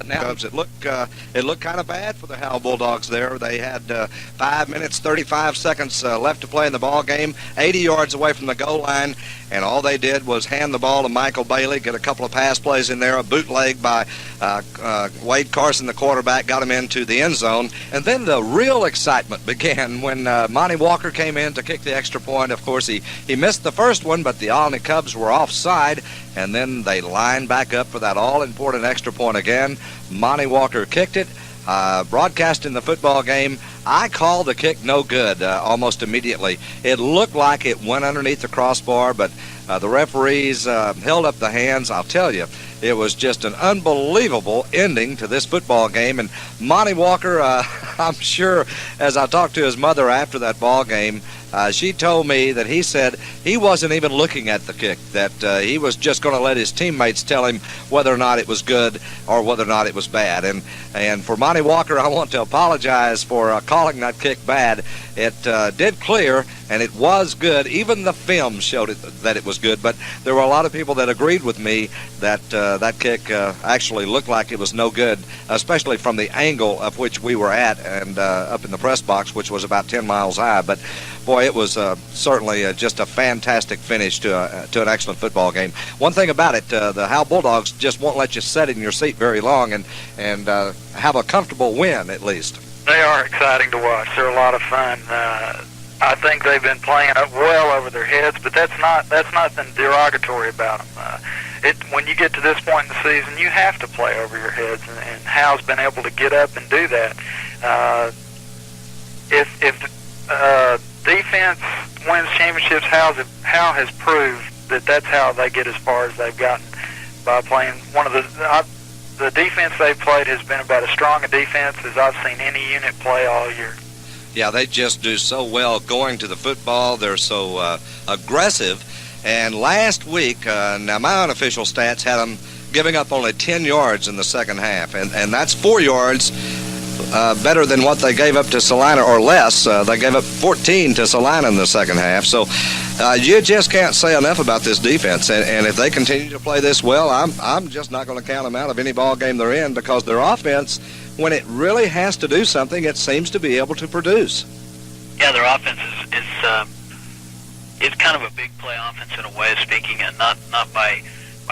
Now it looked kind of bad for the Howe Bulldogs there. They had 5 minutes, 35 seconds left to play in the ball game, 80 yards away from the goal line, and all they did was hand the ball to Michael Bailey, get a couple of pass plays in there, a bootleg by Wade Carson, the quarterback, got him into the end zone. And then the real excitement began when Monty Walker came in to kick the extra point. Of course, he missed the first one, but the Olney Cubs were offside, and then they lined back up for that all-important extra point again. Monty Walker kicked it. Broadcasting the football game, I called the kick no good almost immediately. It looked like it went underneath the crossbar, but the referees held up the hands. I'll tell you, it was just an unbelievable ending to this football game. And Monty Walker, I'm sure, as I talked to his mother after that ball game, she told me that he said he wasn't even looking at the kick, that he was just going to let his teammates tell him whether or not it was good or whether or not it was bad. And for Monty Walker, I want to apologize for calling that kick bad. It did clear, and it was good. Even the film showed that it was good, but there were a lot of people that agreed with me that that kick actually looked like it was no good, especially from the angle of which we were at and up in the press box, which was about 10 miles high. But boy, it was certainly just a fantastic finish to an excellent football game. One thing about it, the Howe Bulldogs just won't let you sit in your seat very long and have a comfortable win, at least. They are exciting to watch. They're a lot of fun. I think they've been playing up well over their heads, but that's nothing derogatory about them. When you get to this point in the season, you have to play over your heads, and Howe's been able to get up and do that. If defense wins championships, Howe has proved that that's how they get as far as they've gotten, by playing one of the defense they've played has been about as strong a defense as I've seen any unit play all year. Yeah, they just do so well going to the football. They're so aggressive. And last week, now my unofficial stats had them giving up only 10 yards in the second half, and that's 4 yards better than what they gave up to Salina, or less. They gave up 14 to Salina in the second half. So you just can't say enough about this defense. And if they continue to play this well, I'm just not going to count them out of any ball game they're in, because their offense, when it really has to do something, it seems to be able to produce. Yeah, their offense is kind of a big play offense in a way of speaking, and not by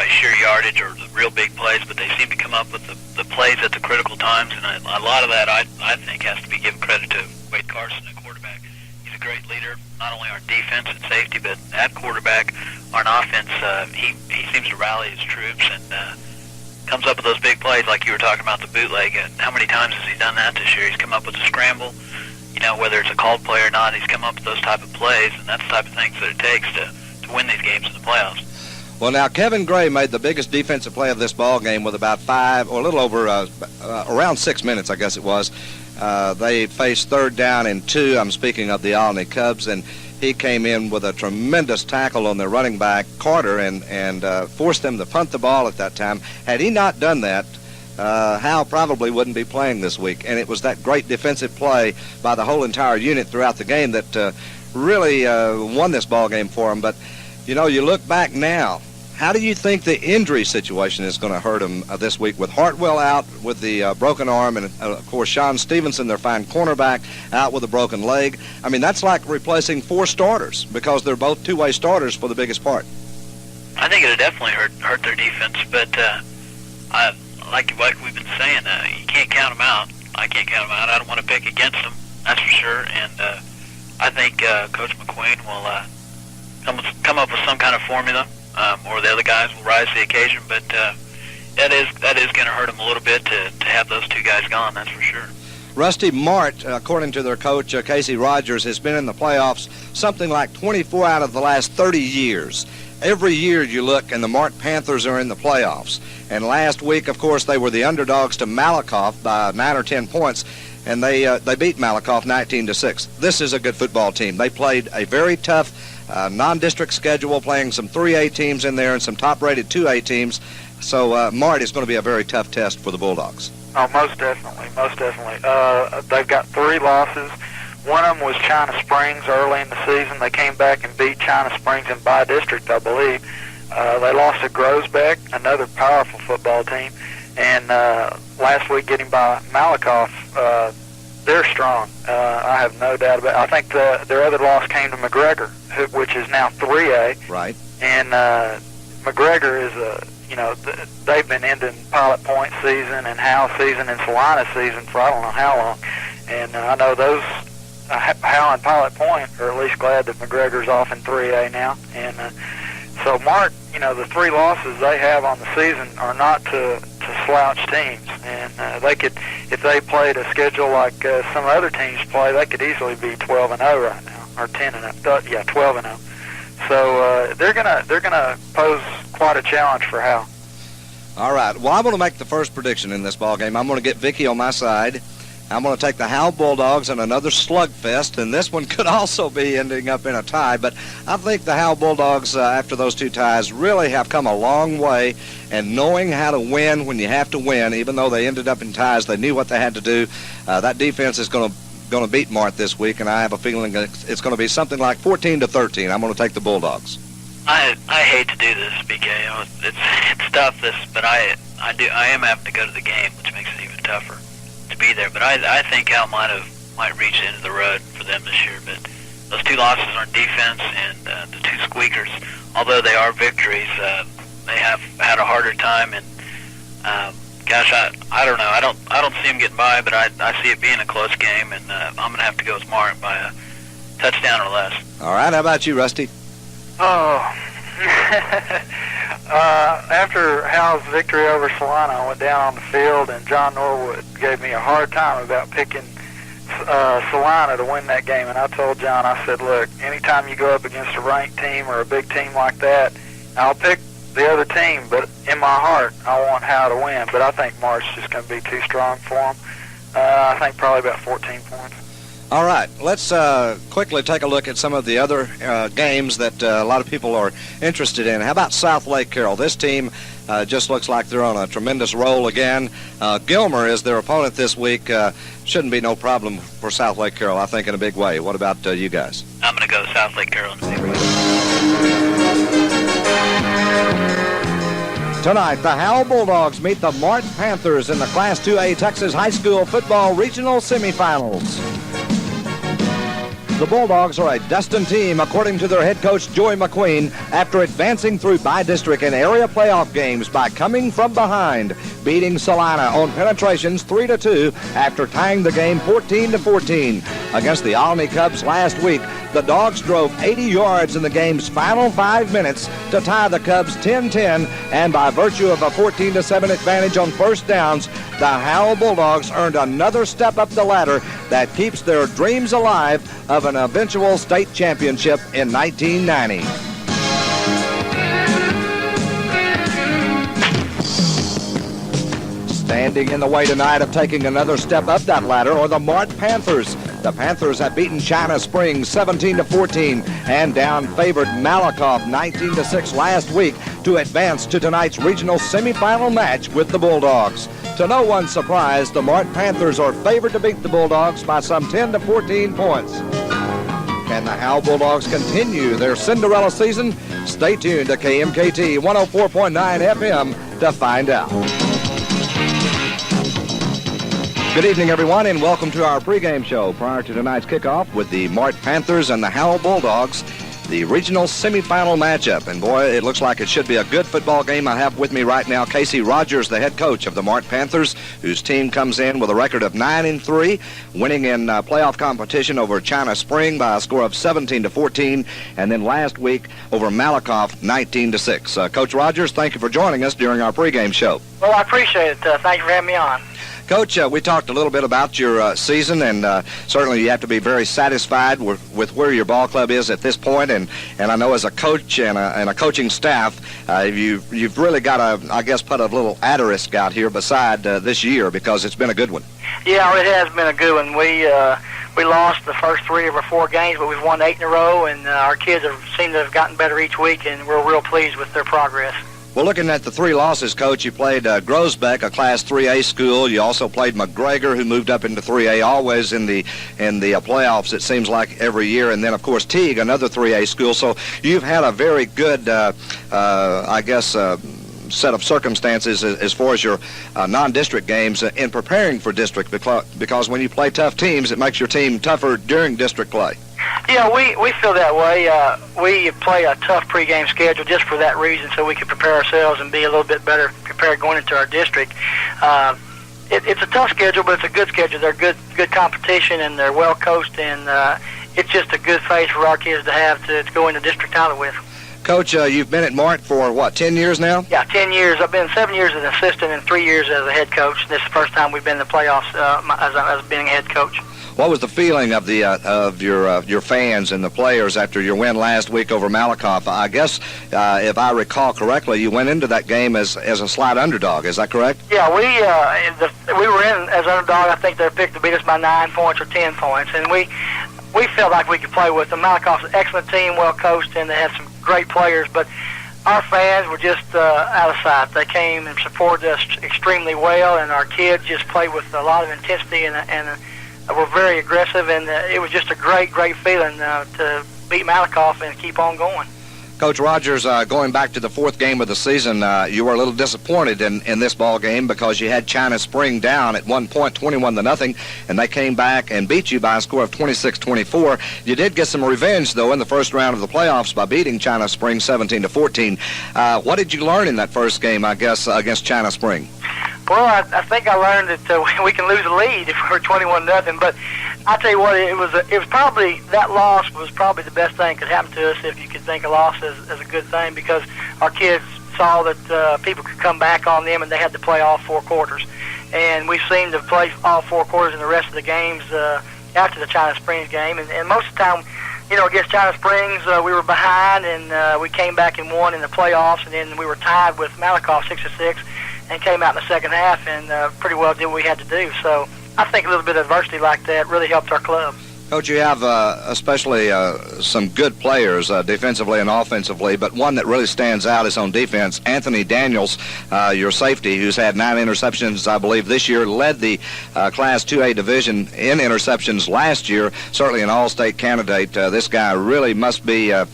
sheer yardage or the real big plays, but they seem to come up with the plays at the critical times, and a lot of that I think has to be given credit to Wade Carson, the quarterback. He's a great leader, not only our defense and safety, but at quarterback, on offense, he seems to rally his troops and comes up with those big plays like you were talking about the bootleg. And how many times has he done that this year? He's come up with a scramble. You know, whether it's a called play or not, he's come up with those type of plays, and that's the type of things that it takes to win these games in the playoffs. Well, now, Kevin Gray made the biggest defensive play of this ball game with about 5, or a little over, around 6 minutes, I guess it was. They faced 3rd down and 2. I'm speaking of the Olney Cubs, and he came in with a tremendous tackle on their running back, Carter, and forced them to punt the ball at that time. Had he not done that, Howe probably wouldn't be playing this week. And it was that great defensive play by the whole entire unit throughout the game that really won this ball game for him. But, you know, you look back now, how do you think the injury situation is going to hurt him this week, with Hartwell out with the broken arm, and, of course, Sean Stevenson, their fine cornerback, out with a broken leg? I mean, that's like replacing 4 starters, because they're both two-way starters for the biggest part. I think it would definitely hurt their defense, but like we've been saying, you can't count them out. I can't count them out. I don't want to pick against them, that's for sure. And I think Coach McQueen will come up with some kind of formula, or the other guys will rise to the occasion. But that is going to hurt them a little bit to have those 2 guys gone, that's for sure. Rusty, Mart, according to their coach, Casey Rogers, has been in the playoffs something like 24 out of the last 30 years. Every year you look, and the Mart Panthers are in the playoffs. And last week, of course, they were the underdogs to Malakoff by 9 or 10 points, and they beat Malakoff 19-6. This is a good football team. They played a very tough non-district schedule, playing some 3A teams in there and some top-rated 2A teams. So Mart is going to be a very tough test for the Bulldogs. Oh, most definitely, most definitely. They've got 3 losses. One of them was China Springs early in the season. They came back and beat China Springs in by district, I believe. They lost to Grosbeck, another powerful football team. and last week getting by Malakoff, they're strong. I have no doubt about it. I think their other loss came to McGregor, which is now 3A. Right. And McGregor is they've been ending Pilot Point season and Howe season and Salina season for I don't know how long. And I know those Howe and Pilot Point are at least glad that McGregor's off in 3A now. And so Mart, the 3 losses they have on the season are not to slouch teams. And they could, if they played a schedule like some other teams play, they could easily be 12-0 right now, or 10-0. Yeah, 12-0. So they're gonna pose quite a challenge for Howe. All right. Well, I'm going to make the first prediction in this ball game. I'm going to get Vicky on my side. I'm going to take the Howe Bulldogs in another slugfest, and this one could also be ending up in a tie. But I think the Howe Bulldogs, after those 2 ties, really have come a long way, and knowing how to win when you have to win, even though they ended up in ties, they knew what they had to do. That defense is going to beat Mart this week, and I have a feeling it's going to be something like 14-13. I'm going to take the Bulldogs. I hate to do this, BK. It's tough, but I am having to go to the game, which makes it even tougher to be there. But I think Hal might reach the end of the road for them this year. But those 2 losses on defense and the 2 squeakers, although they are victories, they have had a harder time. And gosh, I don't know. I don't see them getting by, but I see it being a close game, and I'm going to have to go with Mart by a touchdown or less. All right. How about you, Rusty? Oh, after Hal's victory over Salina, I went down on the field, and John Norwood gave me a hard time about picking Salina to win that game. And I told John, I said, look, anytime you go up against a ranked team or a big team like that, I'll pick the other team, but in my heart, I want Howe to win. But I think Mart's just going to be too strong for him. I think probably about 14 points. All right, let's quickly take a look at some of the other games that a lot of people are interested in. How about South Lake Carroll? This team just looks like they're on a tremendous roll again. Gilmer is their opponent this week. Shouldn't be no problem for South Lake Carroll, I think, in a big way. What about you guys? I'm going to go South Lake Carroll in a big way. Tonight, the Howe Bulldogs meet the Mart Panthers in the Class 2A Texas High School Football Regional Semifinals. The Bulldogs are a destined team, according to their head coach, Joey McQueen, after advancing through bi-district and area playoff games by coming from behind, beating Salina on penetrations 3-2 after tying the game 14-14. Against the Alny Cubs last week, the Dogs drove 80 yards in the game's final 5 minutes to tie the Cubs 10-10, and by virtue of a 14-7 advantage on first downs, the Howe Bulldogs earned another step up the ladder that keeps their dreams alive of an eventual state championship in 1990. Standing in the way tonight of taking another step up that ladder are the Mart Panthers. The Panthers have beaten China Springs 17-14 and down-favored Malakoff 19-6 last week to advance to tonight's regional semifinal match with the Bulldogs. To no one's surprise, the Mart Panthers are favored to beat the Bulldogs by some 10-14 points. Can the Howe Bulldogs continue their Cinderella season? Stay tuned to KMKT 104.9 FM to find out. Good evening, everyone, and welcome to our pregame show prior to tonight's kickoff with the Mart Panthers and the Howe Bulldogs, the regional semifinal matchup. And boy, it looks like it should be a good football game. I have with me right now Casey Rogers, the head coach of the Mart Panthers, whose team comes in with a record of 9-3, winning in playoff competition over China Spring by a score of 17-14, and then last week over Malakoff 19-6. Coach Rogers, thank you for joining us during our pregame show. Well, I appreciate it. Thank you for having me on. Coach, we talked a little bit about your season, and certainly you have to be very satisfied with where your ball club is at this point. And I know as a coach and a coaching staff, you've really got to, I guess, put a little asterisk out here beside this year because it's been a good one. Yeah, it has been a good one. We lost the first 3 of our 4 games, but we've won 8 in a row, and our kids seem to have gotten better each week, and we're real pleased with their progress. Well, looking at the 3 losses, Coach, you played Grosbeck, a Class 3A school. You also played McGregor, who moved up into 3A, always in the playoffs, it seems like, every year. And then, of course, Teague, another 3A school. So you've had a very good, set of circumstances as far as your non-district games in preparing for district, because when you play tough teams, it makes your team tougher during district play. Yeah, we feel that way. We play a tough pregame schedule just for that reason, so we can prepare ourselves and be a little bit better prepared going into our district. It's a tough schedule, but it's a good schedule. They're good competition, and they're well coached, and it's just a good phase for our kids to have to go into district title with. Coach, you've been at Mart for, what, 10 years now? Yeah, 10 years. I've been 7 years as an assistant and 3 years as a head coach. This is the first time we've been in the playoffs as being a head coach. What was the feeling of your fans and the players after your win last week over Malakoff? I guess, if I recall correctly, you went into that game as a slight underdog. Is that correct? Yeah, we were in as underdog. I think they picked to beat us by 9 points or 10 points, and we felt like we could play with them. Malakoff's an excellent team, well coached, and they had some great players, but our fans were just out of sight. They came and supported us extremely well, and our kids just played with a lot of intensity and were very aggressive, and it was just a great feeling to beat Malakoff and keep on going. Coach Rogers, going back to the fourth game of the season, you were a little disappointed in this ball game because you had China Spring down at 1 point, 21-0, and they came back and beat you by a score of 26-24. You did get some revenge, though, in the first round of the playoffs by beating China Spring 17-14. What did you learn in that first game, I guess, against China Spring? Well, I think I learned that we can lose a lead if we're 21-0. But I tell you what, it was probably, that loss was probably the best thing that could happen to us, if you could think a loss as a good thing, because our kids saw that people could come back on them and they had to play all 4 quarters. And we seemed to play all 4 quarters in the rest of the games after the China Springs game. And most of the time, against China Springs, we were behind, and we came back and won in the playoffs, and then we were tied with Malakoff 6-6. And came out in the second half and pretty well did what we had to do. So I think a little bit of adversity like that really helped our club. Coach, you have especially some good players defensively and offensively, but one that really stands out is on defense. Anthony Daniels, your safety, who's had 9 interceptions, I believe, this year, led the Class 2A division in interceptions last year, certainly an all-state candidate. This guy really must be a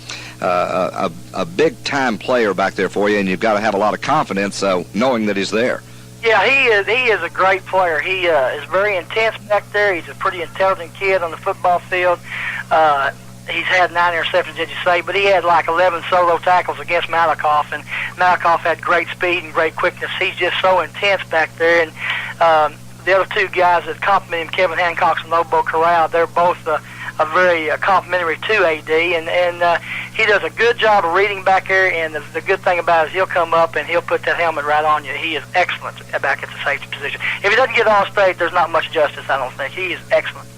big-time player back there for you, and you've got to have a lot of confidence knowing that he's there. Yeah, he is a great player. He is very intense back there. He's a pretty intelligent kid on the football field. He's had 9 interceptions, did you say, but he had like 11 solo tackles against Malakoff, and Malakoff had great speed and great quickness. He's just so intense back there, and the other 2 guys that compliment him, Kevin Hancock and Lobo Corral, they're both a very complimentary to AD, and he does a good job of reading back there, and the good thing about it is he'll come up and he'll put that helmet right on you. He is excellent back at the safety position. If he doesn't get on state, there's not much justice, I don't think. He is excellent.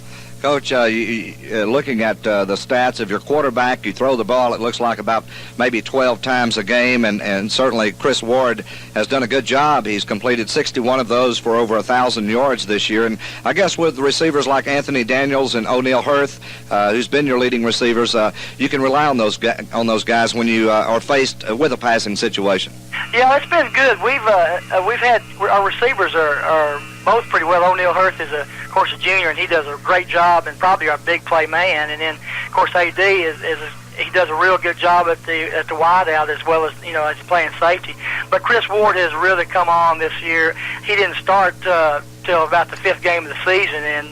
Coach, looking at the stats of your quarterback, you throw the ball, it looks like about maybe 12 times a game, and certainly Chris Ward has done a good job. He's completed 61 of those for over 1,000 yards this year. And I guess with receivers like Anthony Daniels and O'Neal Hurth, who's been your leading receivers, you can rely on those guys when you are faced with a passing situation. Yeah, it's been good. We've had our receivers are both pretty well. O'Neal Hurth is of course a junior, and he does a great job and probably our big play man. And then of course AD he does a real good job at the wide out as well as as playing safety. But Chris Ward has really come on this year. He didn't start till about the 5th game of the season, and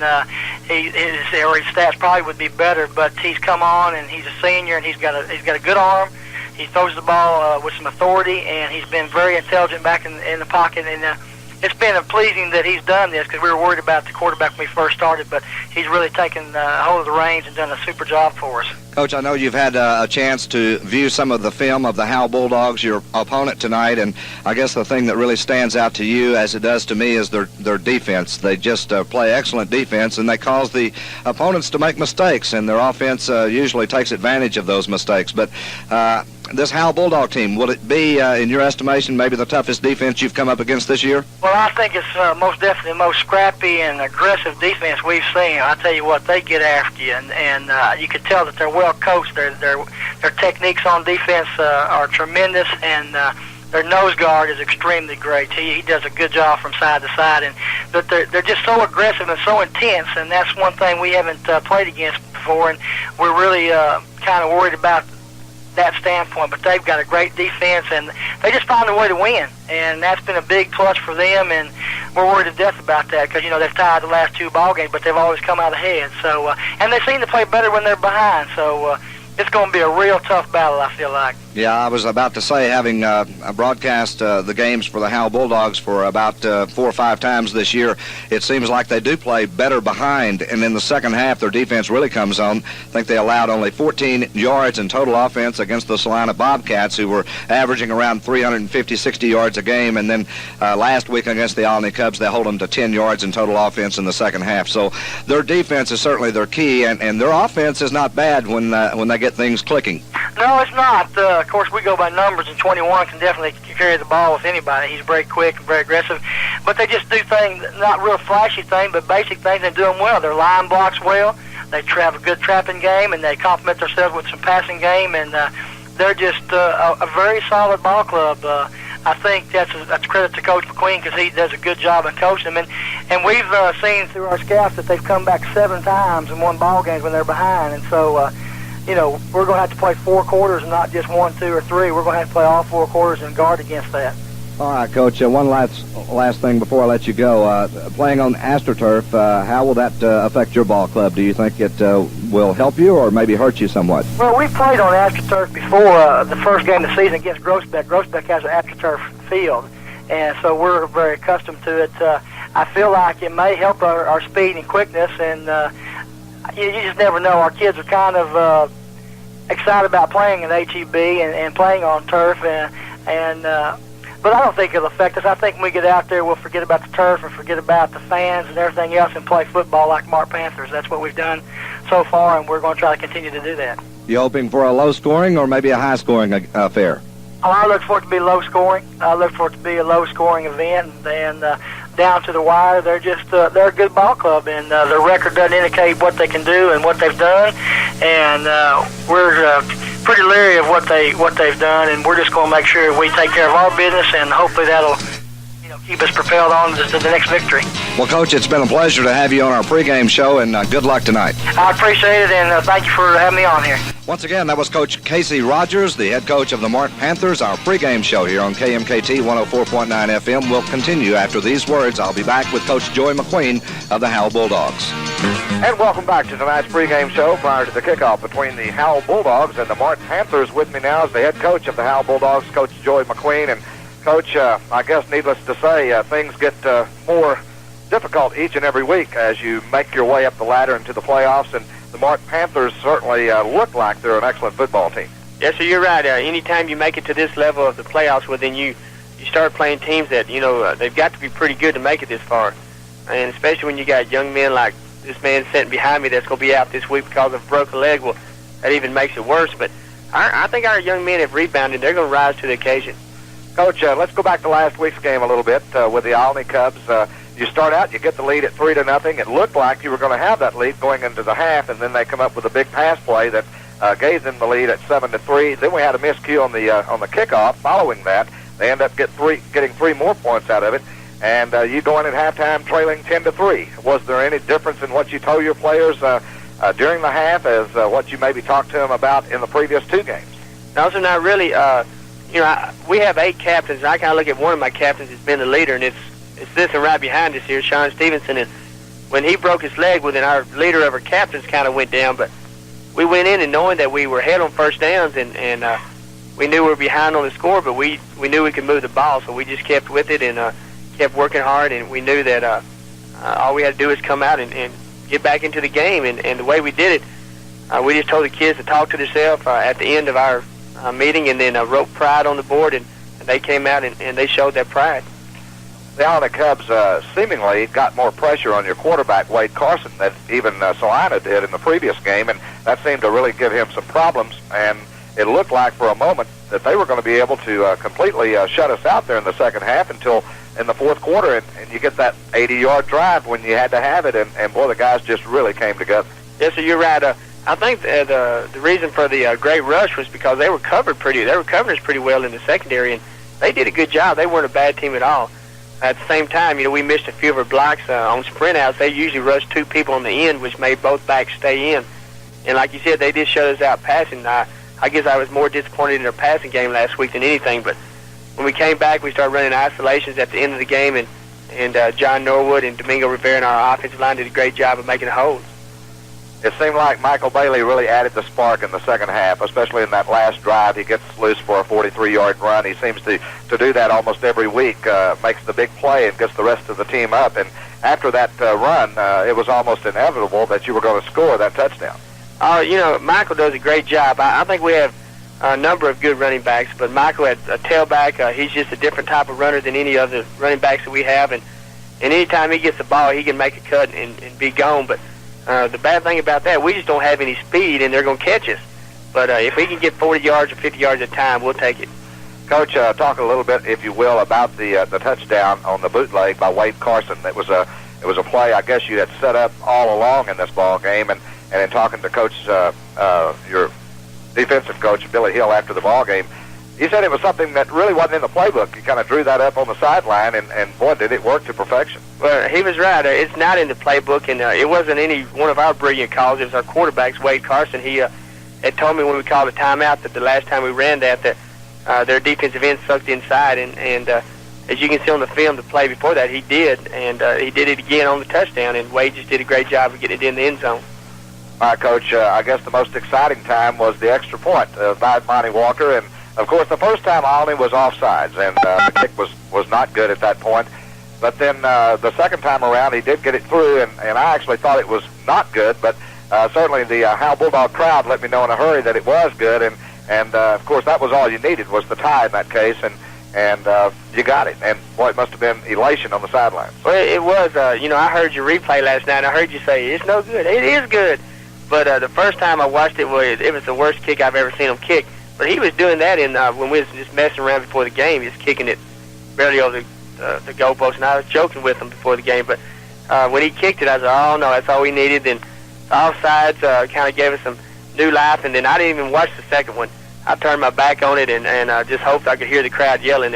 his stats probably would be better. But he's come on, and he's a senior, and he's got a good arm. He throws the ball with some authority, and he's been very intelligent back in the pocket. And it's been pleasing that he's done this, because we were worried about the quarterback when we first started, but he's really taken hold of the reins and done a super job for us. Coach, I know you've had a chance to view some of the film of the Howe Bulldogs, your opponent tonight, and I guess the thing that really stands out to you, as it does to me, is their defense. They just play excellent defense, and they cause the opponents to make mistakes, and their offense usually takes advantage of those mistakes. But this Howe Bulldog team, will it be, in your estimation, maybe the toughest defense you've come up against this year? Well, I think it's most definitely the most scrappy and aggressive defense we've seen. I tell you what, they get after you, and you can tell that they're well coached. Their techniques on defense are tremendous, and their nose guard is extremely great. He does a good job from side to side, and but they're just so aggressive and so intense, and that's one thing we haven't played against before, and we're really kind of worried about that standpoint, but they've got a great defense, and they just find a way to win, and that's been a big plus for them, and we're worried to death about that because, they've tied the last 2 ball games, but they've always come out ahead. So, and they seem to play better when they're behind, so it's going to be a real tough battle, I feel like. Yeah, I was about to say, having broadcast the games for the Howe Bulldogs for about 4 or 5 times this year, it seems like they do play better behind, and in the second half, their defense really comes on. I think they allowed only 14 yards in total offense against the Salina Bobcats, who were averaging around 350, 60 yards a game, and then last week against the Alny Cubs, they hold them to 10 yards in total offense in the second half. So their defense is certainly their key, and their offense is not bad when they get things clicking. No, it's not. Of course, we go by numbers, and 21 can definitely carry the ball with anybody. He's very quick and very aggressive. But they just do things, not real flashy things, but basic things, and do them well. Their line blocks well. They have a good trapping game, and they complement themselves with some passing game, and they're just a very solid ball club. I think that's credit to Coach McQueen because he does a good job in coaching them. And we've seen through our scouts that they've come back 7 times and won ball games when they're behind. And so, we're going to have to play 4 quarters and not just 1, 2, or 3. We're going to have to play all 4 quarters and guard against that. All right, Coach, one last thing before I let you go. Playing on AstroTurf, how will that affect your ball club? Do you think it will help you or maybe hurt you somewhat? Well, we played on AstroTurf before the first game of the season against Groesbeck. Groesbeck has an AstroTurf field, and so we're very accustomed to it. I feel like it may help our speed and quickness, and you just never know. Our kids are kind of excited about playing at HEB and playing on turf, but I don't think it'll affect us. I think when we get out there, we'll forget about the turf and forget about the fans and everything else and play football like Mart Panthers. That's what we've done so far, and we're going to try to continue to do that. You hoping for a low-scoring or maybe a high-scoring affair? Oh, I look for it to be low-scoring. I look for it to be a low-scoring event, and down to the wire, they're a good ball club, and their record doesn't indicate what they can do and what they've done, and we're pretty leery of what they've done, and we're just going to make sure we take care of our business, and hopefully that'll keep us propelled on to the next victory. Well, Coach, it's been a pleasure to have you on our pregame show, and good luck tonight. I appreciate it, and thank you for having me on here. Once again, that was Coach Casey Rogers, the head coach of the Mart Panthers. Our pregame show here on KMKT 104.9 FM will continue after these words. I'll be back with Coach Joey McQueen of the Howe Bulldogs. And welcome back to tonight's pregame show prior to the kickoff between the Howe Bulldogs and the Mart Panthers. With me now is the head coach of the Howe Bulldogs, Coach Joey McQueen. And Coach, I guess needless to say, things get more difficult each and every week as you make your way up the ladder into the playoffs, and the Mart Panthers certainly look like they're an excellent football team. Yes, sir, you're right. Anytime you make it to this level of the playoffs, well, then you start playing teams that, they've got to be pretty good to make it this far. And especially when you got young men like this man sitting behind me that's going to be out this week because of a broken leg, well, that even makes it worse. But I think our young men have rebounded. They're going to rise to the occasion. Coach, let's go back to last week's game a little bit with the Alny Cubs. You start out, you get the lead at 3-0. It looked like you were going to have that lead going into the half, and then they come up with a big pass play that gave them the lead at 7-3. Then we had a miscue on the kickoff. Following that, they end up getting 3 more points out of it, and you go in at halftime trailing 10-3. Was there any difference in what you told your players during the half as what you maybe talked to them about in the previous 2 games? No, sir, not really. We have 8 captains, and I kind of look at one of my captains as being the leader, and it's this one right behind us here, Sean Stevenson. And when he broke his leg, well, then our leader of our captains kind of went down. But we went in and knowing that we were ahead on first downs, and we knew we were behind on the score, but we knew we could move the ball, so we just kept with it and kept working hard, and we knew that all we had to do is come out and get back into the game. And the way we did it, we just told the kids to talk to themselves at the end of our meeting, and then wrote pride on the board, and they came out and they showed that pride. The Alny Cubs seemingly got more pressure on your quarterback, Wade Carson, than even Salina did in the previous game, and that seemed to really give him some problems, and it looked like for a moment that they were going to be able to completely shut us out there in the second half until in the fourth quarter, and you get that 80-yard drive when you had to have it, and boy, the guys just really came together. Yes, sir, you're right. I think the reason for the great rush was because they were covering us pretty well in the secondary, and they did a good job. They weren't a bad team at all. At the same time, we missed a few of our blocks on sprint outs. They usually rush 2 people on the end, which made both backs stay in. And like you said, they did shut us out passing. I I guess I was more disappointed in our passing game last week than anything. But when we came back, we started running isolations at the end of the game, and John Norwood and Domingo Rivera and our offensive line did a great job of making the holes. It seemed like Michael Bailey really added the spark in the second half, especially in that last drive. He gets loose for a 43-yard run. He seems to do that almost every week, makes the big play and gets the rest of the team up. And after that run, it was almost inevitable that you were going to score that touchdown. Michael does a great job. I think we have a number of good running backs, but Michael at a tailback, he's just a different type of runner than any other running backs that we have. And anytime he gets the ball, he can make a cut and be gone. But the bad thing about that, we just don't have any speed, and they're going to catch us. But if we can get 40 yards or 50 yards at a time, we'll take it. Coach, talk a little bit, if you will, about the touchdown on the bootleg by Wade Carson. It was a play I guess you had set up all along in this ball game, and in talking to Coach, your defensive coach, Billy Hill, after the ball game, he said it was something that really wasn't in the playbook. He kind of drew that up on the sideline, and boy, did it work to perfection. Well, he was right. It's not in the playbook, and it wasn't any one of our brilliant calls. It was our quarterback's, Wade Carson. He had told me when we called a timeout that the last time we ran that their defensive end sucked inside, and as you can see on the film, the play before that, he did, and he did it again on the touchdown, and Wade just did a great job of getting it in the end zone. All right, Coach, I guess the most exciting time was the extra point by Monty Walker, and of course the first time Olney was offsides, and the kick was not good at that point. But then the second time around, he did get it through, and I actually thought it was not good, but certainly the Howe Bulldog crowd let me know in a hurry that it was good, and of course that was all you needed was the tie in that case, and you got it. And boy, it must have been elation on the sidelines. Well, it was. I heard your replay last night, and I heard you say it's no good. It is good. But the first time I watched it was the worst kick I've ever seen him kick. But he was doing that when we was just messing around before the game. He was kicking it barely over the goalpost, and I was joking with him before the game. But when he kicked it, I was like, oh, no, that's all we needed. Then the offsides kind of gave us some new life, and then I didn't even watch the second one. I turned my back on it and just hoped I could hear the crowd yelling.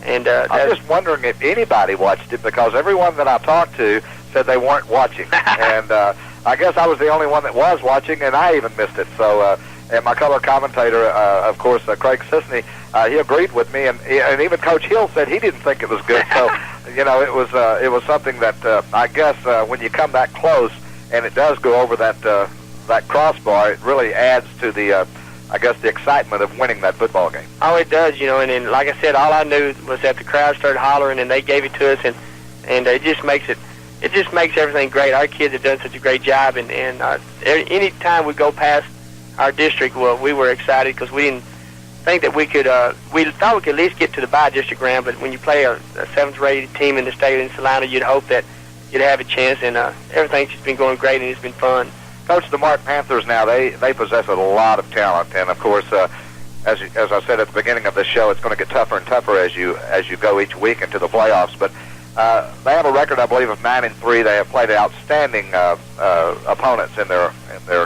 And I'm just wondering if anybody watched it, because everyone that I talked to said they weren't watching. And I guess I was the only one that was watching, and I even missed it. So, and my color commentator, of course, Craig Sisney, he agreed with me, and even Coach Hill said he didn't think it was good. So, it was something that I guess when you come that close and it does go over that crossbar, it really adds to the the excitement of winning that football game. Oh, it does, and then, like I said, all I knew was that the crowd started hollering and they gave it to us, and it just makes everything great. Our kids have done such a great job, and any time we go past our district, well, we were excited because we didn't think that we could, we thought we could at least get to the by-district round, but when you play a seventh-rated team in the state in Salina, you'd hope that you'd have a chance, and everything's just been going great, and it's been fun. Coach, the Mart Panthers now, they possess a lot of talent, and of course, as I said at the beginning of this show, it's going to get tougher and tougher as you go each week into the playoffs. But they have a record, I believe, of 9-3. They have played outstanding opponents in their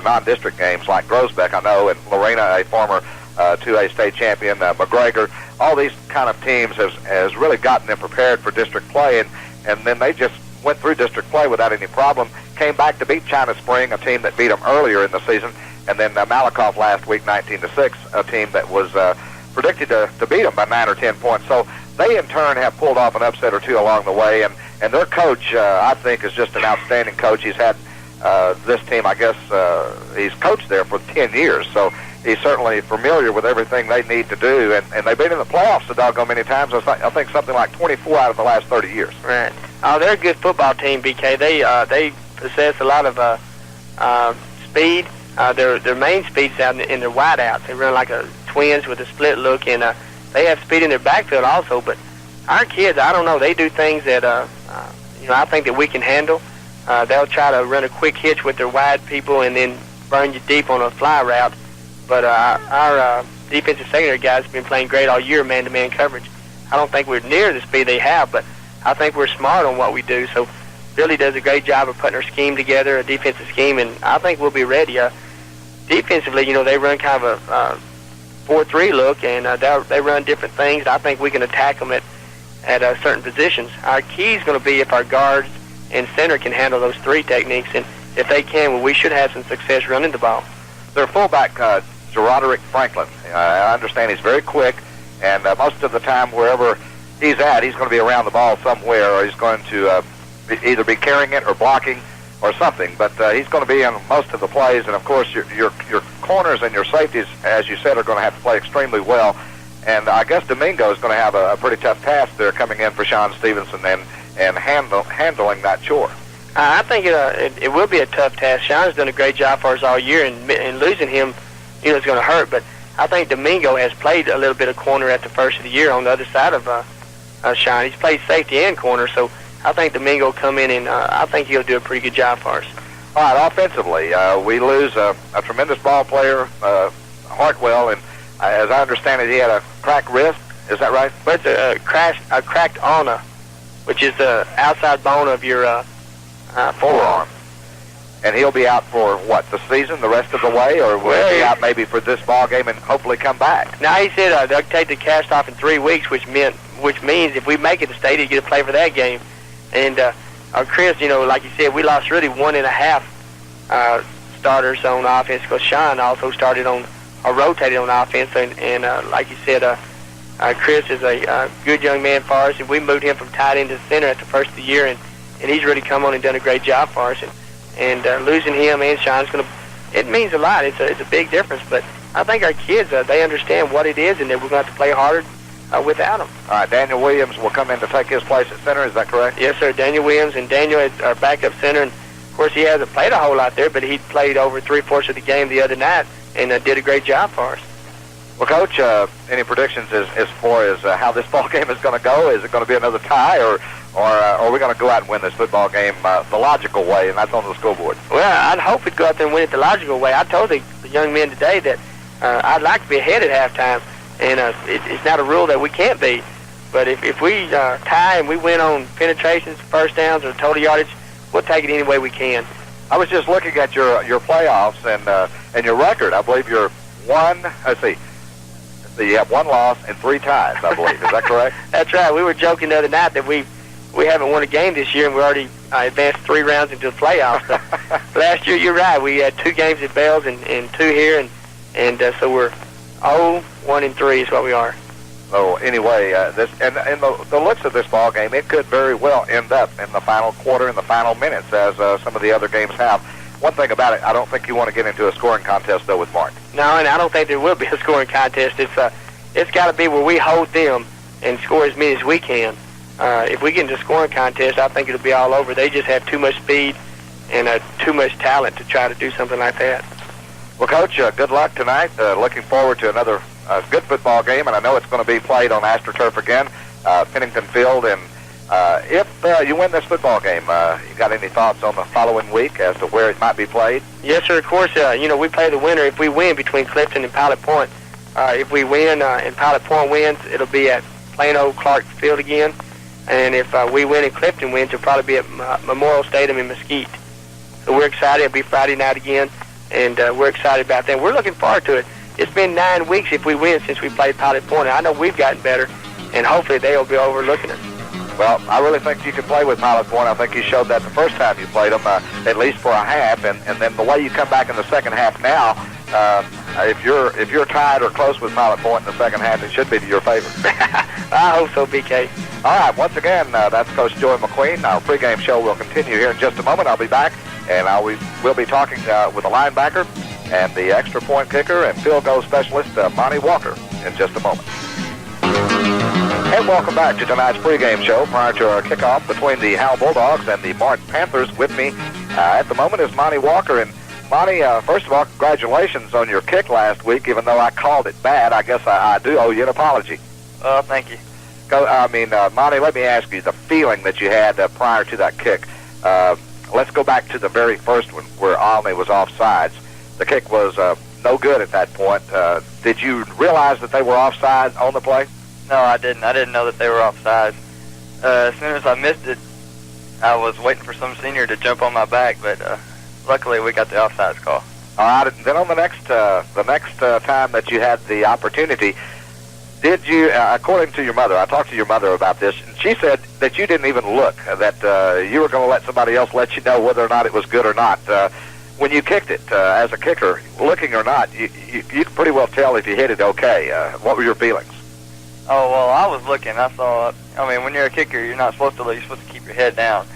non-district games, like Grosbeck, I know, and Lorena, a former 2A state champion, McGregor. All these kind of teams has really gotten them prepared for district play, and then they just went through district play without any problem, came back to beat China Spring, a team that beat them earlier in the season, and then Malakoff last week, 19-6, a team that was predicted to beat them by 9 or 10 points. So they, in turn, have pulled off an upset or two along the way, and their coach, I think, is just an outstanding coach. He's had this team, I guess, he's coached there for 10 years, so he's certainly familiar with everything they need to do, and they've been in the playoffs a doggone many times. I think something like 24 out of the last 30 years. Right. Oh, they're a good football team, BK. They possess a lot of speed. Their main speed's out in their wideouts. They run like a twins with a split look, and they have speed in their backfield also. But our kids, I don't know, they do things that I think that we can handle. They'll try to run a quick hitch with their wide people and then burn you deep on a fly route. But our defensive secondary guys have been playing great all year, man-to-man coverage. I don't think we're near the speed they have, but I think we're smart on what we do. So Billy does a great job of putting our scheme together, a defensive scheme, and I think we'll be ready. Defensively, they run kind of a 4-3 look, and they run different things. I think we can attack them at certain positions. Our key is going to be if our guards and center can handle those three techniques, and if they can, well, we should have some success running the ball. Their fullback, Roderick Franklin. I understand he's very quick, and most of the time, wherever he's at, he's going to be around the ball somewhere, or he's going to either be carrying it or blocking or something. But he's going to be in most of the plays, and of course, your corners and your safeties, as you said, are going to have to play extremely well. And I guess Domingo is going to have a pretty tough task there coming in for Sean Stevenson and handling that chore. I think it will be a tough task. Sean's done a great job for us all year, and losing him, is going to hurt. But I think Domingo has played a little bit of corner at the first of the year on the other side of Sean. He's played safety and corner, so I think Domingo will come in, and I think he'll do a pretty good job for us. All right, offensively, we lose a tremendous ball player, Hartwell, and as I understand it, he had a cracked wrist. Is that right? But it's a cracked ulna, which is the outside bone of your forearm. And he'll be out for, what, the season, the rest of the way? Or will he be out maybe for this ball game and hopefully come back? Now, he said they'll take the cast off in 3 weeks, which means if we make it to state, he'll get to play for that game. And Chris, like you said, we lost really 1.5 starters on offense because Sean also started on or rotated on offense. And like you said, Chris is a good young man for us, and we moved him from tight end to center at the first of the year, and he's really come on and done a great job for us. And losing him and Sean's it means a lot. It's a big difference. But I think our kids, they understand what it is, and that we're going to have to play harder without him. All right, Daniel Williams will come in to take his place at center. Is that correct? Yes, sir. Daniel Williams, and Daniel is our backup center. And of course, he hasn't played a whole lot there, but he played over 3/4 of the game the other night and did a great job for us. Well, Coach, any predictions as far as how this ball game is going to go? Is it going to be another tie, or are we going to go out and win this football game the logical way, and that's on the scoreboard? Well, I'd hope we'd go out there and win it the logical way. I told the young men today that I'd like to be ahead at halftime, and it's not a rule that we can't be. But if we tie and we win on penetrations, first downs, or total yardage, we'll take it any way we can. I was just looking at your playoffs and your record. I believe you're you have 1 loss and 3 ties, I believe. Is that correct? That's right. We were joking the other night that we haven't won a game this year, and we already advanced 3 rounds into the playoffs. Last year, you're right. We had 2 games at Bells and 2 here, and so we're 0-1-3 is what we are. So anyway, this and the looks of this ball game, it could very well end up in the final quarter, in the final minutes, as some of the other games have. One thing about it, I don't think you want to get into a scoring contest, though, with Mart. No, and I don't think there will be a scoring contest. It's got to be where we hold them and score as many as we can. If we get into a scoring contest, I think it'll be all over. They just have too much speed and too much talent to try to do something like that. Well, Coach, good luck tonight. Looking forward to another good football game, and I know it's going to be played on AstroTurf again, Pennington Field. And if you win this football game, you got any thoughts on the following week as to where it might be played? Yes, sir. Of course, we play the winner if we win between Clifton and Pilot Point. If we win and Pilot Point wins, it'll be at Plano Clark Field again. And if we win and Clifton wins, it'll probably be at Memorial Stadium in Mesquite. So we're excited. It'll be Friday night again, and we're excited about that. We're looking forward to it. It's been 9 weeks if we win since we played Pilot Point. I know we've gotten better, and hopefully they'll be overlooking us. Well, I really think you can play with Pilot Point. I think you showed that the first time you played them, at least for a half, and then the way you come back in the second half now, if you're tied or close with Pilot Point in the second half, it should be to your favor. I hope so, BK. All right, once again, that's Coach Joey McQueen. Our pregame show will continue here in just a moment. I'll be back, and we'll be talking with the linebacker and the extra point kicker and field goal specialist, Monty Walker, in just a moment. And welcome back to tonight's pregame show. Prior to our kickoff between the Howe Bulldogs and the Mart Panthers, with me at the moment is Monty Walker. And Monty, first of all, congratulations on your kick last week. Even though I called it bad, I guess I do owe you an apology. Thank you. Monty, let me ask you the feeling that you had prior to that kick. Let's go back to the very first one where Alney was offsides. The kick was no good at that point. Did you realize that they were offside on the play? No, I didn't. I didn't know that they were offside. As soon as I missed it, I was waiting for some senior to jump on my back, but luckily we got the offsides call. All right. Then on the next time that you had the opportunity, did you, according to your mother, I talked to your mother about this, and she said that you didn't even look, that you were going to let somebody else let you know whether or not it was good or not. when you kicked it as a kicker, looking or not, you could pretty well tell if you hit it okay. What were your feelings? Oh, well, I was looking. I saw, I mean, when you're a kicker, you're not supposed to look. You're supposed to keep your head down.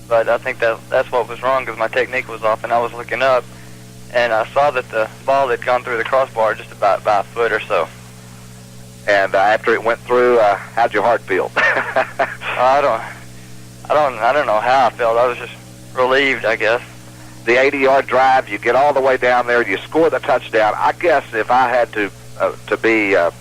But I think that's what was wrong, because my technique was off, and I was looking up, and I saw that the ball had gone through the crossbar just about by a foot or so. And after it went through, how'd your heart feel? I don't know how I felt. I was just relieved, I guess. The 80-yard drive, you get all the way down there, you score the touchdown. I guess if I had to be a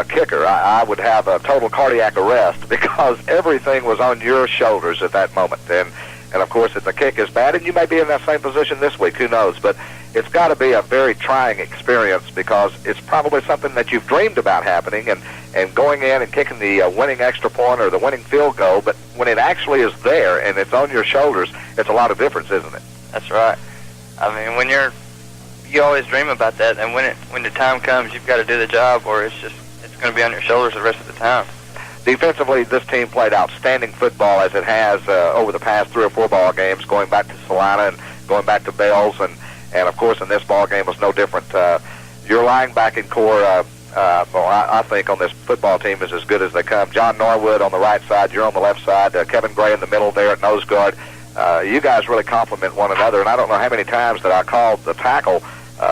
kicker, I would have a total cardiac arrest, because everything was on your shoulders at that moment. And of course, if the kick is bad, and you may be in that same position this week, who knows? But it's got to be a very trying experience, because it's probably something that you've dreamed about happening, and going in and kicking the winning extra point or the winning field goal. But when it actually is there and it's on your shoulders, it's a lot of difference, isn't it? That's right. I mean, you always dream about that, and when the time comes, you've got to do the job, or it's going to be on your shoulders the rest of the time. Defensively, this team played outstanding football, as it has over the past 3 or 4 ball games, going back to Salina and going back to Bells, and of course in this ball game was no different. Your linebacking core, I think on this football team is as good as they come. John Norwood on the right side, you're on the left side, Kevin Gray in the middle there at nose guard. You guys really complement one another, and I don't know how many times that I called the tackle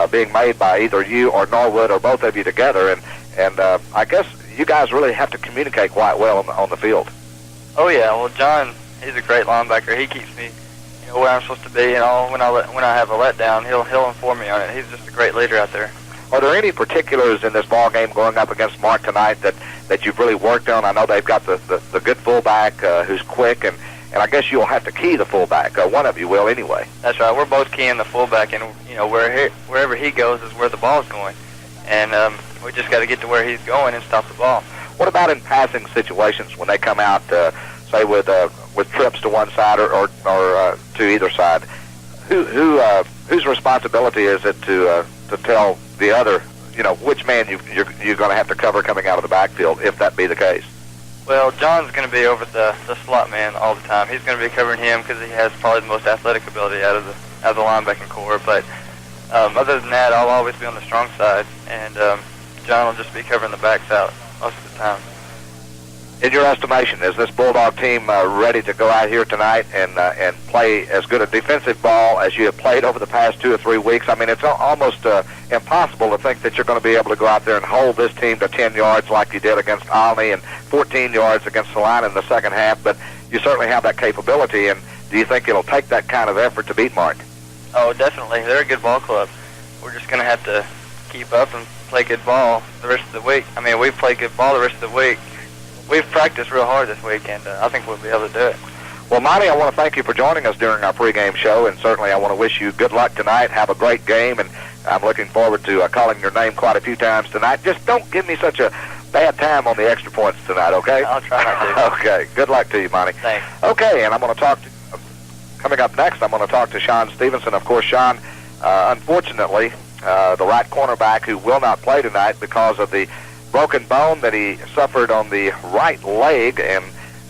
being made by either you or Norwood or both of you together, and I guess you guys really have to communicate quite well on the field. Oh yeah, well John, he's a great linebacker. He keeps me, where I'm supposed to be, and all. When I have a letdown, he'll inform me on it. He's just a great leader out there. Are there any particulars in this ball game going up against Mart tonight that you've really worked on? I know they've got the good fullback who's quick, and I guess you'll have to key the fullback. One of you will anyway. That's right. We're both keying the fullback, and wherever he goes is where the ball's going, and we just got to get to where he's going and stop the ball. What about in passing situations when they come out, say with trips to one side or to either side? Whose responsibility is it to tell the other, which man you're going to have to cover coming out of the backfield, if that be the case? Well, John's going to be over the slot man all the time. He's going to be covering him because he has probably the most athletic ability out of the linebacking core. But other than that, I'll always be on the strong side, and John will just be covering the backs out most of the time. In your estimation, is this Bulldog team ready to go out here tonight and play as good a defensive ball as you have played over the past 2 or 3 weeks? I mean, it's almost impossible to think that you're going to be able to go out there and hold this team to 10 yards like you did against Olney and 14 yards against Salina in the second half, but you certainly have that capability, and do you think it'll take that kind of effort to beat Mart? Oh, definitely. They're a good ball club. We're just going to have to keep up and play good ball the rest of the week. I mean, we've played good ball the rest of the week. We've practiced real hard this week, and I think we'll be able to do it. Well, Monty, I want to thank you for joining us during our pregame show, and certainly I want to wish you good luck tonight. Have a great game, and I'm looking forward to calling your name quite a few times tonight. Just don't give me such a bad time on the extra points tonight, okay? I'll try not to. Okay, good luck to you, Monty. Thanks. Okay, and I'm going to talk to, coming up next, I'm going to talk to Sean Stevenson. Of course, Sean, unfortunately, the right cornerback who will not play tonight because of the broken bone that he suffered on the right leg, and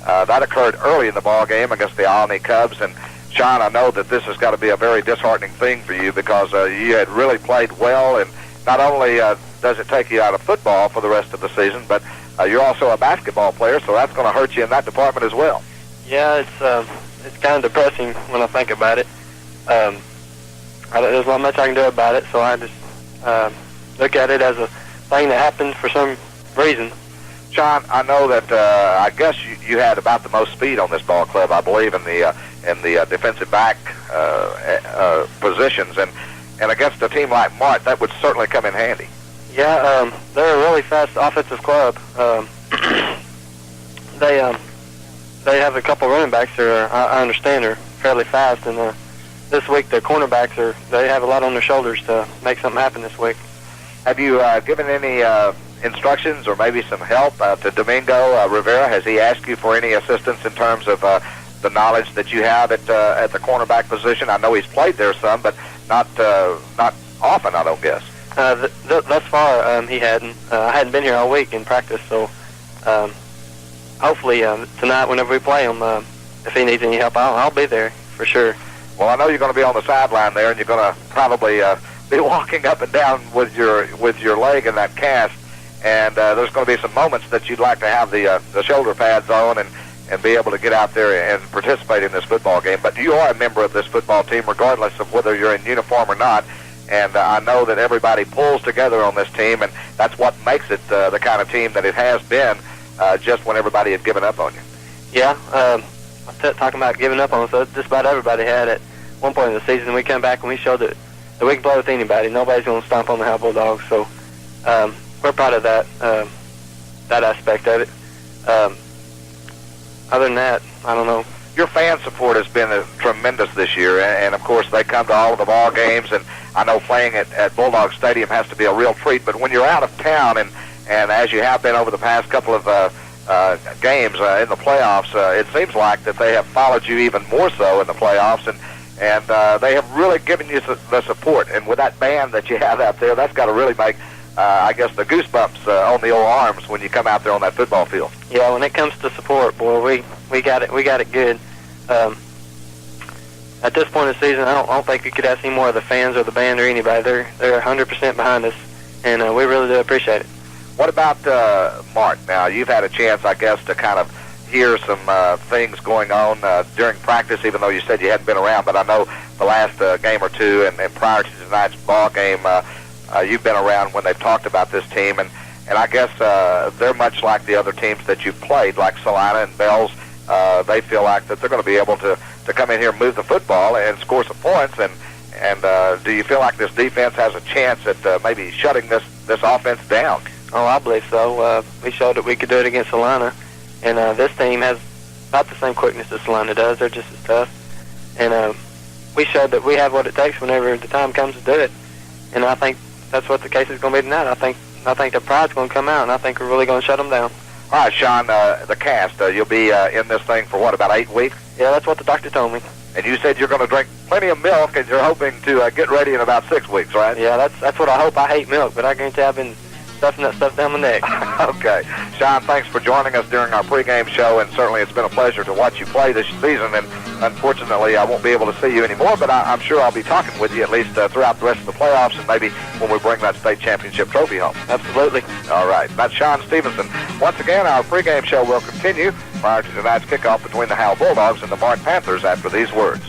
that occurred early in the ball game against the Olney Cubs. And Sean, I know that this has got to be a very disheartening thing for you, because you had really played well, and not only does it take you out of football for the rest of the season, but you're also a basketball player, so that's going to hurt you in that department as well. Yeah, it's kind of depressing when I think about it. There's not much I can do about it, so I just look at it as a thing that happened for some reason. Sean, I know that I guess you had about the most speed on this ball club, I believe, in the defensive back positions, and against a team like Mart, that would certainly come in handy. Yeah, they're a really fast offensive club. They have a couple running backs that I understand are fairly fast, and this week the cornerbacks they have a lot on their shoulders to make something happen this week. Have you given any instructions or maybe some help to Domingo Rivera? Has he asked you for any assistance in terms of the knowledge that you have at the cornerback position? I know he's played there some, but not often, I don't guess. Thus far, he hadn't. I hadn't been here all week in practice, so hopefully tonight, whenever we play him, if he needs any help, I'll be there for sure. Well, I know you're going to be on the sideline there, and you're going to probably be walking up and down with your leg in that cast. And there's going to be some moments that you'd like to have the shoulder pads on and be able to get out there and participate in this football game. But you are a member of this football team, regardless of whether you're in uniform or not. And I know that everybody pulls together on this team, and that's what makes it the kind of team that it has been just when everybody had given up on you. Yeah, talking about giving up on us, so just about everybody had at one point in the season. We come back and we showed that we can play with anybody. Nobody's going to stomp on the Howe Bulldogs, so we're proud of that aspect of it. Other than that, I don't know. Your fan support has been tremendous this year, and of course they come to all of the ball games, and I know playing at Bulldog Stadium has to be a real treat, but when you're out of town, and as you have been over the past couple of games in the playoffs, it seems like that they have followed you even more so in the playoffs, and they have really given you the support, and with that band that you have out there, that's got to really make I guess the goosebumps on the old arms when you come out there on that football field. Yeah, when it comes to support, boy, we got it good. At this point in the season, I don't think we could ask any more of the fans or the band or anybody. They're 100% behind us, and we really do appreciate it. What about Mart? Now, you've had a chance, I guess, to kind of hear some things going on during practice, even though you said you hadn't been around. But I know the last game or two and prior to tonight's ball game, you've been around when they've talked about this team, and I guess they're much like the other teams that you've played, like Salina and Bells. They feel like that they're going to be able to come in here and move the football and score some points. And do you feel like this defense has a chance at maybe shutting this offense down? Oh, I believe so. We showed that we could do it against Salina, and this team has about the same quickness as Salina does. They're just as tough, and we showed that we have what it takes whenever the time comes to do it. And I think that's what the case is going to be tonight. I think the pride's going to come out, and I think we're really going to shut them down. All right, Sean, the cast, you'll be in this thing for what, about 8 weeks? Yeah, that's what the doctor told me. And you said you're going to drink plenty of milk, and you're hoping to get ready in about 6 weeks, right? Yeah, that's what I hope. I hate milk, but I guarantee I've been stuffing that stuff down my neck. Okay. Sean, thanks for joining us during our pregame show, and certainly it's been a pleasure to watch you play this season, and unfortunately I won't be able to see you anymore, but I'm sure I'll be talking with you at least throughout the rest of the playoffs and maybe when we bring that state championship trophy home. Absolutely. All right. That's Sean Stevenson. Once again, our pregame show will continue prior to tonight's kickoff between the Howe Bulldogs and the Mart Panthers after these words.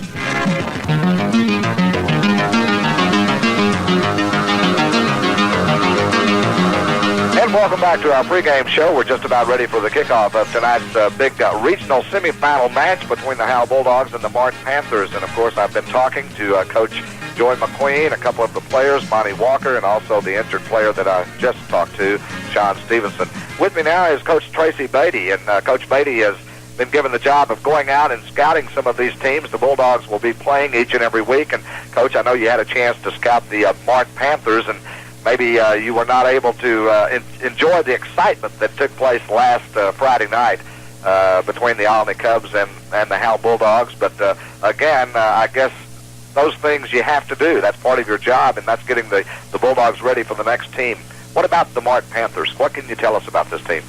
And welcome back to our pregame show. We're just about ready for the kickoff of tonight's big regional semifinal match between the Howe Bulldogs and the Mart Panthers. And, of course, I've been talking to Coach Joy McQueen, a couple of the players, Monty Walker, and also the injured player that I just talked to, Sean Stevenson. With me now is Coach Tracy Beatty, and Coach Beatty has been given the job of going out and scouting some of these teams. The Bulldogs will be playing each and every week. And, Coach, I know you had a chance to scout the Mart Panthers, and maybe you were not able to enjoy the excitement that took place last Friday night between the Alney Cubs and the Howe Bulldogs. But, again, I guess those things you have to do. That's part of your job, and that's getting the Bulldogs ready for the next team. What about the Mart Panthers? What can you tell us about this team?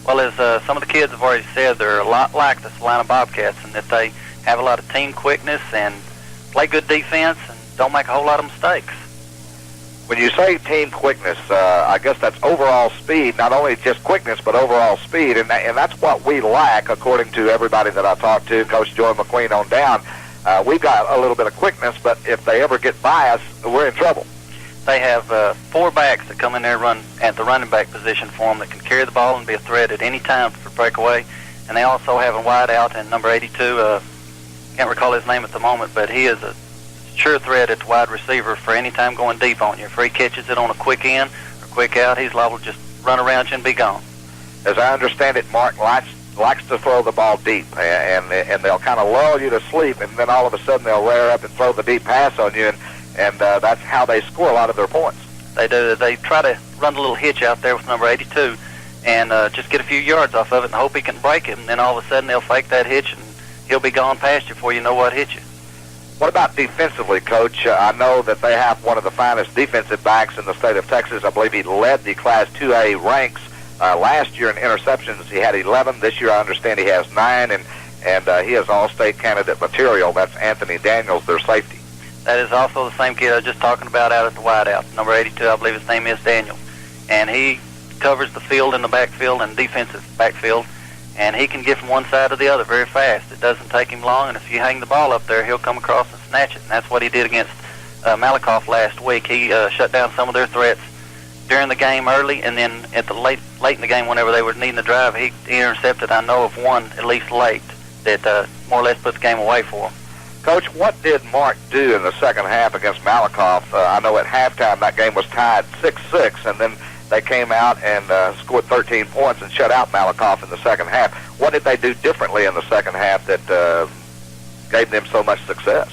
Well, as some of the kids have already said, they're a lot like the Salina Bobcats in that they have a lot of team quickness and play good defense and don't make a whole lot of mistakes. When you say team quickness, I guess that's overall speed, not only just quickness, but overall speed, and that's what we lack, according to everybody that I talked to, Coach Joy McQueen on down. We've got a little bit of quickness, but if they ever get by us, we're in trouble. They have 4 backs that come in there and run at the running back position for them that can carry the ball and be a threat at any time for breakaway. And they also have a wide out and number 82, can't recall his name at the moment, but he is a sure threat at the wide receiver for any time going deep on you. If he catches it on a quick in or quick out, he's liable to just run around you and be gone. As I understand it, Mark likes to throw the ball deep, and they'll kind of lull you to sleep, and then all of a sudden they'll rear up and throw the deep pass on you, and that's how they score a lot of their points. They do. They try to run a little hitch out there with number 82 and just get a few yards off of it and hope he can break it, and then all of a sudden they'll fake that hitch and he'll be gone past you before you know what hit you. What about defensively, Coach? I know that they have one of the finest defensive backs in the state of Texas. I believe he led the Class 2A ranks last year in interceptions. He had 11. This year I understand he has 9, and and he is all-state candidate material. That's Anthony Daniels, their safety. That is also the same kid I was just talking about out at the wideout, number 82, I believe his name is Daniels. And he covers the field in the backfield and defensive backfield, and he can get from one side to the other very fast. It doesn't take him long, and if you hang the ball up there, he'll come across and snatch it. And that's what he did against Malakoff last week. He shut down some of their threats during the game early, and then at the late in the game, whenever they were needing the drive, he intercepted, I know of one at least late, that more or less put the game away for him. Coach, what did Mart do in the second half against Malakoff? I know at halftime that game was tied 6-6, and then they came out and scored 13 points and shut out Malakoff in the second half. What did they do differently in the second half that gave them so much success?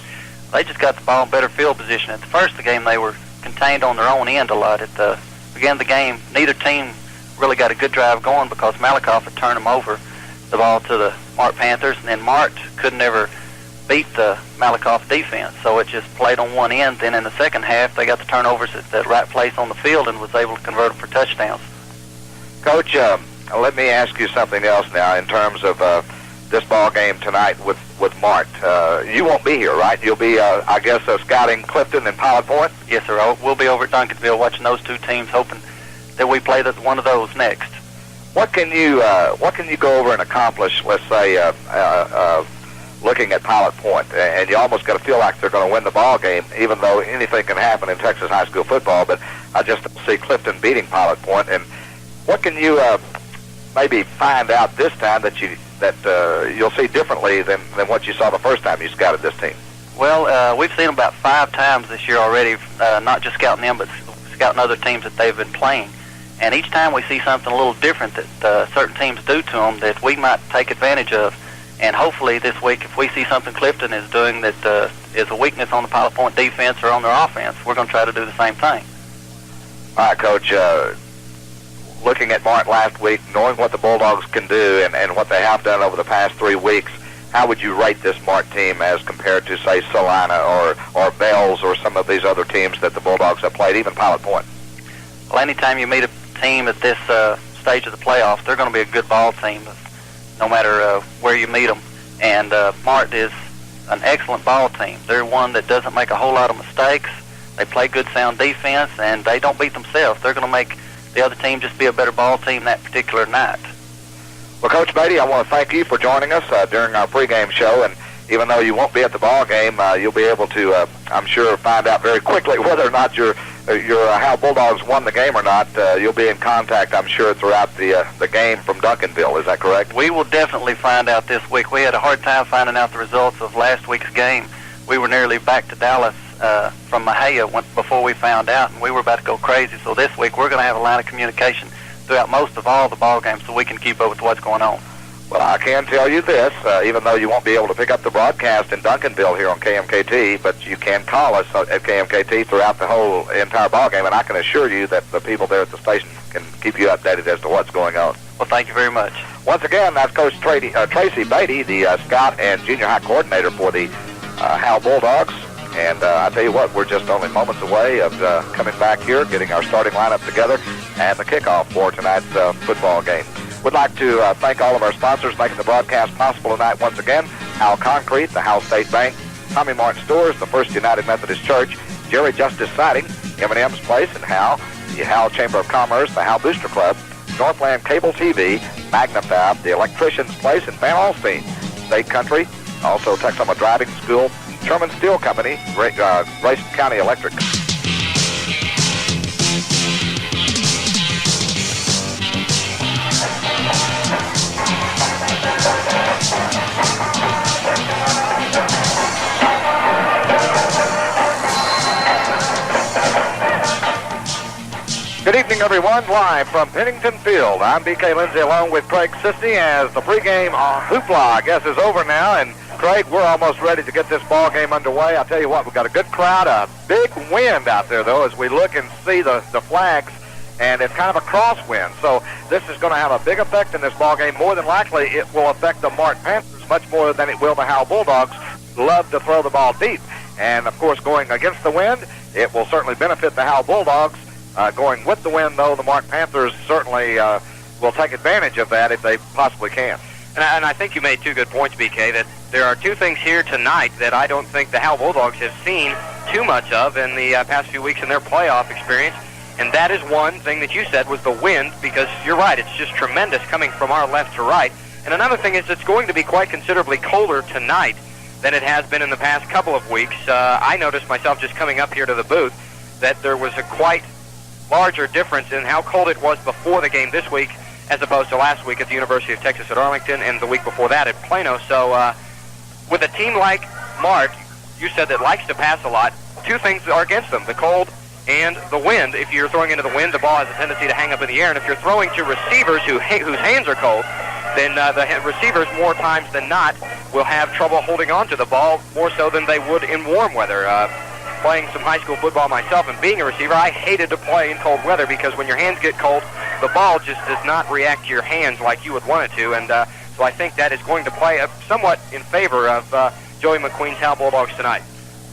They just got the ball in better field position. At the first of the game, they were contained on their own end a lot. At the beginning of the game, neither team really got a good drive going because Malakoff had turned them over the ball to the Mart Panthers, and then Mart could never beat the Malakoff defense, so it just played on one end. Then in the second half, they got the turnovers at the right place on the field and was able to convert them for touchdowns. Coach, let me ask you something else now in terms of this ball game tonight with Mart. You won't be here, right? You'll be, I guess, scouting Clifton and Pilot Point? Yes, sir. We'll be over at Duncanville watching those two teams, hoping that we play one of those next. What can you go over and accomplish, let's say, looking at Pilot Point? And you almost got to feel like they're going to win the ball game, even though anything can happen in Texas high school football. But I just don't see Clifton beating Pilot Point. And what can you maybe find out this time that you'll see differently than what you saw the first time you scouted this team? Well, we've seen them about 5 times this year already, not just scouting them, but scouting other teams that they've been playing. And each time we see something a little different that certain teams do to them that we might take advantage of. And hopefully this week, if we see something Clifton is doing that is a weakness on the Pilot Point defense or on their offense, we're going to try to do the same thing. All right, Coach. Looking at Mart last week, knowing what the Bulldogs can do and what they have done over the past 3 weeks, how would you rate this Mart team as compared to, say, Salina or Bells or some of these other teams that the Bulldogs have played, even Pilot Point? Well, anytime you meet a team at this stage of the playoffs, they're going to be a good ball team, no matter where you meet them. And Mart is an excellent ball team. They're one that doesn't make a whole lot of mistakes. They play good, sound defense, and they don't beat themselves. They're going to make the other team just be a better ball team that particular night. Well, Coach Beatty, I want to thank you for joining us during our pregame show. And even though you won't be at the ball game, you'll be able to, I'm sure, find out very quickly whether or not your Howe Bulldogs won the game or not. You'll be in contact, I'm sure, throughout the game from Duncanville. Is that correct? We will definitely find out this week. We had a hard time finding out the results of last week's game. We were nearly back to Dallas from Mahia before we found out, and we were about to go crazy. So this week we're going to have a line of communication throughout most of all the ball games so we can keep up with what's going on. Well, I can tell you this, even though you won't be able to pick up the broadcast in Duncanville here on KMKT, but you can call us at KMKT throughout the whole entire ball game, and I can assure you that the people there at the station can keep you updated as to what's going on. Well, thank you very much. Once again, that's Coach Tracy Beatty, the scout and junior high coordinator for the Howe Bulldogs. And I tell you what, we're just only moments away of coming back here, getting our starting lineup together, and the kickoff for tonight's football game. We'd like to thank all of our sponsors making the broadcast possible tonight once again. Howe Concrete, the Howe State Bank, Tommy Martin Stores, the First United Methodist Church, Jerry Justice Siding, M&M's Place in Howe, the Howe Chamber of Commerce, the Howe Booster Club, Northland Cable TV, Magnafab, the Electrician's Place in Van Alstyne, State Country, also Texoma Driving School, Sherman Steel Company, Grayson County Electric. Good evening, everyone. Live from Pennington Field, I'm BK Lindsay along with Craig Sisney as the pregame hoopla, I guess, is over now. And Craig, we're almost ready to get this ball game underway. I'll tell you what, we've got a good crowd, a big wind out there, though, as we look and see the flags, and it's kind of a crosswind. So this is going to have a big effect in this ball game. More than likely, it will affect the Mart Panthers much more than it will the Howe Bulldogs, who love to throw the ball deep. And, of course, going against the wind, it will certainly benefit the Howe Bulldogs. Going with the wind, though, the Mart Panthers certainly will take advantage of that if they possibly can. And I think you made two good points, BK, that there are two things here tonight that I don't think the Howe Bulldogs have seen too much of in the past few weeks in their playoff experience. And that is one thing that you said was the wind, because you're right, it's just tremendous coming from our left to right. And another thing is it's going to be quite considerably colder tonight than it has been in the past couple of weeks. I noticed myself just coming up here to the booth that there was a quite larger difference in how cold it was before the game this week as opposed to last week at the University of Texas at Arlington and the week before that at Plano. So with a team like Mart, you said that likes to pass a lot, two things are against them, the cold and the wind. If you're throwing into the wind, the ball has a tendency to hang up in the air. And if you're throwing to receivers whose hands are cold, then the receivers more times than not will have trouble holding on to the ball more so than they would in warm weather. Playing some high school football myself and being a receiver, I hated to play in cold weather because when your hands get cold, the ball just does not react to your hands like you would want it to. And so I think that is going to play somewhat in favor of Joey McQueen's Howe Bulldogs tonight.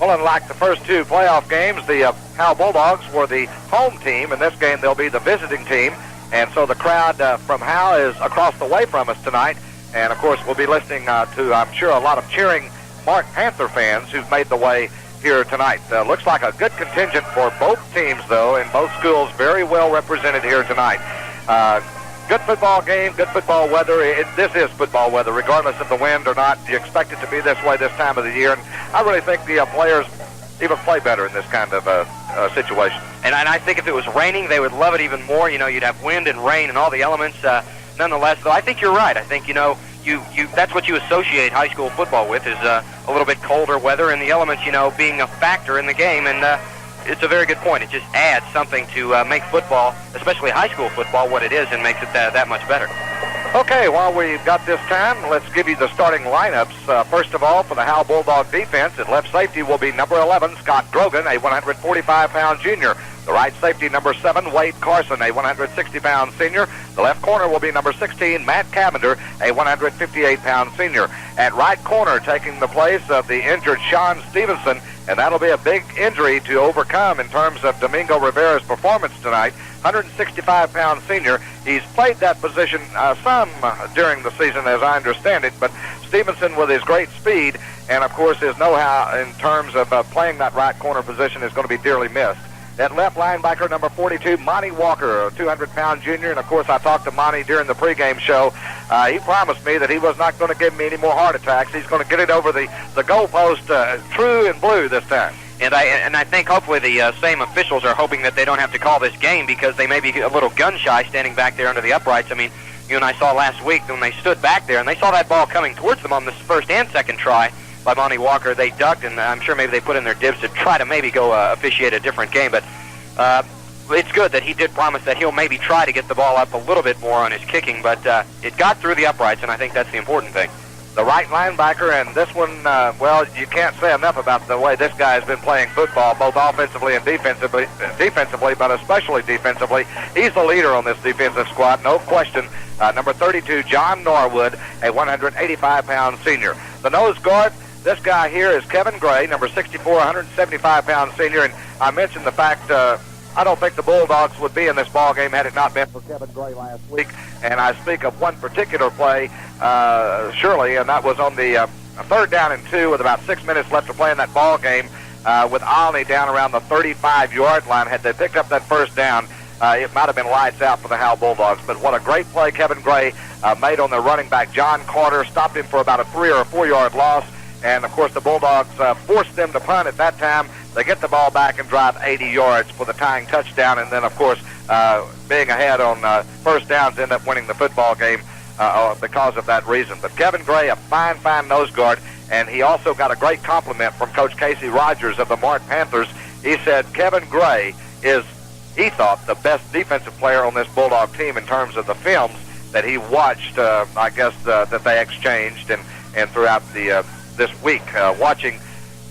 Well, unlike the first two playoff games, the Howe Bulldogs were the home team. In this game, they'll be the visiting team. And so the crowd from Howe is across the way from us tonight. And, of course, we'll be listening to, I'm sure, a lot of cheering Mart Panther fans who've made the way here tonight. Looks like a good contingent for both teams, though, and both schools very well represented here tonight. Good football game, good football weather. This is football weather, regardless of the wind or not. You expect it to be this way this time of the year, and I really think the players even play better in this kind of situation. And I think if it was raining, they would love it even more. You know, you'd have wind and rain and all the elements. Nonetheless, though, I think you're right. I think, you know, you that's what you associate high school football with is a little bit colder weather and the elements, you know, being a factor in the game. And it's a very good point. It just adds something to make football, especially high school football, what it is and makes it that much better. Okay, while we've got this time, let's give you the starting lineups. First of all, for the Howe Bulldog defense, at left safety will be number 11, Scott Grogan, a 145-pound junior. The right safety, number 7, Wade Carson, a 160-pound senior. The left corner will be number 16, Matt Cavender, a 158-pound senior. At right corner, taking the place of the injured Sean Stevenson, and that'll be a big injury to overcome in terms of Domingo Rivera's performance tonight. 165-pound senior. He's played that position some during the season, as I understand it, but Stevenson, with his great speed and, of course, his know-how in terms of playing that right corner position, is going to be dearly missed. That left linebacker, number 42, Monty Walker, a 200-pound junior. And, of course, I talked to Monty during the pregame show. He promised me that he was not going to give me any more heart attacks. He's going to get it over the goalpost true and blue this time. And I think hopefully the same officials are hoping that they don't have to call this game because they may be a little gun-shy standing back there under the uprights. I mean, you and I saw last week when they stood back there and they saw that ball coming towards them on this first and second try by Monty Walker. They ducked, and I'm sure maybe they put in their dibs to try to maybe go officiate a different game. But it's good that he did promise that he'll maybe try to get the ball up a little bit more on his kicking, but it got through the uprights, and I think that's the important thing. The right linebacker, and this one, well, you can't say enough about the way this guy has been playing football, both offensively and defensively, but especially defensively. He's the leader on this defensive squad, no question. Number 32, John Norwood, a 185-pound senior. The nose guard, this guy here is Kevin Gray, number 64, 175-pound senior, and I mentioned the fact I don't think the Bulldogs would be in this ball game had it not been for Kevin Gray last week. And I speak of one particular play, surely, and that was on the 3rd down and 2 with about 6 minutes left to play in that ball game with Olney down around the 35-yard line. Had they picked up that first down, it might have been lights out for the Howe Bulldogs. But what a great play Kevin Gray made on their running back, John Carter, stopped him for about a 3 or 4 yard loss. And, of course, the Bulldogs forced them to punt at that time. They get the ball back and drive 80 yards for the tying touchdown. And then, of course, being ahead on first downs, end up winning the football game because of that reason. But Kevin Gray, a fine, fine nose guard. And he also got a great compliment from Coach Casey Rogers of the Mart Panthers. He said Kevin Gray is, he thought, the best defensive player on this Bulldog team in terms of the films that he watched, I guess, that they exchanged and throughout the this week, watching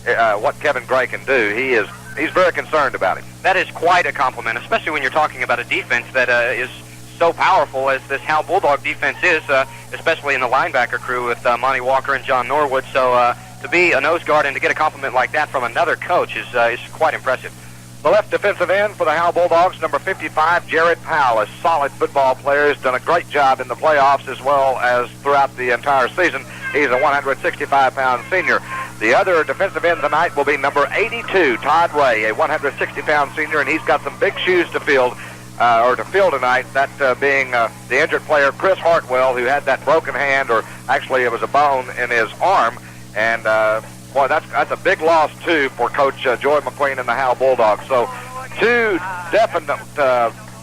what Kevin Gray can do. He's very concerned about him. That is quite a compliment, especially when you're talking about a defense that is so powerful as this Howe Bulldog defense is, especially in the linebacker crew with Monty Walker and John Norwood. So to be a nose guard and to get a compliment like that from another coach is quite impressive. The left defensive end for the Howe Bulldogs, number 55, Jared Powell, a solid football player. He's done a great job in the playoffs as well as throughout the entire season. He's a 165-pound senior. The other defensive end tonight will be number 82, Todd Ray, a 160-pound senior, and he's got some big shoes to fill tonight, that being the injured player Chris Hartwell, who had that broken hand, or actually it was a bone in his arm, and boy, that's a big loss, too, for Coach Joy McQueen and the Howe Bulldogs. So two definite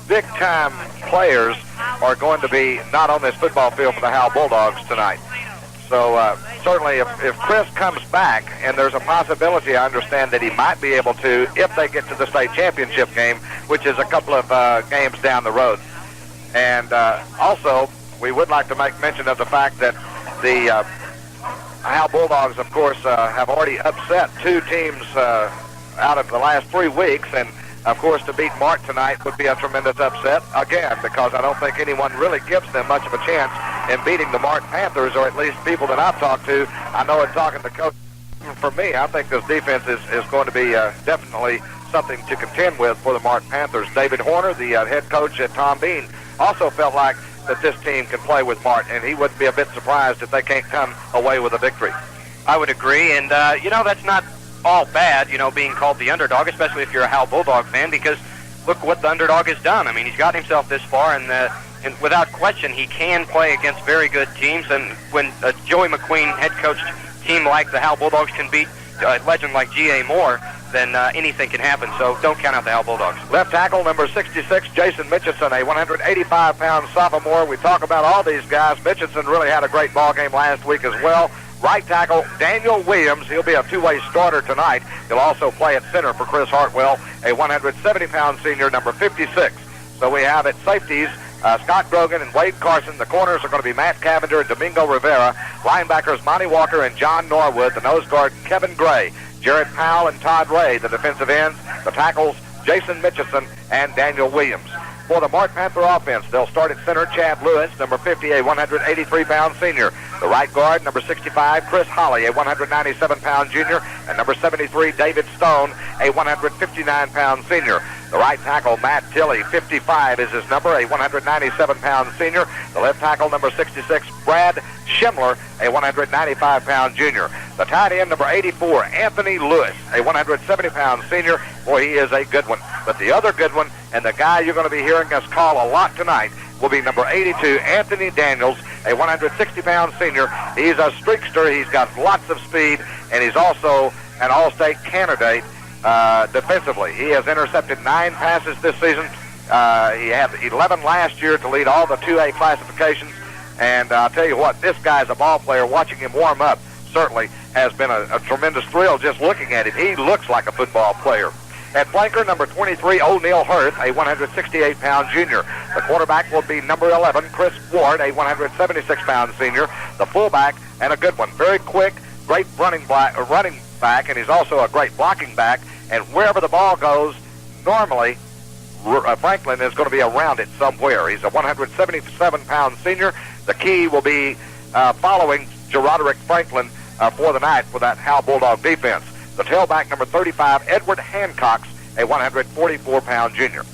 big-time players are going to be not on this football field for the Howe Bulldogs tonight. So certainly if Chris comes back, and there's a possibility, I understand, that he might be able to if they get to the state championship game, which is a couple of games down the road. And also, we would like to make mention of the fact that the Howe Bulldogs, of course, have already upset two teams out of the last 3 weeks, and of course, to beat Mart tonight would be a tremendous upset, again, because I don't think anyone really gives them much of a chance in beating the Mart Panthers, or at least people that I've talked to. I know in talking to Coach, for me, I think this defense is going to be definitely something to contend with for the Mart Panthers. David Horner, the head coach at Tom Bean, also felt like that this team can play with Mart, and he wouldn't be a bit surprised if they can't come away with a victory. I would agree, and, that's not all bad, being called the underdog, especially if you're a Howe Bulldog fan, because look what the underdog has done. I mean, he's gotten himself this far, and without question, he can play against very good teams, and when a Joey McQueen head-coached team like the Howe Bulldogs can beat a legend like G.A. Moore, then anything can happen, so don't count out the Howe Bulldogs. Left tackle, number 66, Jason Mitchison, a 185-pound sophomore. We talk about all these guys. Mitchison really had a great ball game last week as well. Right tackle, Daniel Williams. He'll be a two-way starter tonight. He'll also play at center for Chris Hartwell, a 170-pound senior, number 56. So we have at safeties, Scott Grogan and Wade Carson. The corners are going to be Matt Cavender and Domingo Rivera. Linebackers, Monty Walker and John Norwood. The nose guard, Kevin Gray. Jared Powell and Todd Ray, the defensive ends. The tackles, Jason Mitchison and Daniel Williams. For the Mart Panther offense, they'll start at center, Chad Lewis, number 50, a 183-pound senior. The right guard, number 65, Chris Holly, a 197-pound junior. And number 73, David Stone, a 159-pound senior. The right tackle, Matt Tilley, 55 is his number, a 197-pound senior. The left tackle, number 66, Brad Schimler, a 195-pound junior. The tight end, number 84, Anthony Lewis, a 170-pound senior. Boy, he is a good one. But the other good one, and the guy you're going to be hearing us call a lot tonight, will be number 82, Anthony Daniels, a 160-pound senior. He's a streakster. He's got lots of speed, and he's also an all-state candidate defensively. He has intercepted 9 passes this season. He had 11 last year to lead all the 2A classifications. And I'll tell you what, this guy's a ball player. Watching him warm up certainly has been a tremendous thrill just looking at him. He looks like a football player. At flanker, number 23, O'Neal Hurth, a 168-pound junior. The quarterback will be number 11, Chris Ward, a 176-pound senior. The fullback, and a good one, very quick, great running back, and he's also a great blocking back. And wherever the ball goes, normally Franklin is going to be around it somewhere. He's a 177-pound senior. The key will be following Geroderick Franklin for the night for that Howe Bulldog defense. The tailback, number 35, Edward Hancock, a 144-pound junior.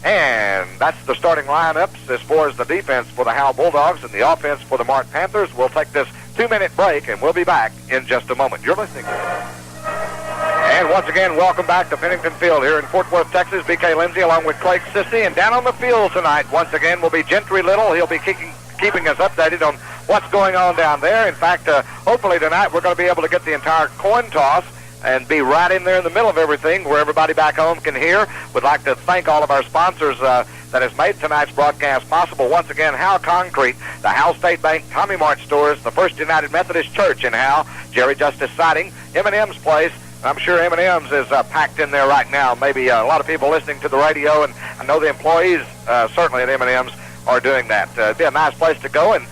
And that's the starting lineups as far as the defense for the Howe Bulldogs and the offense for the Mart Panthers. We'll take this 2-minute break, and we'll be back in just a moment. You're listening. And once again, welcome back to Pennington Field here in Fort Worth, Texas. BK Lindsay along with Craig Sissy. And down on the field tonight, once again, will be Gentry Little. He'll be keeping us updated on what's going on down there. In fact, hopefully tonight we're going to be able to get the entire coin toss and be right in there in the middle of everything where everybody back home can hear. We'd like to thank all of our sponsors that has made tonight's broadcast possible. Once again, Howe Concrete, the Howe State Bank, Tommy Mart Stores, the First United Methodist Church in Howe, Jerry Justice Siding, M&M's Place. I'm sure M&M's is packed in there right now. Maybe a lot of people listening to the radio, and I know the employees certainly at M&M's are doing that. It'd be a nice place to go and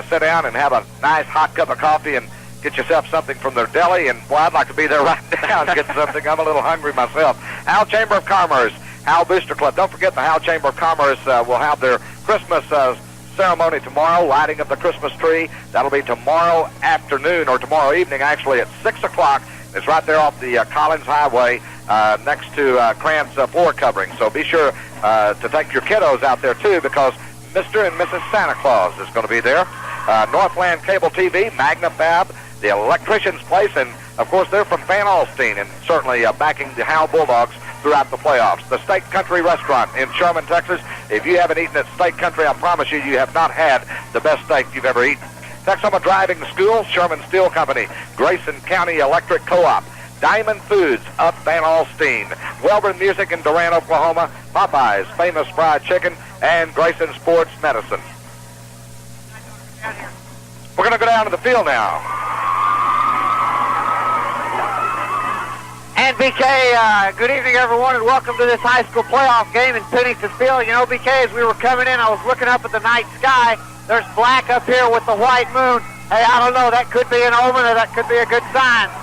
sit down and have a nice hot cup of coffee and get yourself something from their deli. And, boy, I'd like to be there right now and get something. I'm a little hungry myself. Howe Chamber of Commerce, Howe Booster Club. Don't forget the Howe Chamber of Commerce will have their Christmas ceremony tomorrow, lighting of the Christmas tree. That'll be tomorrow afternoon, or tomorrow evening, actually, at 6 o'clock. It's right there off the Collins Highway next to Cram's floor covering. So be sure to take your kiddos out there, too, because Mr. and Mrs. Santa Claus is going to be there. Northland Cable TV, Magna Fab, the Electrician's Place, and, of course, they're from Van Alstyne and certainly backing the Howe Bulldogs throughout the playoffs. The Steak Country Restaurant in Sherman, Texas. If you haven't eaten at Steak Country, I promise you, you have not had the best steak you've ever eaten. Texoma Driving School, Sherman Steel Company, Grayson County Electric Co-op, Diamond Foods up Van Alstyne, Welborn Music in Durant, Oklahoma, Popeye's Famous Fried Chicken, and Grayson Sports Medicine. We're going to go down to the field now. And BK, good evening, everyone, and welcome to this high school playoff game in Pennington Field. You know, BK, as we were coming in, I was looking up at the night sky. There's black up here with the white moon. Hey, I don't know, that could be an omen or that could be a good sign.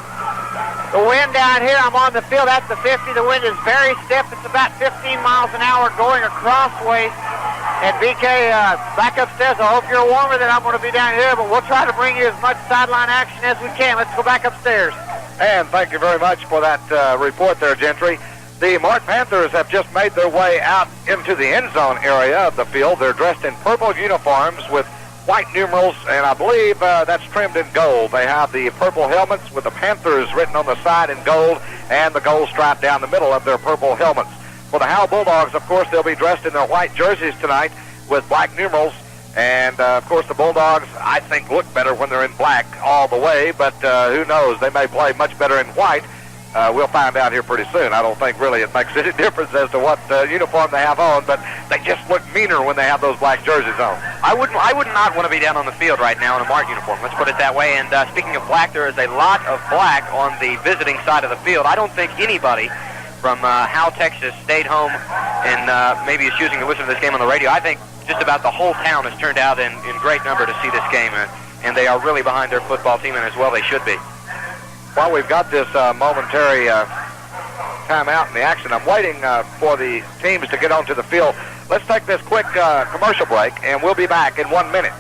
The wind down here, I'm on the field at the 50. The wind is very stiff. It's about 15 miles an hour going across ways. And BK, back upstairs, I hope you're warmer than I'm going to be down here, but we'll try to bring you as much sideline action as we can. Let's go back upstairs. And thank you very much for that report there, Gentry. The Mart Panthers have just made their way out into the end zone area of the field. They're dressed in purple uniforms with white numerals, and I believe that's trimmed in gold. They have the purple helmets with the Panthers written on the side in gold and the gold stripe down the middle of their purple helmets. For the Howe Bulldogs, of course, they'll be dressed in their white jerseys tonight with black numerals. And, of course, the Bulldogs, I think, look better when they're in black all the way, but who knows? They may play much better in white. We'll find out here pretty soon. I don't think really it makes any difference as to what uniform they have on, but they just look meaner when they have those black jerseys on. I would not want to be down on the field right now in a Mart uniform. Let's put it that way. And speaking of black, there is a lot of black on the visiting side of the field. I don't think anybody from Howe, Texas, stayed home and maybe is choosing to listen to this game on the radio. I think just about the whole town has turned out in great number to see this game, and they are really behind their football team, and as well they should be. While we've got this momentary timeout in the action, I'm waiting for the teams to get onto the field. Let's take this quick commercial break, and we'll be back in 1 minute.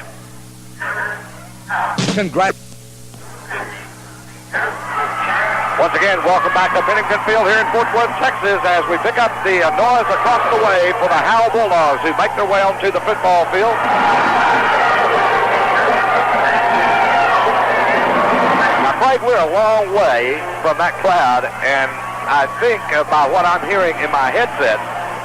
Once again, welcome back to Pennington Field here in Fort Worth, Texas, as we pick up the noise across the way for the Howe Bulldogs, who make their way onto the football field. I'm afraid we're a long way from that crowd, and I think by what I'm hearing in my headset,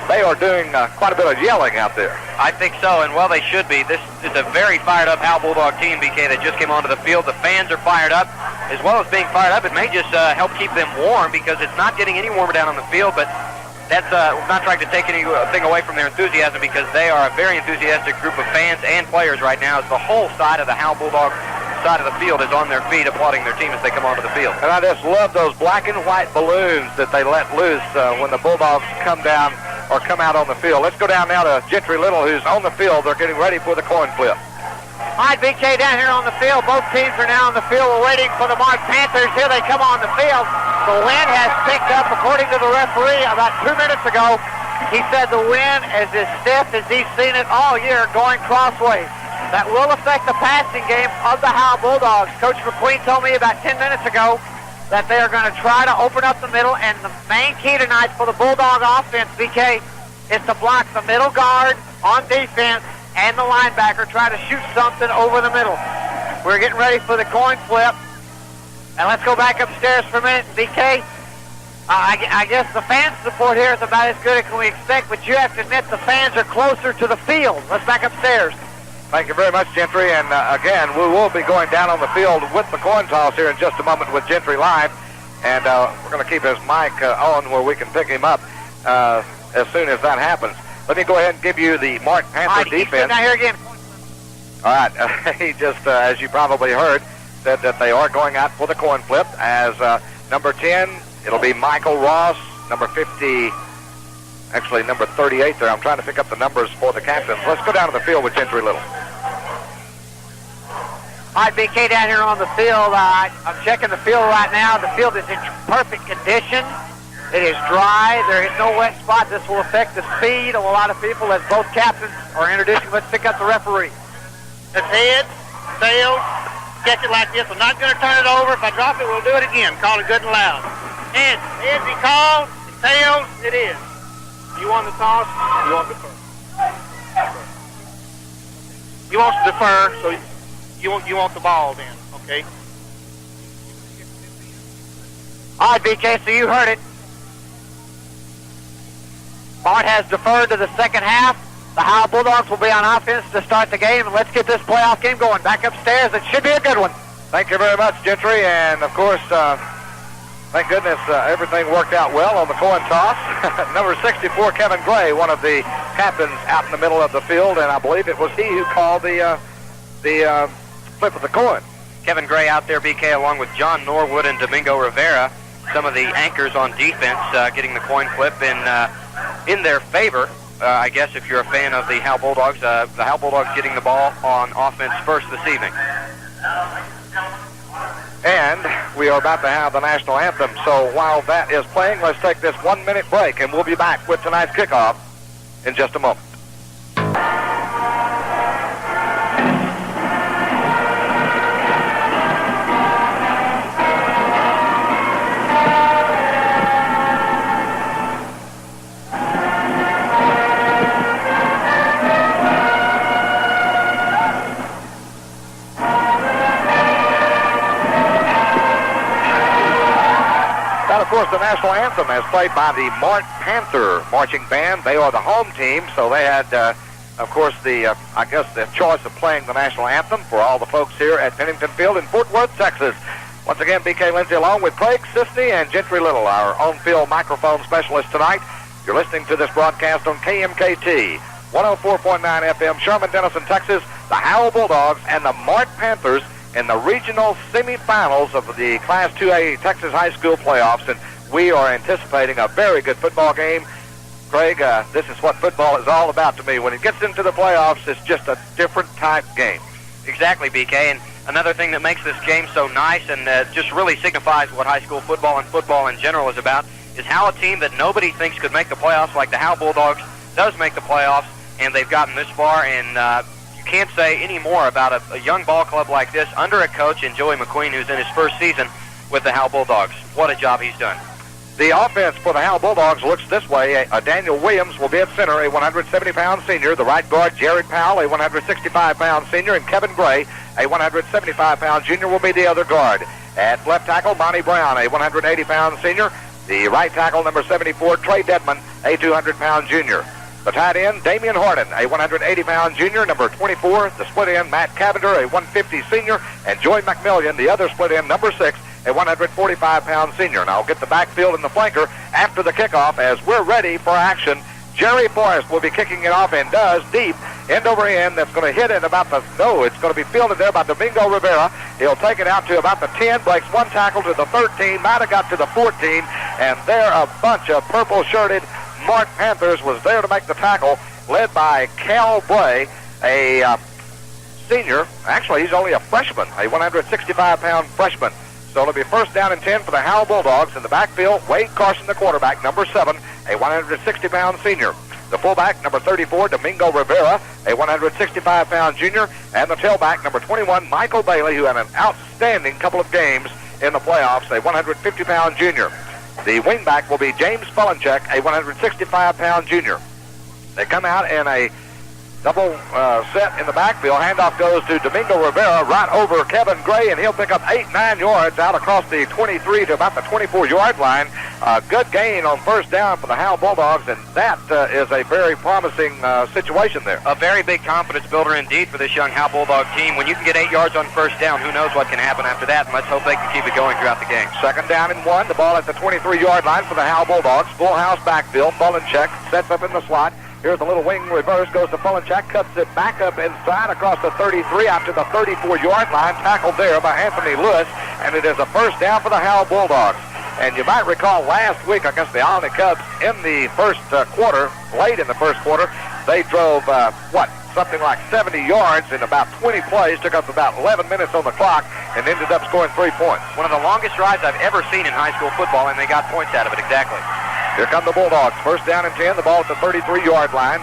they are doing quite a bit of yelling out there. I think so, and well, they should be. This is a very fired-up Howe Bulldog team, BK, that just came onto the field. The fans are fired up. As well as being fired up, it may just help keep them warm, because it's not getting any warmer down on the field, but that's not trying to take anything away from their enthusiasm, because they are a very enthusiastic group of fans and players right now, as the whole side of the Howe Bulldog side of the field is on their feet applauding their team as they come onto the field. And I just love those black and white balloons that they let loose when the Bulldogs come down or come out on the field. Let's go down now to Gentry Little, who's on the field. They're getting ready for the coin flip. All right, BK, down here on the field. Both teams are now on the field. We're waiting for the Mart Panthers. Here they come on the field. The wind has picked up, according to the referee, about 2 minutes ago. He said the wind is as stiff as he's seen it all year, going crossways. That will affect the passing game of the Howe Bulldogs. Coach McQueen told me about 10 minutes ago that they are going to try to open up the middle, and the main key tonight for the Bulldog offense, BK, is to block the middle guard on defense and the linebacker, try to shoot something over the middle. We're getting ready for the coin flip. And let's go back upstairs for a minute. BK, I guess the fan support here is about as good as we expect, but you have to admit the fans are closer to the field. Let's back upstairs. Thank you very much, Gentry. And again, we will be going down on the field with the coin toss here in just a moment with Gentry live. And we're going to keep his mic on where we can pick him up as soon as that happens. Let me go ahead and give you the Mart Panther defense. Now here again. All right. He just, as you probably heard, said that they are going out for the coin flip. As number 10, it'll be Michael Ross. Number 50, actually number 38 there. I'm trying to pick up the numbers for the captains. Let's go down to the field with Gentry Little. All right, BK, down here on the field. I'm checking the field right now. The field is in perfect condition. It is dry. There is no wet spot. This will affect the speed of a lot of people as both captains are introducing. Let's pick up the referee. It's head, tail, catch it like this. I'm not going to turn it over. If I drop it, we'll do it again. Call it good and loud. Heads. Heads he called. Tails it is. You want the toss? You want defer? He wants to defer, so you want the ball then, okay? All right, BK, so you heard it. Mart has deferred to the second half. The Howe Bulldogs will be on offense to start the game, and let's get this playoff game going. Back upstairs, it should be a good one. Thank you very much, Gentry, and of course, thank goodness everything worked out well on the coin toss. Number 64, Kevin Gray, one of the captains out in the middle of the field, and I believe it was he who called the flip of the coin. Kevin Gray out there, BK, along with John Norwood and Domingo Rivera, some of the anchors on defense, getting the coin flip in their favor. I guess if you're a fan of the Howe Bulldogs, the Howe Bulldogs getting the ball on offense first this evening. And we are about to have the national anthem. So while that is playing, let's take this 1-minute break, and we'll be back with tonight's kickoff in just a moment. Of course, the national anthem as played by the Mart Panther marching band. They are the home team, so they had, of course, the choice of playing the national anthem for all the folks here at Pennington Field in Fort Worth, Texas. Once again, BK Lindsay along with Craig Sisney and Gentry Little, our on-field microphone specialist tonight. You're listening to this broadcast on KMKT, 104.9 FM, Sherman, Denison, Texas. The Howe Bulldogs and the Mart Panthers in the regional semifinals of the Class 2A Texas High School playoffs, and we are anticipating a very good football game. Craig, this is what football is all about to me. When it gets into the playoffs, it's just a different type game. Exactly, BK, and another thing that makes this game so nice and just really signifies what high school football and football in general is about is how a team that nobody thinks could make the playoffs, like the Howe Bulldogs, does make the playoffs, and they've gotten this far, and can't say any more about a young ball club like this under a coach in Joey McQueen, who's in his first season with the Howe Bulldogs. What a job he's done. The offense for the Howe Bulldogs looks this way. Daniel Williams will be at center, a 170-pound senior. The right guard, Jared Powell, a 165-pound senior. And Kevin Gray, a 175-pound junior, will be the other guard. At left tackle, Monty Brown, a 180-pound senior. The right tackle, number 74, Trey Dedman, a 200-pound junior. The tight end, Damian Harden, a 180-pound junior. Number 24, the split end, Matt Cavender, a 150 senior. And Joy McMillian, the other split end, number 6, a 145-pound senior. And I'll get the backfield and the flanker after the kickoff as we're ready for action. Jerry Forrest will be kicking it off and does deep, end over end. That's going to hit it about it's going to be fielded there by Domingo Rivera. He'll take it out to about the 10, breaks one tackle to the 13, might have got to the 14, and there a bunch of purple-shirted Mart Panthers was there to make the tackle, led by Cal Bray, a senior. Actually, he's only a freshman, a 165-pound freshman. So it'll be first down and 10 for the Howe Bulldogs. In the backfield, Wade Carson, the quarterback, number 7, a 160-pound senior. The fullback, number 34, Domingo Rivera, a 165-pound junior. And the tailback, number 21, Michael Bailey, who had an outstanding couple of games in the playoffs, a 150-pound junior. The wingback will be James Fulenchek, a 165-pound junior. They come out in a double set in the backfield. Handoff goes to Domingo Rivera right over Kevin Gray, and he'll pick up 8-9 yards out across the 23 to about the 24-yard line. Good gain on first down for the Howe Bulldogs, and that is a very promising situation there. A very big confidence builder indeed for this young Howe Bulldog team. When you can get 8 yards on first down, who knows what can happen after that, and let's hope they can keep it going throughout the game. Second down and 1. The ball at the 23-yard line for the Howe Bulldogs. Full house backfield. Fulenchek sets up in the slot. Here's the little wing reverse, goes to Fulenchek, cuts it back up inside across the 33 out to the 34-yard line, tackled there by Anthony Lewis, and it is a first down for the Howe Bulldogs. And you might recall last week against the Alny Cubs in the first quarter, late in the first quarter, they drove, something like 70 yards in about 20 plays, took up about 11 minutes on the clock, and ended up scoring 3 points. One of the longest drives I've ever seen in high school football, and they got points out of it, exactly. Here come the Bulldogs. First down and 10. The ball at the 33-yard line.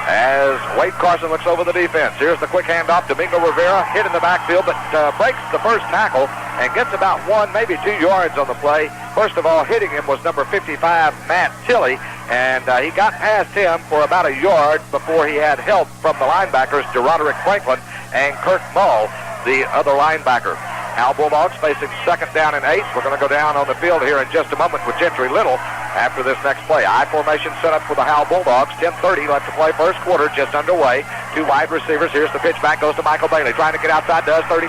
as Wade Carson looks over the defense. Here's the quick handoff. Domingo Rivera hit in the backfield, but breaks the first tackle and gets about 1, maybe 2 yards on the play. First of all, hitting him was number 55, Matt Tilley, and he got past him for about a yard before he had help from the linebackers, DeRoderick Franklin and Kirk Mull, the other linebacker. Howe Bulldogs facing 2nd down and 8. We're going to go down on the field here in just a moment with Gentry Little after this next play. I formation set up for the Howe Bulldogs. 10:30 left to play. First quarter just underway. 2 wide receivers. Here's the pitch back. Goes to Michael Bailey. Trying to get outside. Does 35.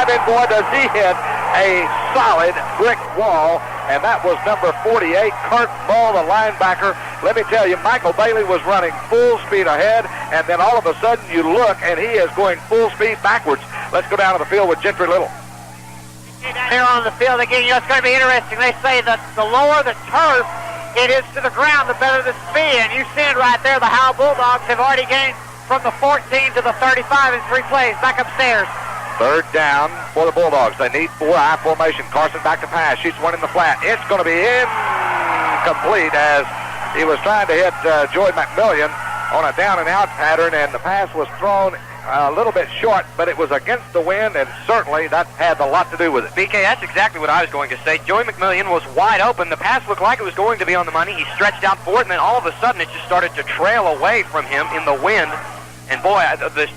And boy, does he hit a solid brick wall. And that was number 48, Kirk Mull, the linebacker. Let me tell you, Michael Bailey was running full speed ahead. And then all of a sudden you look and he is going full speed backwards. Let's go down to the field with Gentry Little. Here on the field again, it's going to be interesting. They say that the lower the turf it is to the ground, the better the speed. And you see it right there. The Howe Bulldogs have already gained from the 14 to the 35 in 3 plays. Back upstairs. 3rd down for the Bulldogs. They need 4 I formation. Carson back to pass. Shoots one in the flat. It's going to be incomplete as he was trying to hit Joey McMillian on a down and out pattern, and the pass was thrown a little bit short, but it was against the wind, and certainly that had a lot to do with it. BK, that's exactly what I was going to say. Joey McMillian was wide open. The pass looked like it was going to be on the money. He stretched out for it, and then all of a sudden it just started to trail away from him in the wind. And boy,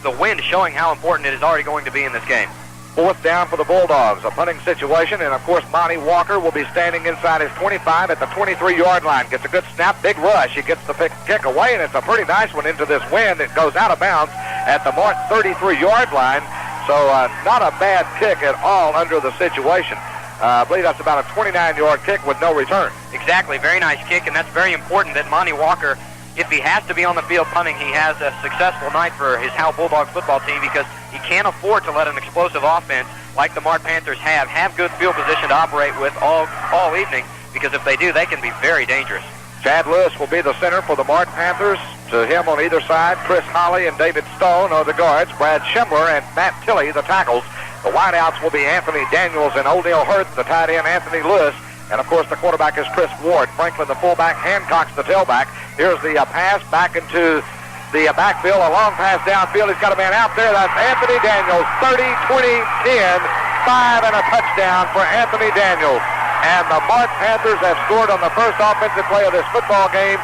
the wind showing how important it is already going to be in this game. 4th down for the Bulldogs, a punting situation, and of course Monty Walker will be standing inside his 25 at the 23-yard line. Gets a good snap, big rush. He gets the kick away, and it's a pretty nice one into this wind. It goes out of bounds at the Mart 33-yard line, so not a bad kick at all under the situation. I believe that's about a 29-yard kick with no return. Exactly, very nice kick, and that's very important that Monty Walker, if he has to be on the field punting, he has a successful night for his Howe Bulldogs football team because he can't afford to let an explosive offense like the Mart Panthers have good field position to operate with all evening, because if they do, they can be very dangerous. Chad Lewis will be the center for the Mart Panthers. To him on either side, Chris Holly and David Stone are the guards. Brad Schindler and Matt Tilley, the tackles. The wideouts will be Anthony Daniels and O'Neal Hurth, the tight end Anthony Lewis. And, of course, the quarterback is Chris Ward. Franklin, the fullback. Hancock's the tailback. Here's the pass back into the backfield. A long pass downfield. He's got a man out there. That's Anthony Daniels. 30, 20, 10, 5, and a touchdown for Anthony Daniels. And the Mart Panthers have scored on the first offensive play of this football game.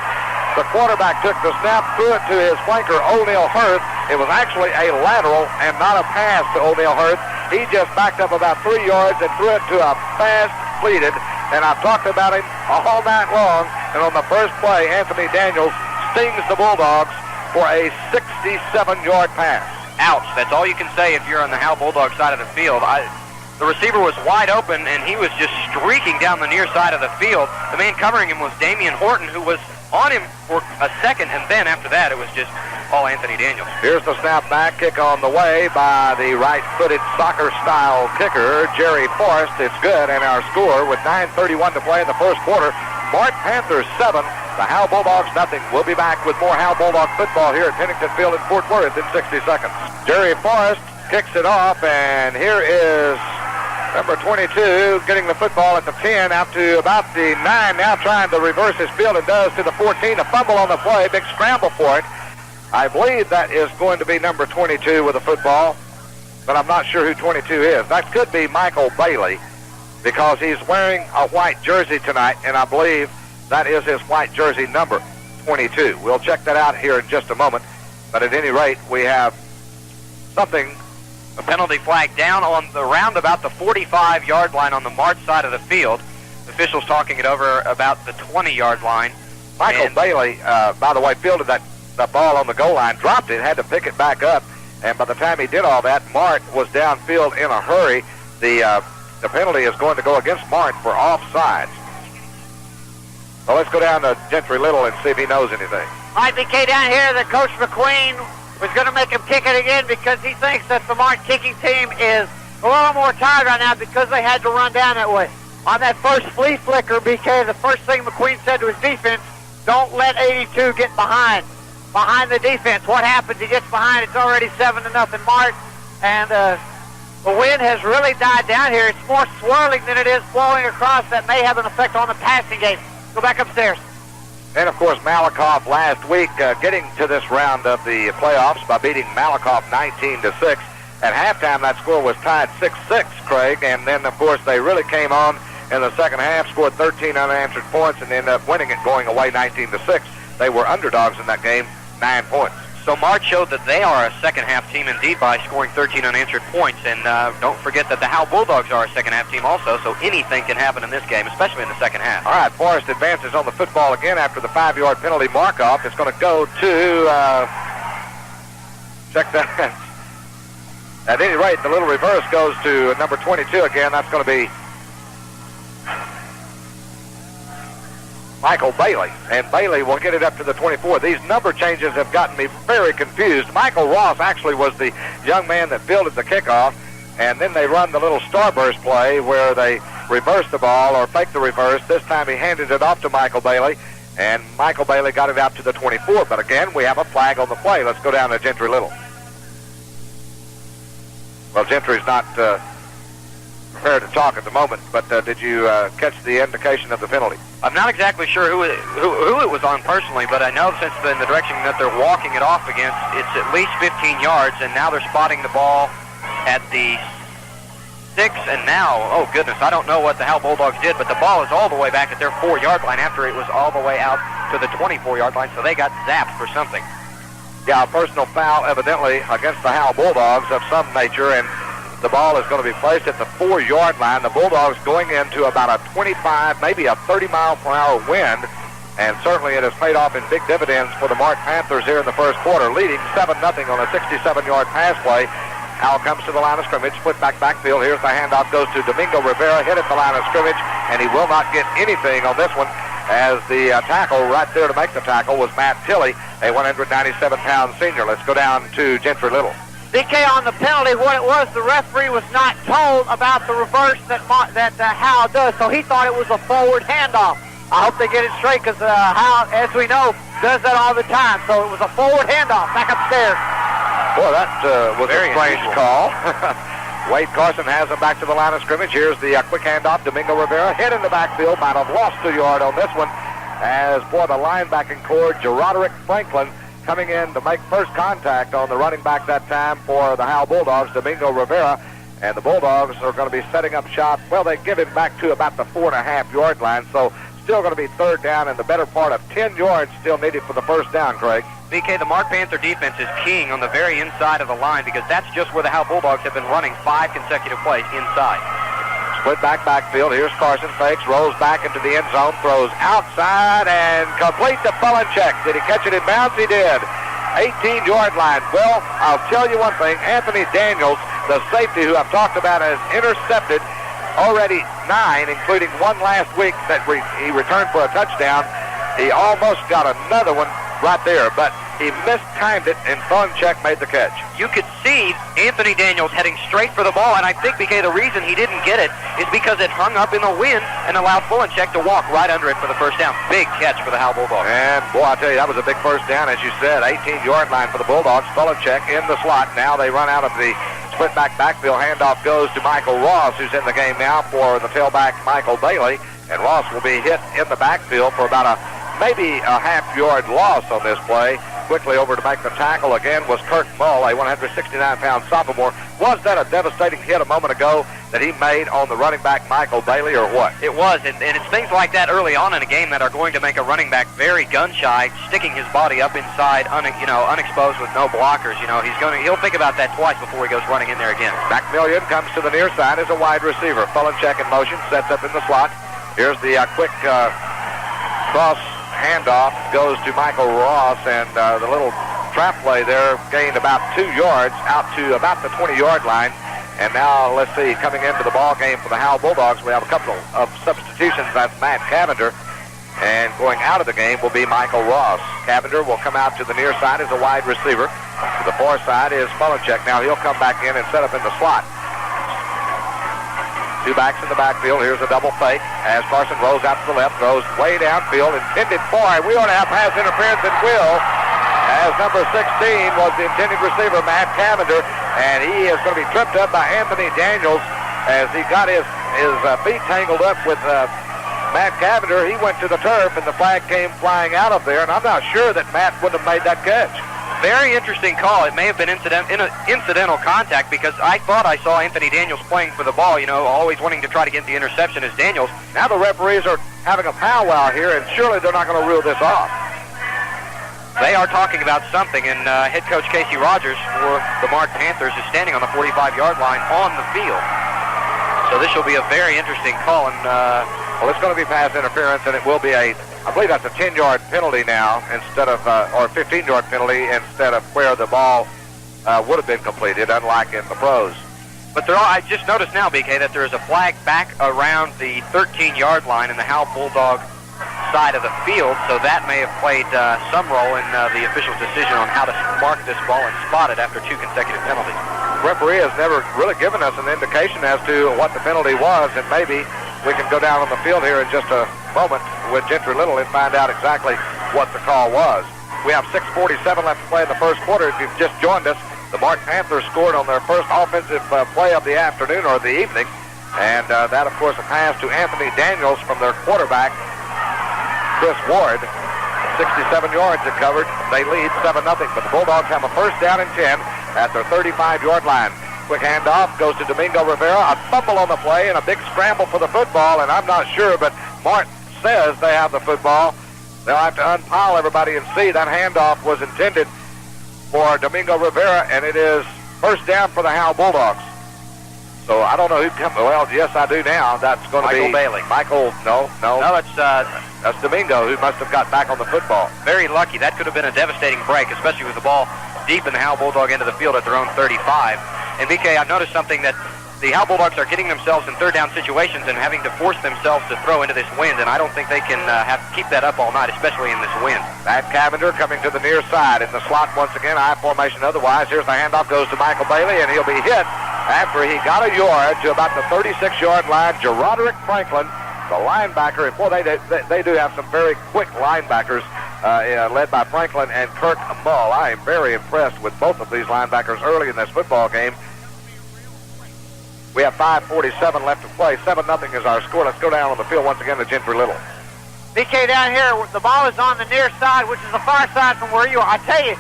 The quarterback took the snap, threw it to his flanker, O'Neal Hurth. It was actually a lateral and not a pass to O'Neal Hurth. He just backed up about 3 yards and threw it to a fast fleeted. And I've talked about him all night long. And on the first play, Anthony Daniels stings the Bulldogs for a 67-yard pass. Ouch. That's all you can say if you're on the Howe Bulldogs side of the field. The receiver was wide open, and he was just streaking down the near side of the field. The man covering him was Damian Horton, who was on him for a second, and then after that, it was just all Anthony Daniels. Here's the snap back, kick on the way by the right-footed soccer-style kicker, Jerry Forrest. It's good, and our score with 9:31 to play in the first quarter, Mart Panthers 7, the Howe Bulldogs nothing. We'll be back with more Howe Bulldog football here at Pennington Field in Fort Worth in 60 seconds. Jerry Forrest kicks it off, and here is number 22 getting the football at the 10 out to about the 9 now, trying to reverse his field and does to the 14. A fumble on the play, big scramble for it. I believe that is going to be number 22 with the football, but I'm not sure who 22 is. That could be Michael Bailey because he's wearing a white jersey tonight, and I believe that is his white jersey number, 22. We'll check that out here in just a moment, but at any rate, we have something. A penalty flag down on the round about the 45-yard line on the Mart side of the field. Officials talking it over about the 20-yard line. Michael Bailey, by the way, fielded that ball on the goal line, dropped it, had to pick it back up, and by the time he did all that, Mart was downfield in a hurry. The penalty is going to go against Mart for offsides. So let's go down to Gentry Little and see if he knows anything. Mike BK down here, the Coach McQueen was going to make him kick it again because he thinks that the Mart kicking team is a little more tired right now because they had to run down that way. On that first flea flicker, BK, the first thing McQueen said to his defense, don't let 82 get behind the defense. What happens? He gets behind. It's already 7-0 Mart, and the wind has really died down here. It's more swirling than it is blowing across. That may have an effect on the passing game. Go back upstairs. And, of course, Malakoff last week getting to this round of the playoffs by beating Malakoff 19-6. At halftime, that score was tied 6-6, Craig. And then, of course, they really came on in the second half, scored 13 unanswered points, and ended up winning it going away 19-6. They were underdogs in that game, 9 points. So Mart showed that they are a second-half team indeed by scoring 13 unanswered points. And don't forget that the Howe Bulldogs are a second-half team also, so anything can happen in this game, especially in the second half. All right, Forrest advances on the football again after the 5-yard penalty mark-off. It's going to go to, check that. At any rate, the little reverse goes to number 22 again. That's going to be Michael Bailey, and Bailey will get it up to the 24. These number changes have gotten me very confused. Michael Ross actually was the young man that fielded the kickoff, and then they run the little starburst play where they reverse the ball or fake the reverse. This time he handed it off to Michael Bailey, and Michael Bailey got it out to the 24. But again, we have a flag on the play. Let's go down to Gentry Little. Well, Gentry's not prepared to talk at the moment, but did you catch the indication of the penalty? I'm not exactly sure who it was on personally, but I know since in the direction that they're walking it off against, it's at least 15 yards, and now they're spotting the ball at the 6, and now, oh goodness, I don't know what the Howe Bulldogs did, but the ball is all the way back at their 4-yard line after it was all the way out to the 24-yard line, so they got zapped for something. Yeah, a personal foul evidently against the Howe Bulldogs of some nature, and the ball is going to be placed at the 4-yard line. The Bulldogs going into about a 25, maybe a 30-mile-per-hour wind, and certainly it has paid off in big dividends for the Mart Panthers here in the first quarter, leading 7-0 on a 67-yard pass play. Howe comes to the line of scrimmage, split backfield. Here's the handoff, goes to Domingo Rivera, hit at the line of scrimmage, and he will not get anything on this one, as the tackle right there to make the tackle was Matt Tilley, a 197-pound senior. Let's go down to Gentry Little. BK, on the penalty, what it was, the referee was not told about the reverse that Howe does, so he thought it was a forward handoff. I hope they get it straight, because Howe, as we know, does that all the time. So it was a forward handoff back upstairs. Boy, that was a strange call. Wade Carson has him back to the line of scrimmage. Here's the quick handoff. Domingo Rivera hit in the backfield, might have lost 2 yards on this one, as for the linebacking core, Roderick Franklin coming in to make first contact on the running back that time for the Howe Bulldogs, Domingo Rivera. And the Bulldogs are going to be setting up shop. Well, they give him back to about the 4.5-yard line, so still going to be third down, and the better part of 10 yards still needed for the first down, Craig. BK, the Mart Panther defense is keying on the very inside of the line, because that's just where the Howe Bulldogs have been running 5 consecutive plays inside. Split backfield. Here's Carson, fakes, rolls back into the end zone, throws outside, and complete the Fulenchek. Did he catch it in bounds? He did. 18-yard line. Well, I'll tell you one thing. Anthony Daniels, the safety who I've talked about, has intercepted already 9, including one last week that he returned for a touchdown. He almost got another one right there, but he mistimed it, and Fulenchek made the catch. You could see Anthony Daniels heading straight for the ball, and I think, BK, the reason he didn't get it is because it hung up in the wind and allowed Fulenchek to walk right under it for the first down. Big catch for the Howe Bulldogs. And, boy, I tell you, that was a big first down, as you said. 18-yard line for the Bulldogs. Fulenchek in the slot. Now they run out of the split backfield. Handoff goes to Michael Ross, who's in the game now for the tailback, Michael Bailey. And Ross will be hit in the backfield for about maybe a half-yard loss on this play. Quickly over to make the tackle again was Kirk Mull, a 169-pound sophomore. Was that a devastating hit a moment ago that he made on the running back Michael Bailey, or what? It was, and it's things like that early on in a game that are going to make a running back very gun-shy, sticking his body up inside, unexposed with no blockers. He'll think about that twice before he goes running in there again. Maximilian comes to the near side as a wide receiver. Fulenchek in motion, sets up in the slot. Here's the quick cross handoff, goes to Michael Ross, and the little trap play there gained about 2 yards out to about the 20-yard line. And now, let's see, coming into the ball game for the Howe Bulldogs, we have a couple of substitutions. That's Matt Cavender, and going out of the game will be Michael Ross. Cavender will come out to the near side as a wide receiver. To the far side is Fulenchek. Now he'll come back in and set up in the slot. 2 backs in the backfield. Here's a double fake as Carson rolls out to the left, throws way downfield, intended for, and we ought to have pass interference and will, as number 16 was the intended receiver, Matt Cavender, and he is going to be tripped up by Anthony Daniels as he got his feet tangled up with Matt Cavender, he went to the turf, and the flag came flying out of there, and I'm not sure that Matt wouldn't have made that catch. Very interesting call. It may have been incidental contact because I thought I saw Anthony Daniels playing for the ball, always wanting to try to get the interception as Daniels. Now the referees are having a powwow here, and surely they're not going to rule this off. They are talking about something, and head coach Casey Rogers for the Mart Panthers is standing on the 45-yard line on the field. So this will be a very interesting call, and well, it's going to be pass interference, and it will be I believe that's a 10-yard penalty now instead of, or a 15-yard penalty instead of where the ball would have been completed, unlike in the pros. But I just noticed now, BK, that there is a flag back around the 13-yard line in the Howe Bulldog side of the field, so that may have played some role in the official's decision on how to mark this ball and spot it after 2 consecutive penalties. The referee has never really given us an indication as to what the penalty was, and maybe we can go down on the field here in just a moment with Gentry Little and find out exactly what the call was. We have 6:47 left to play in the first quarter. If you've just joined us, the Mart Panthers scored on their first offensive play of the afternoon or the evening, and that, of course, a pass to Anthony Daniels from their quarterback, Chris Ward. 67 yards it covered. They lead 7-0, but the Bulldogs have a first down and 10 at their 35-yard line. Quick handoff goes to Domingo Rivera. A fumble on the play and a big scramble for the football, and I'm not sure, but Mart says they have the football. They'll have to unpile everybody and see. That handoff was intended for Domingo Rivera, and it is first down for the Howe Bulldogs. So I don't know who comes. Well, yes, I do now. That's going to be Michael Bailey. No, that's Domingo, who must have got back on the football. Very lucky. That could have been a devastating break, especially with the ball deep in the Howe Bulldog end of the field at their own 35. And BK, I've noticed something that the Howe Bulldogs are getting themselves in third down situations and having to force themselves to throw into this wind, and I don't think they can keep that up all night, especially in this wind. Matt Cavender coming to the near side in the slot once again, I formation otherwise. Here's the handoff, goes to Michael Bailey, and he'll be hit after he got a yard to about the 36-yard line. Roderick Franklin, the linebacker, and boy, they do have some very quick linebackers led by Franklin and Kirk Mull. I am very impressed with both of these linebackers early in this football game. We have 5:47 left to play. 7-0 is our score. Let's go down on the field once again to Gentry Little. BK, down here, the ball is on the near side, which is the far side from where you are. I tell you,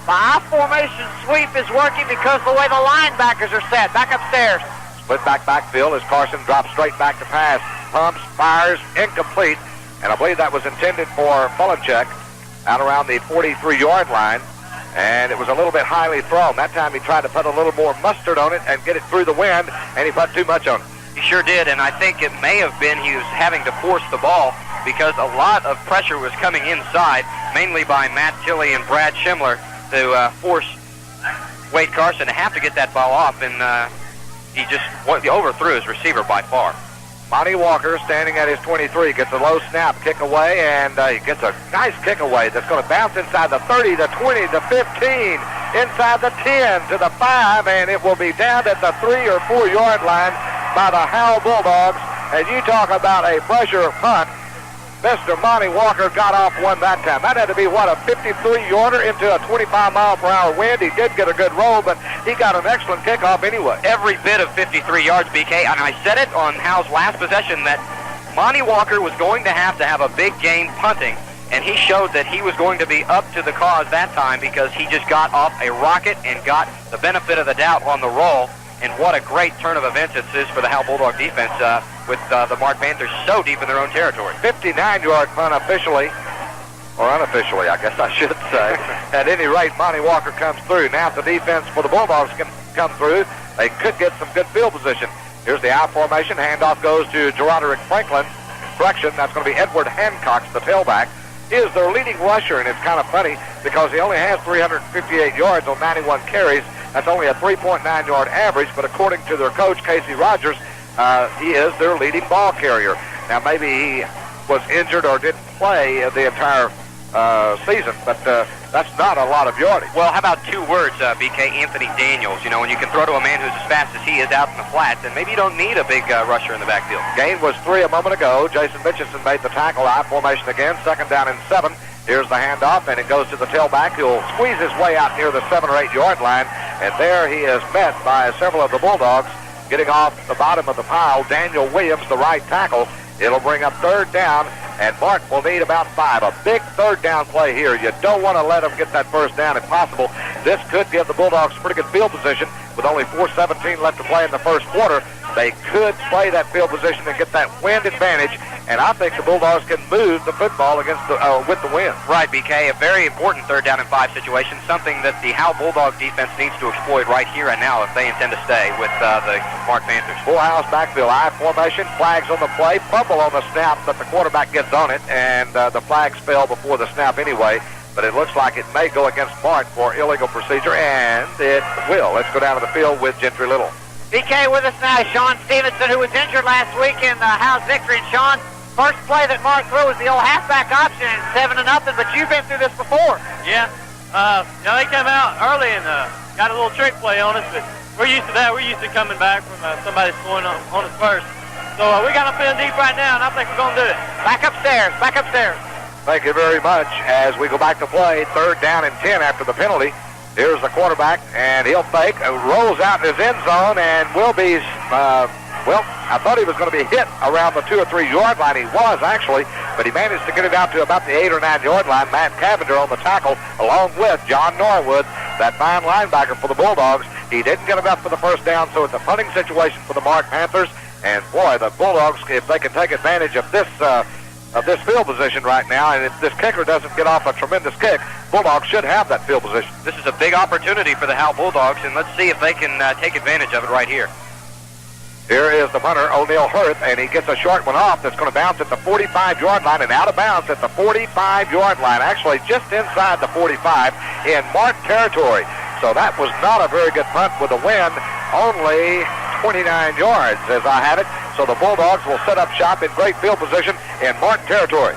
the I-formation sweep is working because of the way the linebackers are set. Back upstairs. Split backfield as Carson drops straight back to pass. Pumps, fires, incomplete. And I believe that was intended for Fulinchek out around the 43-yard line. And it was a little bit highly thrown. That time he tried to put a little more mustard on it and get it through the wind, and he put too much on it. He sure did, and I think it may have been he was having to force the ball because a lot of pressure was coming inside, mainly by Matt Tilley and Brad Schimler, to force Wade Carson to have to get that ball off, and he just overthrew his receiver by far. Monty Walker standing at his 23 gets a low snap, kick away, and he gets a nice kick away that's going to bounce inside the 30, the 20, the 15, inside the 10 to the 5, and it will be down at the 3 or 4 yard line by the Howe Bulldogs. And you talk about a pressure punt. Mr. Monty Walker got off one that time. That had to be, a 53-yarder into a 25-mile-per-hour wind. He did get a good roll, but he got an excellent kickoff anyway. Every bit of 53 yards, BK, and I said it on Howe's last possession that Monty Walker was going to have a big game punting, and he showed that he was going to be up to the cause that time because he just got off a rocket and got the benefit of the doubt on the roll. And what a great turn of events this is for the Howe Bulldog defense with the Mart Panthers so deep in their own territory. 59-yard punt officially, or unofficially, I guess I should say. At any rate, Monty Walker comes through. Now if the defense for the Bulldogs can come through, they could get some good field position. Here's the I formation. Handoff goes to Roderick Franklin. Correction, that's going to be Edward Hancock, the tailback. He is their leading rusher, and it's kind of funny because he only has 358 yards on 91 carries. That's only a 3.9-yard average, but according to their coach, Casey Rogers, he is their leading ball carrier. Now, maybe he was injured or didn't play the entire season, but that's not a lot of yardage. Well, how about 2 words, BK? Anthony Daniels. You know, when you can throw to a man who's as fast as he is out in the flats, then maybe you don't need a big rusher in the backfield. Gain was 3 a moment ago. Jason Mitchison made the tackle. I formation again, 2nd down and 7. Here's the handoff, and it goes to the tailback. He'll squeeze his way out near the 7 or 8 yard line, and there he is met by several of the Bulldogs. Getting off the bottom of the pile, Daniel Williams, the right tackle, It'll bring up third down, and Mart will need about 5. A big third down play here. You don't want to let them get that first down if possible. This could give the Bulldogs pretty good field position with only 4:17 left to play in the first quarter. They could play that field position and get that wind advantage, and I think the Bulldogs can move the football against with the wind. Right, BK, a very important 3rd down and 5 situation, something that the Howe Bulldog defense needs to exploit right here and now if they intend to stay with the Mart Panthers. Full house backfield, I formation, flags on the play, fumble on the snap, but the quarterback gets on it, and the flags fell before the snap anyway. But it looks like it may go against Mart for illegal procedure, and it will. Let's go down to the field with Gentry Little. BK with us now, Sean Stevenson, who was injured last week in Howe's victory. And Sean, first play that Mart threw was the old halfback option and 7-0, but you've been through this before. Yeah. They came out early and got a little trick play on us, but we're used to that. We're used to coming back from somebody scoring on us first. So we got them feeling deep right now, and I think we're going to do it. Back upstairs, back upstairs. Thank you very much. As we go back to play, 3rd down and 10 after the penalty. Here's the quarterback, and he'll fake, rolls out in his end zone, and will be, I thought he was going to be hit around the 2 or 3 yard line. He was, actually, but he managed to get it out to about the 8 or 9 yard line. Matt Cavender on the tackle, along with John Norwood, that fine linebacker for the Bulldogs. He didn't get enough for the first down, so it's a punting situation for the Mart Panthers. And, boy, the Bulldogs, if they can take advantage of this field position right now, and if this kicker doesn't get off a tremendous kick, Bulldogs should have that field position. This is a big opportunity for the Howe Bulldogs, and let's see if they can take advantage of it right here. Here is the punter, O'Neal Hurth, and he gets a short one off that's going to bounce at the 45-yard line and out of bounds at the 45-yard line, actually just inside the 45 in Mart territory. So that was not a very good punt with the wind, only 29 yards as I have it. So the Bulldogs will set up shop in great field position in Mart territory.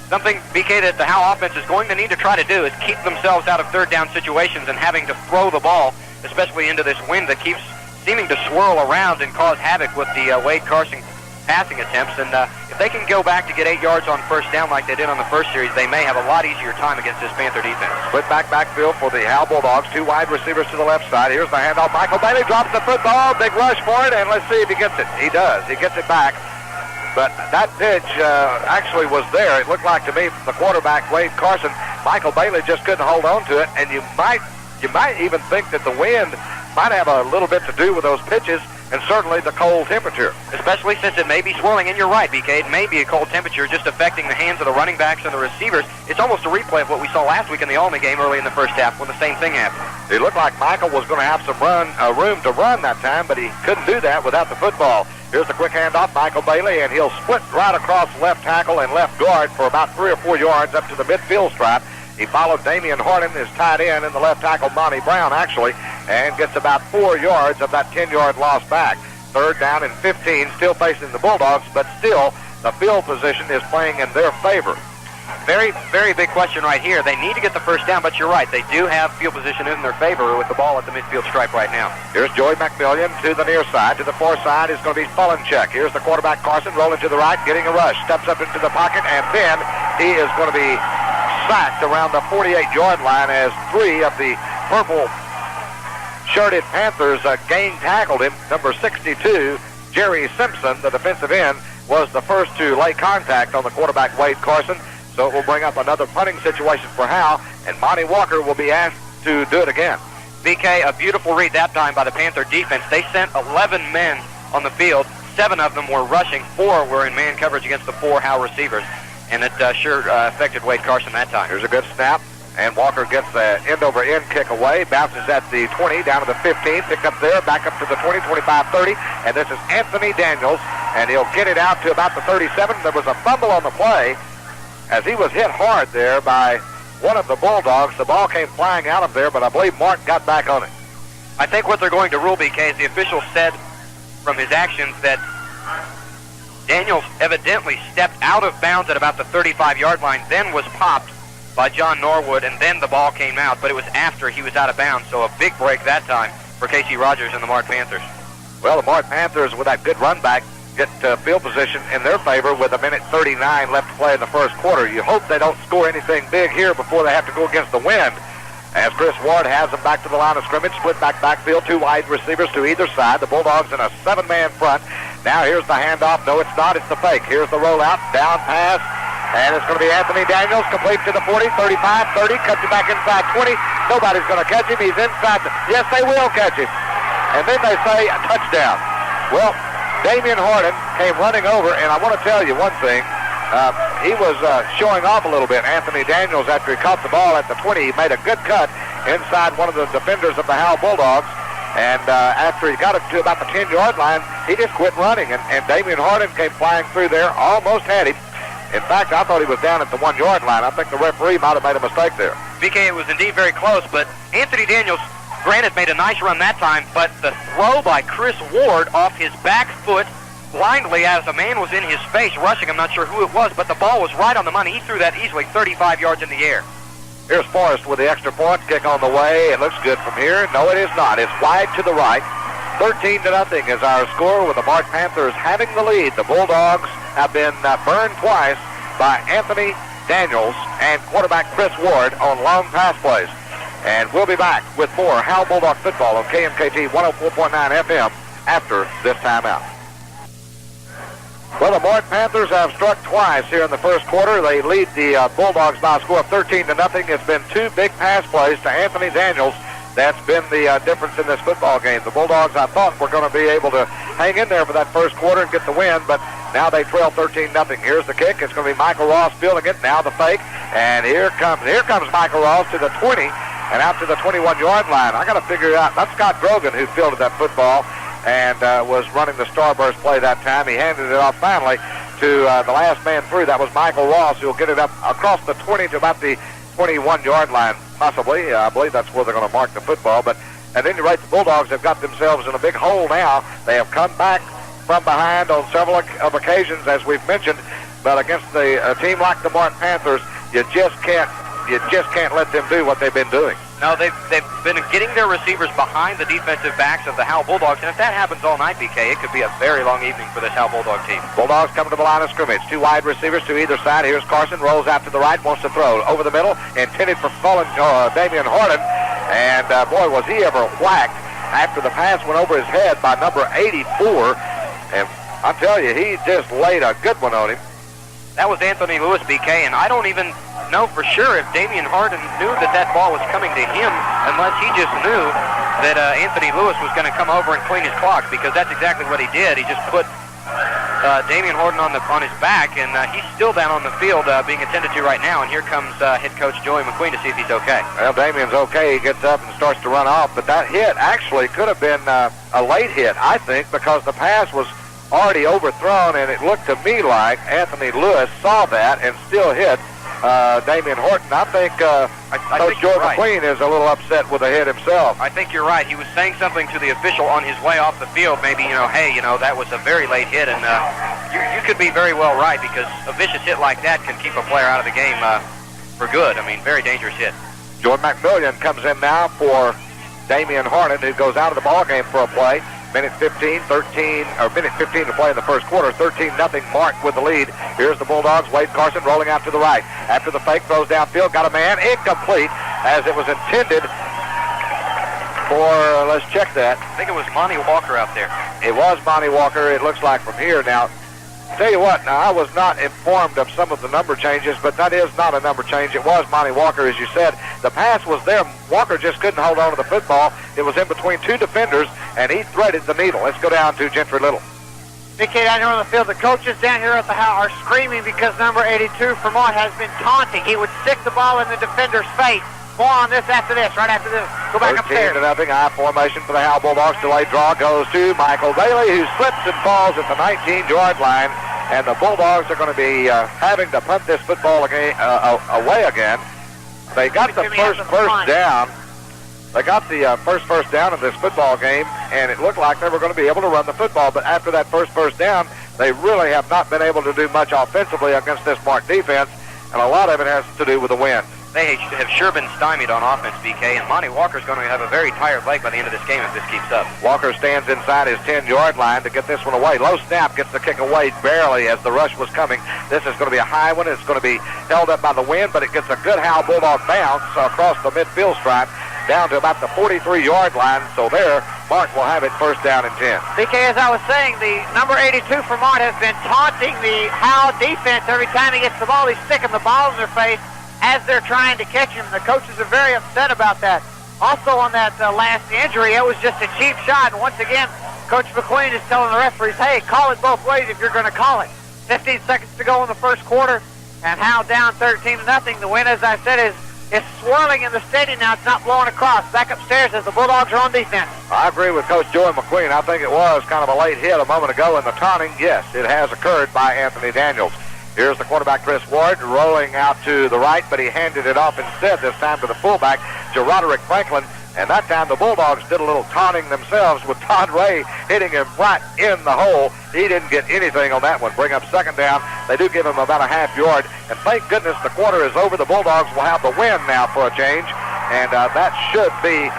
Something, BK, that the Howe offense is going to need to try to do is keep themselves out of 3rd down situations and having to throw the ball, especially into this wind that keeps seeming to swirl around and cause havoc with the Wade Carson passing attempts. And if they can go back to get 8 yards on first down like they did on the first series, they may have a lot easier time against this Panther defense. Split backfield for the Howe Bulldogs. 2 wide receivers to the left side. Here's the handoff. Michael Bailey drops the football. Big rush for it, and let's see if he gets it. He does. He gets it back. But that pitch actually was there. It looked like to me the quarterback, Wade Carson, Michael Bailey just couldn't hold on to it, and you might even think that the wind might have a little bit to do with those pitches, and certainly the cold temperature. Especially since it may be swirling, and you're right, BK, it may be a cold temperature just affecting the hands of the running backs and the receivers. It's almost a replay of what we saw last week in the Alma game early in the first half when the same thing happened. It looked like Michael was going to have some room to run that time, but he couldn't do that without the football. Here's the quick handoff, Michael Bailey, and he'll split right across left tackle and left guard for about 3 or 4 yards up to the midfield stripe. He followed Damian Harden, his tight end, and the left tackle, Monty Brown, actually, and gets about 4 yards of that 10-yard loss back. 3rd down and 15, still facing the Bulldogs, but still the field position is playing in their favor. Very, very big question right here. They need to get the first down, but you're right. They do have field position in their favor with the ball at the midfield stripe right now. Here's Joey McMillian to the near side. To the far side is going to be Fullencheck. Here's the quarterback, Carson, rolling to the right, getting a rush. Steps up into the pocket, and then he is going to be sacked around the 48-yard line as 3 of the purple shirted Panthers gang tackled him. Number 62, Jerry Simpson, the defensive end, was the first to lay contact on the quarterback, Wade Carson. So it will bring up another punting situation for Howe, and Monty Walker will be asked to do it again. BK, a beautiful read that time by the Panther defense. They sent 11 men on the field. 7 of them were rushing. 4 were in man coverage against the 4 Howe receivers. And it sure affected Wade Carson that time. Here's a good snap. And Walker gets the end-over-end kick away, bounces at the 20, down to the 15, picked up there, back up to the 20, 25, 30. And this is Anthony Daniels, and he'll get it out to about the 37. There was a fumble on the play as he was hit hard there by one of the Bulldogs. The ball came flying out of there, but I believe Mart got back on it. I think what they're going to rule, BK, is the official said from his actions that Daniels evidently stepped out of bounds at about the 35-yard line, then was popped by John Norwood, and then the ball came out, but it was after he was out of bounds, so a big break that time for Casey Rogers and the Mart Panthers. Well, the Mart Panthers, with that good run back, get field position in their favor with 1:39 left to play in the first quarter. You hope they don't score anything big here before they have to go against the wind. As Chris Ward has them back to the line of scrimmage, split backfield, 2 wide receivers to either side. The Bulldogs in a 7-man front. Now here's the handoff. No, it's not. It's the fake. Here's the rollout. Down pass. And it's going to be Anthony Daniels. Complete to the 40, 35, 30. Cuts it back inside 20. Nobody's going to catch him. He's inside. Yes, they will catch him. And then they say a touchdown. Well, Damian Harden came running over, and I want to tell you one thing. He was showing off a little bit. Anthony Daniels, after he caught the ball at the 20, he made a good cut inside one of the defenders of the Howe Bulldogs. And after he got it to about the 10-yard line, he just quit running. And Damian Harden came flying through there, almost had him. In fact, I thought he was down at the 1-yard line. I think the referee might have made a mistake there. BK, it was indeed very close, but Anthony Daniels, granted, made a nice run that time, but the throw by Chris Ward off his back foot blindly as a man was in his face rushing. I'm not sure who it was, but the ball was right on the money. He threw that easily 35 yards in the air. Here's Forrest with the extra point. Kick on the way. It looks good from here. No, it is not. It's wide to the right. 13-0 is our score with the Mart Panthers having the lead. The Bulldogs have been burned twice by Anthony Daniels and quarterback Chris Ward on long pass plays. And we'll be back with more Howe Bulldog football on KMKT 104.9 FM after this timeout. Well, the Mart Panthers have struck twice here in the first quarter. They lead the Bulldogs by a score of 13-0. It's been two big pass plays to Anthony Daniels. That's been the difference in this football game. The Bulldogs, I thought, were going to be able to hang in there for that first quarter and get the win, but now they trail 13-0. Here's the kick. It's going to be Michael Ross fielding it. Now the fake, and here comes Michael Ross to the 20 and out to the 21-yard line. I got to figure out, that's Scott Grogan who fielded that football and was running the starburst play that time. He handed it off finally to the last man through. That was Michael Ross, who will get it up across the 20 to about the 21-yard line, possibly. I believe that's where they're going to mark the football. But at any rate, the Bulldogs have got themselves in a big hole now. They have come back from behind on several of occasions, as we've mentioned. But against a team like the Mart Panthers, you just can't let them do what they've been doing. No, they've been getting their receivers behind the defensive backs of the Howe Bulldogs, and if that happens all night, BK, it could be a very long evening for this Howe Bulldog team. Bulldogs coming to the line of scrimmage. Two wide receivers to either side. Here's Carson, rolls out to the right, wants to throw. Over the middle, intended for fallen Damian Harden, and boy, was he ever whacked after the pass went over his head by number 84, and I tell you, he just laid a good one on him. That was Anthony Lewis, BK, and I don't even know for sure if Damian Harden knew that ball was coming to him, unless he just knew that Anthony Lewis was going to come over and clean his clock, because that's exactly what he did. He just put Damian Harden on his back, and he's still down on the field being attended to right now, and here comes head coach Joey McQueen to see if he's okay. Well, Damian's okay. He gets up and starts to run off, but that hit actually could have been a late hit, I think, because the pass was already overthrown, and it looked to me like Anthony Lewis saw that and still hit Damian Horton. I think Coach Joey McQueen is a little upset with the hit himself. I think you're right. He was saying something to the official on his way off the field, maybe, hey, that was a very late hit, and you could be very well right, because a vicious hit like that can keep a player out of the game for good. I mean, very dangerous hit. Jordan McMillian comes in now for Damian Harden, who goes out of the ball game for a play. Minute 15 to play in the first quarter. 13-0 Mart with the lead. Here's the Bulldogs. Wade Carson rolling out to the right. After the fake, throws downfield. Got a man. Incomplete, as it was intended for, let's check that. I think it was Monty Walker out there. It was Monty Walker, it looks like, from here. Now, tell you what, now I was not informed of some of the number changes, but that is not a number change. It was Monty Walker, as you said. The pass was there. Walker just couldn't hold on to the football. It was in between two defenders, and he threaded the needle. Let's go down to Gentry Little. BK, down here on the field, the coaches down here at the house are screaming because number 82 for Mart has been taunting. He would stick the ball in the defender's face. More on this after this, right after this. Go back upstairs. 13-0, high formation for the Howe Bulldogs. Delayed draw goes to Michael Bailey, who slips and falls at the 19-yard line. And the Bulldogs are going to be having to punt this football away again. They got the first down. They got the first down of this football game, and it looked like they were going to be able to run the football. But after that first down, they really have not been able to do much offensively against this Mart defense, and a lot of it has to do with the wind. They have sure been stymied on offense, BK, and Monty Walker's going to have a very tired leg by the end of this game if this keeps up. Walker stands inside his 10-yard line to get this one away. Low snap, gets the kick away barely as the rush was coming. This is going to be a high one. It's going to be held up by the wind, but it gets a good Howe Bulldog bounce across the midfield stripe, down to about the 43-yard line. So there, Mart will have it first down and 10. BK, as I was saying, the number 82 for Mart has been taunting the Howe defense every time he gets the ball. He's sticking the ball in their face as they're trying to catch him. The coaches are very upset about that. Also on that last injury, it was just a cheap shot. And once again, Coach McQueen is telling the referees, hey, call it both ways if you're going to call it. 15 seconds to go in the first quarter, and Howe down 13-0. The wind, as I said, is swirling in the stadium now. It's not blowing across. Back upstairs as the Bulldogs are on defense. I agree with Coach Joey McQueen. I think it was kind of a late hit a moment ago in the taunting. Yes, it has occurred by Anthony Daniels. Here's the quarterback, Chris Ward, rolling out to the right, but he handed it off instead this time to the fullback, Roderick Franklin. And that time the Bulldogs did a little taunting themselves with Todd Ray hitting him right in the hole. He didn't get anything on that one. Bring up second down. They do give him about a half yard. And thank goodness the quarter is over. The Bulldogs will have the win now for a change. And that should be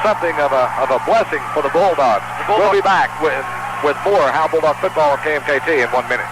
something of a blessing for the Bulldogs. We'll be back with more Howe Bulldog football on KMKT in 1 minute.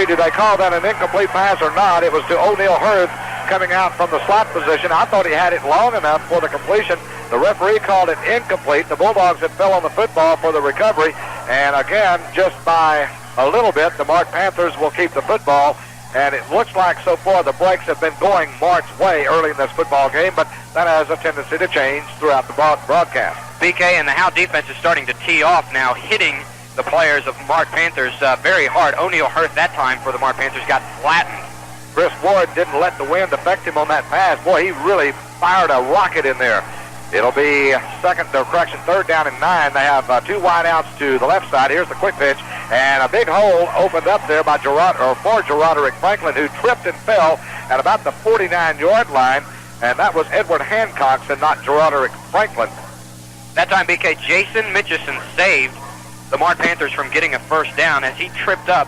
Did they call that an incomplete pass or not? It was to O'Neal Hurth coming out from the slot position. I thought he had it long enough for the completion. The referee called it incomplete. The Bulldogs had fell on the football for the recovery. And again, just by a little bit, the Mart Panthers will keep the football. And it looks like so far the breaks have been going Mart's way early in this football game, but that has a tendency to change throughout the broadcast. BK, and the Howe defense is starting to tee off now, hitting the players of Mart Panthers very hard. O'Neal Hurth that time for the Mart Panthers got flattened. Chris Ward didn't let the wind affect him on that pass. Boy, he really fired a rocket in there. It'll be third down and 9. They have two wideouts to the left side. Here's the quick pitch, and a big hole opened up there by Roderick Franklin, who tripped and fell at about the 49-yard line, and that was Edward Hancock's and not Roderick Franklin. That time, BK, Jason Mitchison saved the Mart Panthers from getting a first down as he tripped up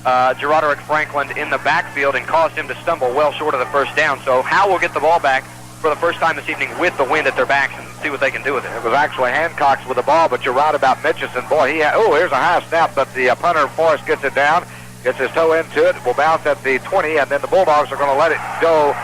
Roderick Franklin in the backfield and caused him to stumble well short of the first down. So Howe will get the ball back for the first time this evening with the wind at their backs and see what they can do with it. It was actually Hancock's with the ball, but you're right about Mitchison. Boy, here's a high snap, but the punter, Forrest, gets it down, gets his toe into it, will bounce at the 20, and then the Bulldogs are going to let it go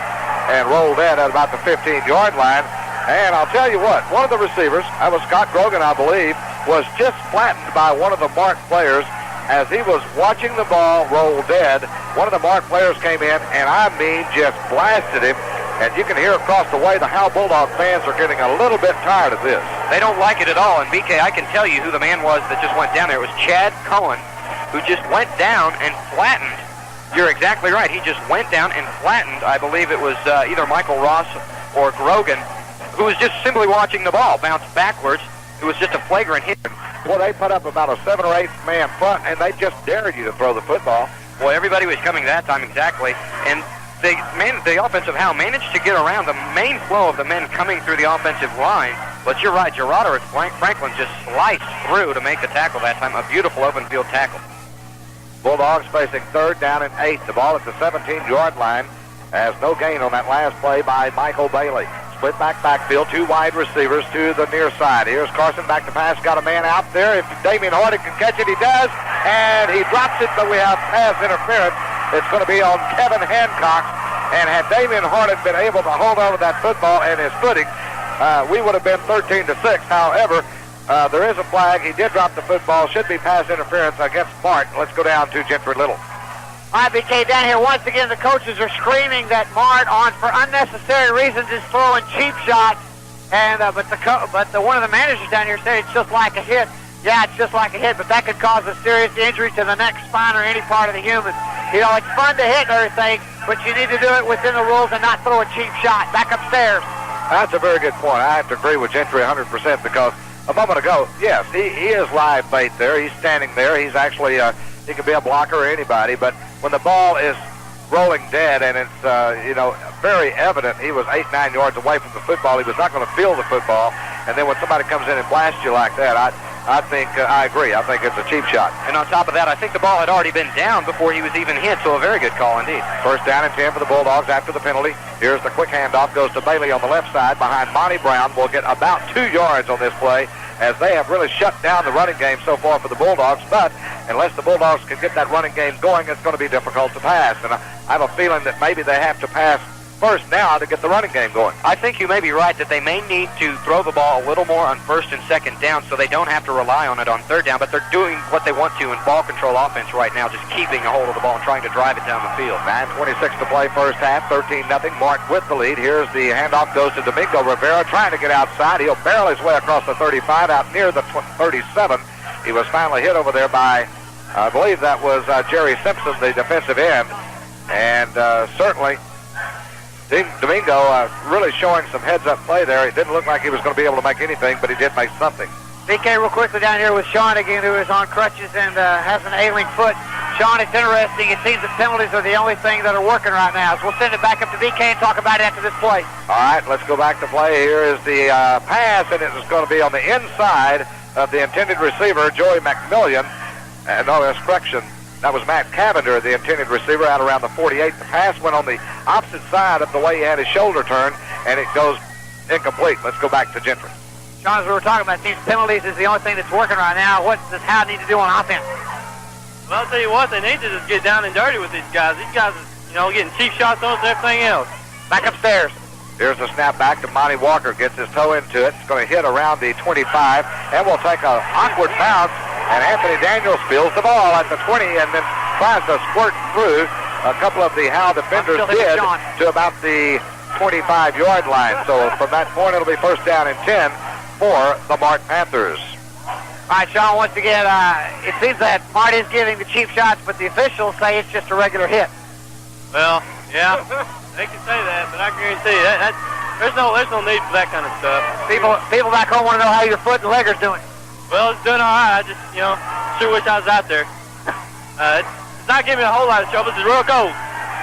and roll that at about the 15-yard line. And I'll tell you what, one of the receivers, that was Scott Grogan, I believe, was just flattened by one of the Mart players as he was watching the ball roll dead. One of the Mart players came in, and I mean just blasted him. And you can hear across the way the Howe Bulldog fans are getting a little bit tired of this. They don't like it at all. And BK, I can tell you who the man was that just went down there. It was Chad Cohen, who just went down and flattened. You're exactly right. He just went down and flattened. I believe it was either Michael Ross or Grogan, who was just simply watching the ball bounce backwards. It was just a flagrant hit. Well, they put up about a 7 or 8 man front, and they just dared you to throw the football. Well, everybody was coming that time exactly, and the offensive Howe managed to get around the main flow of the men coming through the offensive line. But you're right, Roderick Franklin just sliced through to make the tackle that time. A beautiful open field tackle. Bulldogs facing third down and 8. The ball at the 17-yard line. Has no gain on that last play by Michael Bailey. Split backfield, two wide receivers to the near side. Here's Carson back to pass. Got a man out there. If Damian Harden can catch it, he does. And he drops it, but we have pass interference. It's going to be on Kevin Hancock. And had Damian Harden been able to hold on to that football and his footing, we would have been 13-6. However, there is a flag. He did drop the football. Should be pass interference against Mart. Let's go down to Gentry Little. All right, BK, down here once again, the coaches are screaming that Mart, for unnecessary reasons, is throwing cheap shots. And but one of the managers down here said it's just like a hit. Yeah, it's just like a hit, but that could cause a serious injury to the neck, spine, or any part of the human. You know, it's fun to hit and everything, but you need to do it within the rules and not throw a cheap shot. Back upstairs. That's a very good point. I have to agree with Gentry 100% because a moment ago, yes, he is live bait there. He's standing there. He's actually he could be a blocker or anybody, but when the ball is rolling dead and it's very evident he was 8-9 yards away from the football, he was not going to feel the football, and then when somebody comes in and blasts you like that, I think I agree. I think it's a cheap shot. And on top of that, I think the ball had already been down before he was even hit, so a very good call indeed. First down and 10 for the Bulldogs after the penalty. Here's the quick handoff, goes to Bailey on the left side behind Monty Brown. Will get about 2 yards on this play as they have really shut down the running game so far for the Bulldogs, but unless the Bulldogs can get that running game going, it's going to be difficult to pass. And I have a feeling that maybe they have to pass first now to get the running game going. I think you may be right that they may need to throw the ball a little more on first and second down so they don't have to rely on it on third down, but they're doing what they want to in ball control offense right now, just keeping a hold of the ball and trying to drive it down the field. 9:26 to play first half, 13-0. Mart with the lead. Here's the handoff goes to Domingo Rivera trying to get outside. He'll barrel his way across the 35 out near the 37. He was finally hit over there by, I believe that was Jerry Simpson, the defensive end. And certainly Domingo really showing some heads-up play there. It didn't look like he was going to be able to make anything, but he did make something. BK, real quickly down here with Sean again, who is on crutches and has an ailing foot. Sean, it's interesting. It seems that penalties are the only thing that are working right now. So we'll send it back up to BK and talk about it after this play. All right, let's go back to play. Here is the pass, and it is going to be on the inside of the intended receiver, Joey McMillian. No, that's correction. That was Matt Cavender, the intended receiver, out around the 48. The pass went on the opposite side of the way he had his shoulder turned, and it goes incomplete. Let's go back to Gentry. Sean, as we were talking about, it seems penalties is the only thing that's working right now. What does Howe need to do on offense? Well, I'll tell you what, they need to just get down and dirty with these guys. These guys are, getting cheap shots on us and everything else. Back upstairs. Here's the snap back to Monty Walker. Gets his toe into it. It's going to hit around the 25, and will take an awkward bounce. And Anthony Daniels feels the ball at the 20 and then tries to squirt through. A couple of the Howe defenders did to about the 25-yard line. So from that point, it'll be first down and 10 for the Mart Panthers. All right, Sean, once again, it seems that Mart is giving the cheap shots, but the officials say it's just a regular hit. Well, yeah, they can say that, but I guarantee you, there's no need for that kind of stuff. People back home want to know how your foot and leg are doing. Well, it's doing all right. I just, sure wish I was out there. It's not giving me a whole lot of trouble. It's real cold.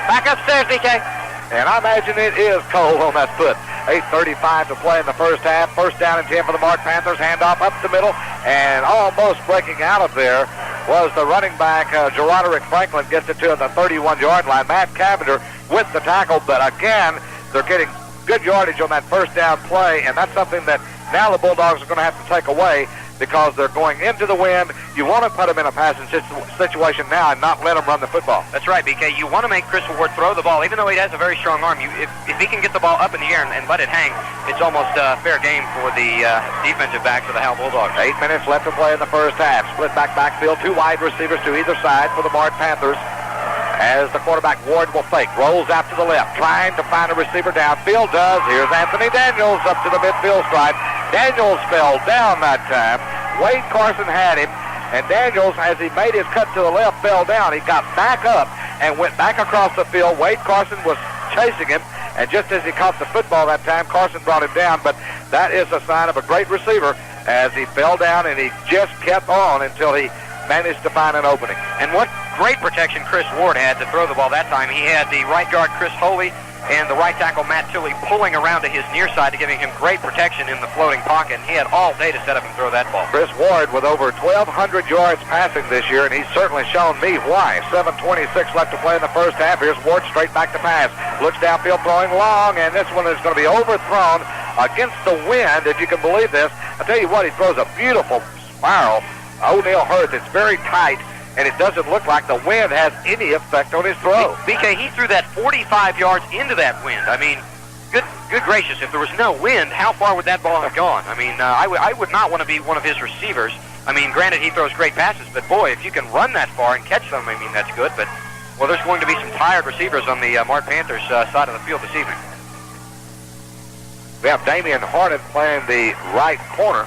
Back upstairs, BK. And I imagine it is cold on that foot. 8:35 to play in the first half. First down and 10 for the Mart Panthers. Handoff up the middle, and almost breaking out of there was the running back, Gerarderick Franklin, gets it to the 31-yard line. Matt Cavender with the tackle, but again, they're getting good yardage on that first down play, and that's something that now the Bulldogs are going to have to take away because they're going into the wind. You want to put them in a passing situation now and not let them run the football. That's right, BK. You want to make Chris Ward throw the ball, even though he has a very strong arm. If he can get the ball up in the air and let it hang, it's almost fair game for the defensive backs of the Howe Bulldogs. 8 minutes left to play in the first half. Split backfield, two wide receivers to either side for the Mart Panthers. As the quarterback, Ward will fake, rolls out to the left, trying to find a receiver downfield. Does. Here's Anthony Daniels up to the midfield stripe. Daniels fell down that time. Wade Carson had him, and Daniels, as he made his cut to the left, fell down. He got back up and went back across the field. Wade Carson was chasing him, and just as he caught the football that time, Carson brought him down. But that is a sign of a great receiver, as he fell down, and he just kept on until he managed to find an opening. And what great protection Chris Ward had to throw the ball that time. He had the right guard, Chris Foley, and the right tackle, Matt Tilley, pulling around to his near side to giving him great protection in the floating pocket. And he had all day to set up and throw that ball. Chris Ward with over 1,200 yards passing this year, and he's certainly shown me why. 7:26 left to play in the first half. Here's Ward straight back to pass. Looks downfield, throwing long, and this one is going to be overthrown against the wind, if you can believe this. I tell you what, he throws a beautiful spiral. O'Neal Hurth, it's very tight, and it doesn't look like the wind has any effect on his throw. BK, he threw that 45 yards into that wind. I mean, good gracious, if there was no wind, how far would that ball have gone? I mean, I would not want to be one of his receivers. I mean, granted, he throws great passes, but boy, if you can run that far and catch them, I mean, that's good. But, well, there's going to be some tired receivers on the Mart Panthers side of the field this evening. We have Damian Harden playing the right corner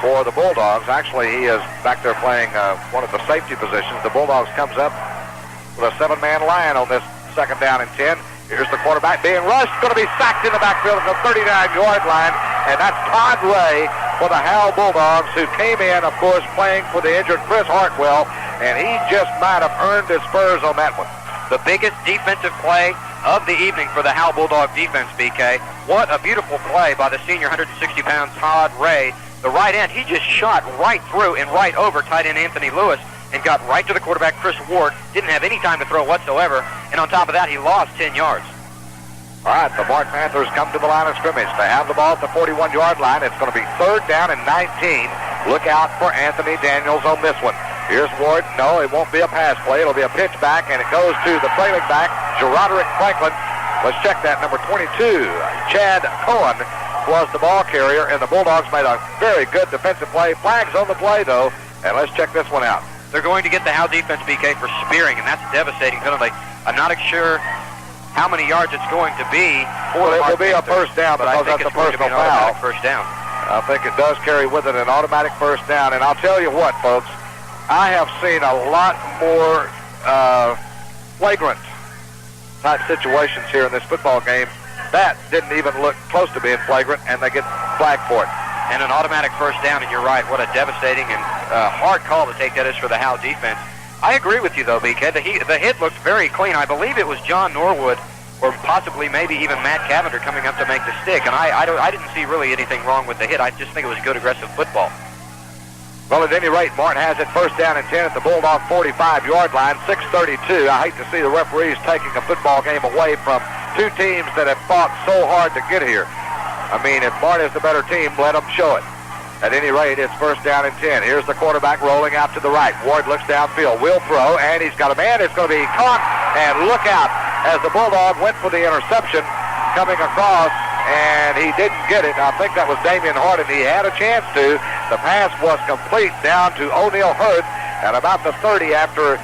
for the Bulldogs. Actually, he is back there playing one of the safety positions. The Bulldogs comes up with a 7-man line on this second down and 10. Here's the quarterback being rushed, going to be sacked in the backfield at the 39-yard line, and that's Todd Ray for the Howe Bulldogs, who came in, of course, playing for the injured Chris Hartwell, and he just might have earned his spurs on that one. The biggest defensive play of the evening for the Howe Bulldog defense, BK. What a beautiful play by the senior 160-pound Todd Ray. The right end, he just shot right through and right over tight end Anthony Lewis and got right to the quarterback, Chris Ward. Didn't have any time to throw whatsoever. And on top of that, he lost 10 yards. All right, the Mart Panthers come to the line of scrimmage. They have the ball at the 41-yard line. It's going to be third down and 19. Look out for Anthony Daniels on this one. Here's Ward. No, it won't be a pass play. It'll be a pitch back, and it goes to the trailing back, Gerarderick Franklin. Let's check that. Number 22, Chad Cohen, was the ball carrier, and the Bulldogs made a very good defensive play. Flags on the play, though, and let's check this one out. They're going to get the Howe defense, BK, for spearing, and that's a devastating penalty. I'm not sure how many yards it's going to be. Well, it will be a first down, but I because think that's it's a going to be personal an foul. automatic first down. I think it does carry with it an automatic first down, and I'll tell you what, folks, I have seen a lot more flagrant type situations here in this football game. That didn't even look close to being flagrant, and they get flagged for it. And an automatic first down, and you're right, what a devastating and hard call to take that is for the Howe defense. I agree with you, though, BK. The hit looked very clean. I believe it was John Norwood, or possibly maybe even Matt Cavender coming up to make the stick, and I didn't see really anything wrong with the hit. I just think it was good aggressive football. Well, at any rate, Mart has it first down and 10 at the Bulldog 45-yard line, 6:32. I hate to see the referees taking a football game away from two teams that have fought so hard to get here. I mean, if Mart is the better team, let them show it. At any rate, it's first down and 10. Here's the quarterback rolling out to the right. Ward looks downfield, will throw, and he's got a man. It's going to be caught, and look out as the Bulldog went for the interception coming across, and he didn't get it. I think that was Damian Harden. He had a chance to. The pass was complete down to O'Neal Hurd at about the 30 after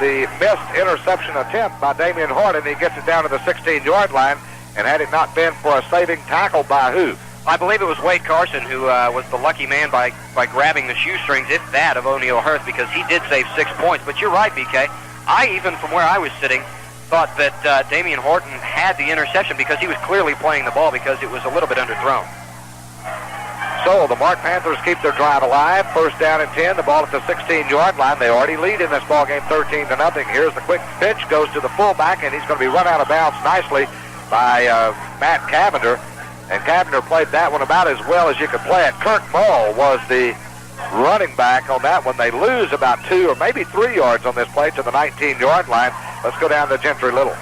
the missed interception attempt by Damian Harden. He gets it down to the 16-yard line, and had it not been for a saving tackle by who? I believe it was Wade Carson who was the lucky man by grabbing the shoestrings, if that, of O'Neal Hurd, because he did save 6 points. But you're right, BK. I, even from where I was sitting, thought that Damian Horton had the interception because he was clearly playing the ball because it was a little bit underthrown. So the Mart Panthers keep their drive alive. First down and 10. The ball at the 16-yard line. They already lead in this ball game 13-0. Here's the quick pitch. Goes to the fullback, and he's going to be run out of bounds nicely by Matt Cavender. And Cavender played that one about as well as you could play it. Kirk Mull was the running back on that one. They lose about 2 or maybe 3 yards on this play to the 19-yard line. Let's go down to Gentry Little.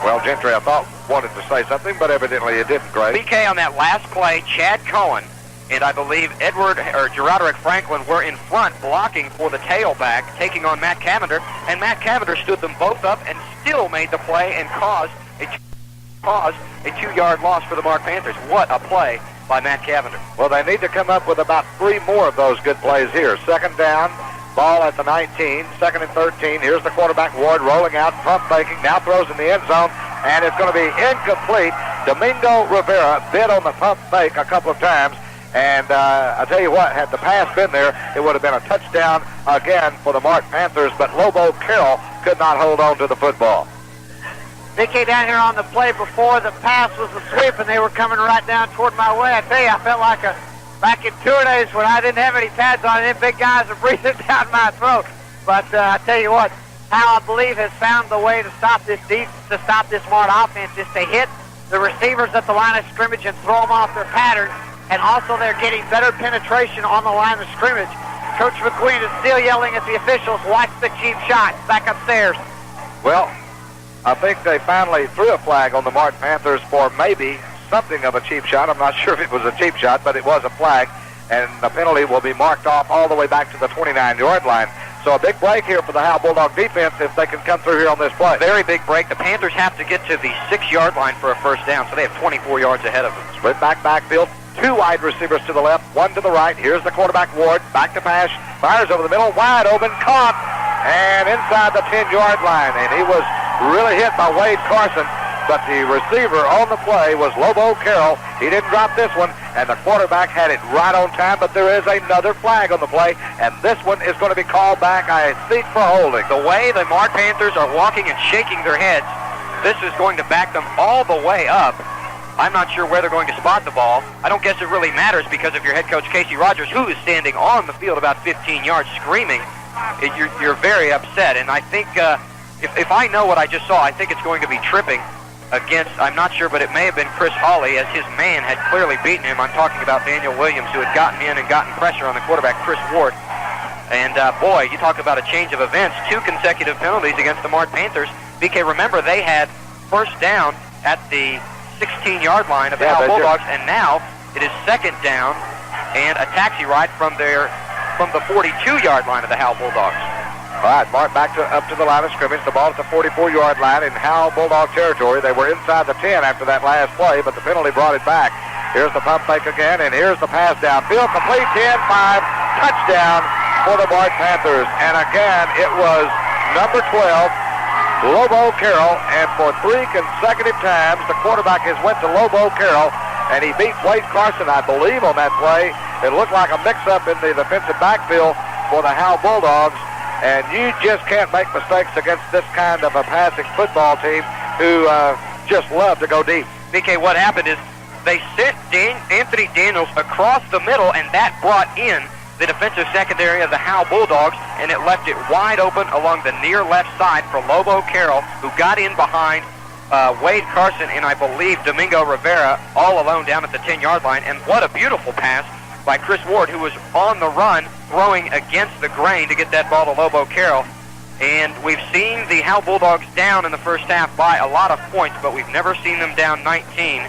Well, Gentry, I thought, wanted to say something, but evidently it didn't, Greg. BK, on that last play, Chad Cohen and I believe Gerarderick Franklin were in front blocking for the tailback, taking on Matt Cavender, and Matt Cavender stood them both up and still made the play and caused a 2-yard loss for the Mart Panthers. What a play by Matt Cavender. Well, they need to come up with about 3 more of those good plays here. Second down, ball at the 19, second and 13. Here's the quarterback, Ward, rolling out, pump faking, now throws in the end zone, and it's going to be incomplete. Domingo Rivera bid on the pump fake a couple of times, and I tell you what, had the pass been there, it would have been a touchdown again for the Mart Panthers, but Lobo Carroll could not hold on to the football. Nicky, down here on the play before the pass was a sweep, and they were coming right down toward my way. I tell you, I felt like back in tour days when I didn't have any pads on, and them big guys are breathing down my throat. But I tell you what, Howe, I believe, has found the way to stop this Mart offense is to hit the receivers at the line of scrimmage and throw them off their pattern. And also they're getting better penetration on the line of scrimmage. Coach McQueen is still yelling at the officials, watch the cheap shot, back upstairs. Well, I think they finally threw a flag on the Mart Panthers for maybe something of a cheap shot. I'm not sure if it was a cheap shot, but it was a flag. And the penalty will be marked off all the way back to the 29-yard line. So a big break here for the Howe Bulldog defense if they can come through here on this play. Very big break. The Panthers have to get to the 6-yard line for a first down, so they have 24 yards ahead of them. Split backfield. 2 wide receivers to the left, 1 to the right. Here's the quarterback, Ward, back to pass, fires over the middle, wide open, caught, and inside the 10-yard line. And he was really hit by Wade Carson, but the receiver on the play was Lobo Carroll. He didn't drop this one, and the quarterback had it right on time, but there is another flag on the play, and this one is going to be called back, I think, for holding. The way the Mart Panthers are walking and shaking their heads, this is going to back them all the way up. I'm not sure where they're going to spot the ball. I don't guess it really matters because of your head coach, Casey Rogers, who is standing on the field about 15 yards screaming. You're very upset. And I think if I know what I just saw, I think it's going to be tripping against, I'm not sure, but it may have been Chris Hawley, as his man had clearly beaten him. I'm talking about Daniel Williams, who had gotten in and gotten pressure on the quarterback, Chris Ward. And, boy, you talk about a change of events. 2 consecutive penalties against the Mart Panthers. BK, remember, they had first down at the 16-yard line of the Howe Bulldogs, and now it is second down and a taxi ride from the 42-yard line of the Howe Bulldogs. All right, Mart back up to the line of scrimmage. The ball at the 44-yard line in Howe Bulldog territory. They were inside the 10 after that last play, but the penalty brought it back. Here's the pump fake again, and here's the pass downfield. Complete 10-5, touchdown for the Mart Panthers. And again, it was number 12, Lobo Carroll, and for 3 consecutive times, the quarterback has went to Lobo Carroll, and he beat Wade Carson, I believe, on that play. It looked like a mix-up in the defensive backfield for the Howe Bulldogs. And you just can't make mistakes against this kind of a passing football team who just love to go deep. BK, what happened is they sent Anthony Daniels across the middle, and that brought in the defensive secondary of the Howe Bulldogs, and it left it wide open along the near left side for Lobo Carroll, who got in behind Wade Carson and I believe Domingo Rivera all alone down at the 10-yard line. And what a beautiful pass by Chris Ward, who was on the run, throwing against the grain to get that ball to Lobo Carroll. And we've seen the Howe Bulldogs down in the first half by a lot of points, but we've never seen them down 19.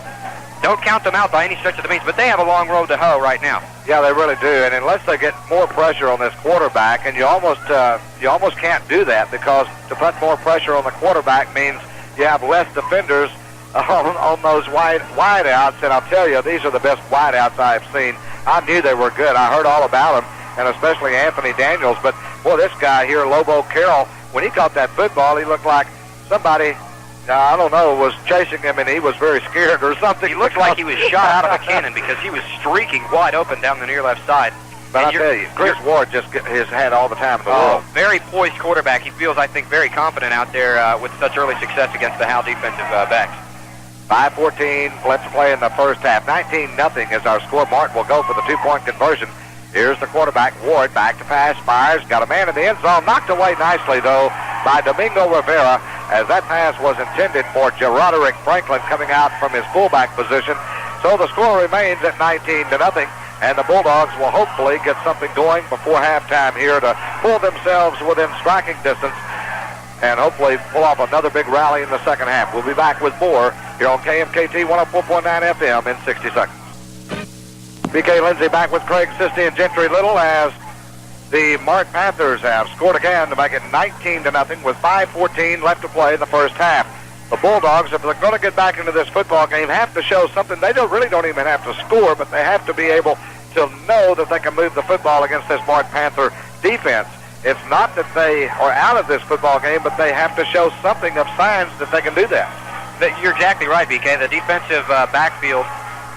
Don't count them out by any stretch of the means, but they have a long road to hoe right now. Yeah, they really do. And unless they get more pressure on this quarterback, and you almost can't do that, because to put more pressure on the quarterback means you have less defenders on those wide outs. And I'll tell you, these are the best wide outs I have seen. I knew they were good. I heard all about them, and especially Anthony Daniels. But, boy, this guy here, Lobo Carroll, when he caught that football, he looked like somebody, I don't know, was chasing him, and he was very scared or something. He looked like he was shot out of a cannon because he was streaking wide open down the near left side. But I'll tell you, Chris Ward just has had all the time in the world. Very poised quarterback. He feels, I think, very confident out there with such early success against the Howe defensive backs. 5:14, let's play in the first half. 19-0 is our score. Mart will go for the 2-point conversion. Here's the quarterback, Ward, back to pass, fires, got a man in the end zone, knocked away nicely, though, by Domingo Rivera, as that pass was intended for Roderick Franklin coming out from his fullback position. So the score remains at 19-0, and the Bulldogs will hopefully get something going before halftime here to pull themselves within striking distance and hopefully pull off another big rally in the second half. We'll be back with more here on KMKT 104.9 FM in 60 seconds. BK Lindsay back with Craig Sisti and Gentry Little as the Mart Panthers have scored again to make it 19-0 with 5:14 left to play in the first half. The Bulldogs, if they're going to get back into this football game, have to show something. They really don't even have to score, but they have to be able to know that they can move the football against this Mart Panther defense. It's not that they are out of this football game, but they have to show something of signs that they can do that. You're exactly right, BK. The defensive backfield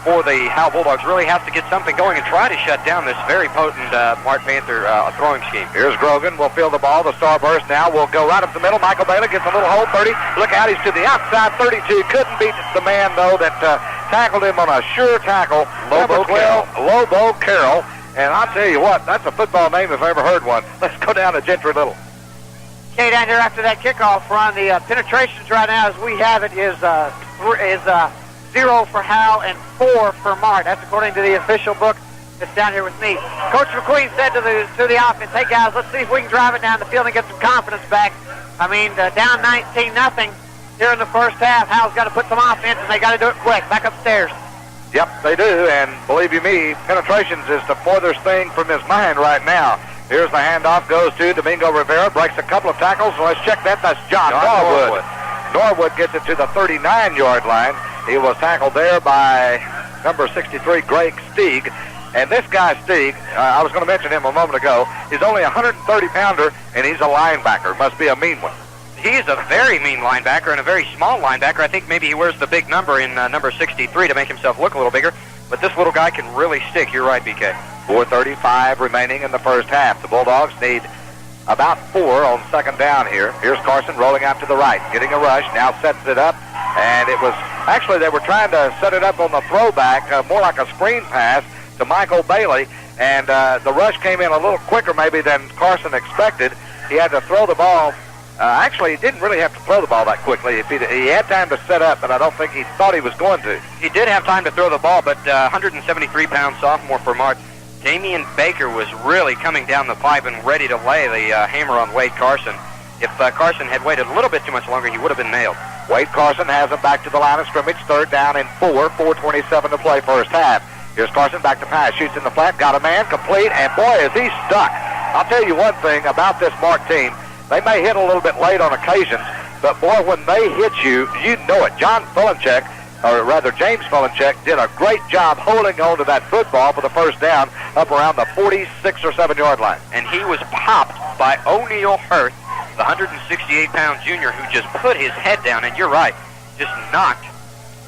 for the Howe Bulldogs really has to get something going and try to shut down this very potent Mart Panther throwing scheme. Here's Grogan. Will field the ball. The starburst now will go right up the middle. Michael Bailey gets a little hole, 30. Look out, he's to the outside, 32. Couldn't beat the man, though, that tackled him on a sure tackle. Lobo Carroll. And I'll tell you what, that's a football name if I ever heard one. Let's go down to Gentry Little. Okay, down here after that kickoff run, the penetrations right now as we have it is 0 for Howe and 4 for Mart. That's according to the official book that's down here with me. Coach McQueen said to the offense, hey guys, let's see if we can drive it down the field and get some confidence back. I mean, down 19-0 here in the first half. Howe's got to put some offense, and they got to do it quick. Back upstairs. Yep, they do, and believe you me, penetrations is the furthest thing from his mind right now. Here's the handoff, goes to Domingo Rivera, breaks a couple of tackles, and let's check that. That's John Norwood. Norwood gets it to the 39-yard line. He was tackled there by number 63, Greg Stieg. And this guy, Stieg, I was going to mention him a moment ago, he's only a 130-pounder, and he's a linebacker. Must be a mean one. He's a very mean linebacker and a very small linebacker. I think maybe he wears the big number in number 63 to make himself look a little bigger. But this little guy can really stick. You're right, BK. 4:35 remaining in the first half. The Bulldogs need about 4 on second down here. Here's Carson rolling out to the right, getting a rush, now sets it up. And it was, actually they were trying to set it up on the throwback, more like a screen pass to Michael Bailey. And the rush came in a little quicker maybe than Carson expected. He had to throw the ball. Actually, he didn't really have to throw the ball that quickly. He had time to set up, but I don't think he thought he was going to. He did have time to throw the ball, but 173-pound sophomore for Mart, Damian Baker was really coming down the pipe and ready to lay the hammer on Wade Carson. If Carson had waited a little bit too much longer, he would have been nailed. Wade Carson has him back to the line of scrimmage, third down and 4:27 to play first half. Here's Carson back to pass, shoots in the flat, got a man, complete, and boy, is he stuck. I'll tell you one thing about this Mart team. They may hit a little bit late on occasions, but boy, when they hit you, you know it. James Fulenchek did a great job holding on to that football for the first down up around the 46 or 7 yard line. And he was popped by O'Neal Hurth, the 168-pound junior who just put his head down, and you're right, just knocked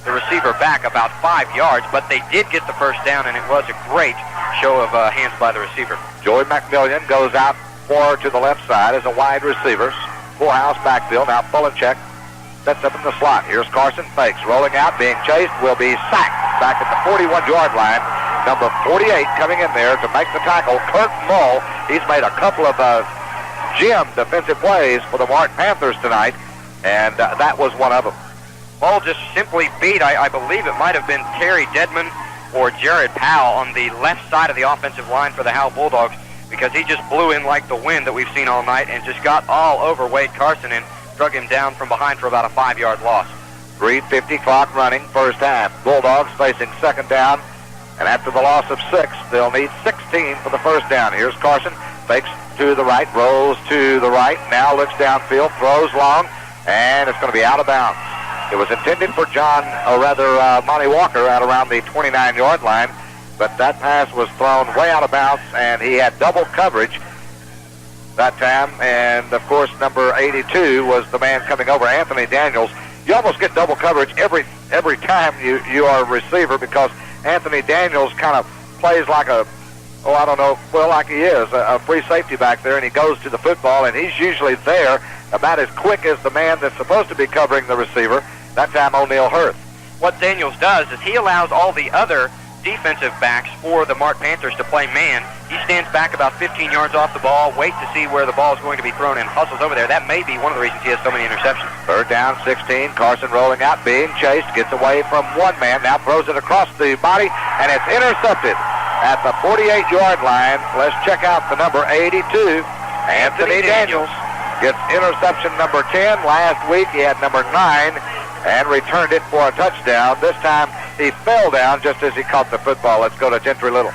the receiver back about 5 yards, but they did get the first down, and it was a great show of hands by the receiver. Joey McMillian goes out far to the left side as a wide receiver. Full house backfield. Now Fulenchek sets up in the slot. Here's Carson Fakes rolling out, being chased, will be sacked back at the 41-yard line. Number 48 coming in there to make the tackle, Kurt Mull. He's made a couple of gem defensive plays for the Mart Panthers tonight, and that was one of them. Mull just simply beat, I believe it might have been Terry Dedman or Jared Powell on the left side of the offensive line for the Howe Bulldogs, because he just blew in like the wind that we've seen all night and just got all over Wade Carson and drug him down from behind for about a 5-yard loss. 3:50 clock running, first half. Bulldogs facing second down, and after the loss of 6, they'll need 16 for the first down. Here's Carson, fakes to the right, rolls to the right, now looks downfield, throws long, and it's going to be out of bounds. It was intended for Monty Walker out around the 29-yard line, but that pass was thrown way out of bounds, and he had double coverage that time. And, of course, number 82 was the man coming over, Anthony Daniels. You almost get double coverage every time you are a receiver, because Anthony Daniels kind of plays like like he is, a free safety back there, and he goes to the football, and he's usually there about as quick as the man that's supposed to be covering the receiver, that time O'Neal Hurth. What Daniels does is he allows all the other defensive backs for the Mart Panthers to play man. He stands back about 15 yards off the ball, waits to see where the ball is going to be thrown, and hustles over there. That may be one of the reasons he has so many interceptions. Third down, 16. Carson rolling out, being chased, gets away from one man, now throws it across the body, and it's intercepted at the 48-yard line. Let's check out the number 82, Anthony Daniels. Gets interception number 10. Last week he had number 9 and returned it for a touchdown. This time he fell down just as he caught the football. Let's go to Gentry Little.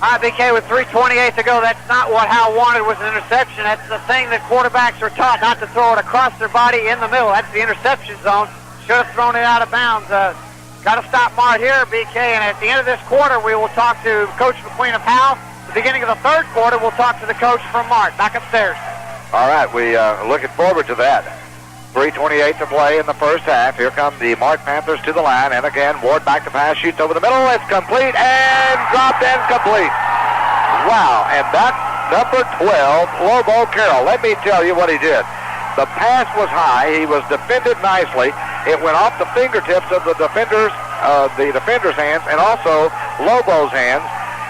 All right, BK, with 3:28 to go, that's not what Howe wanted, was an interception. That's the thing that quarterbacks are taught, not to throw it across their body in the middle. That's the interception zone. Should have thrown it out of bounds. Got to stop Mart here, BK, and at the end of this quarter, we will talk to Coach McQueen of Howe. At the beginning of the third quarter, we'll talk to the coach from Mart. Back upstairs. All right, we looking forward to that. 3:28 to play in the first half. Here come the Mart Panthers to the line, and again, Ward back to pass, shoots over the middle. It's complete and dropped and complete. Wow, and that's number 12, Lobo Carroll. Let me tell you what he did. The pass was high. He was defended nicely. It went off the fingertips of the defender's hands and also Lobo's hands,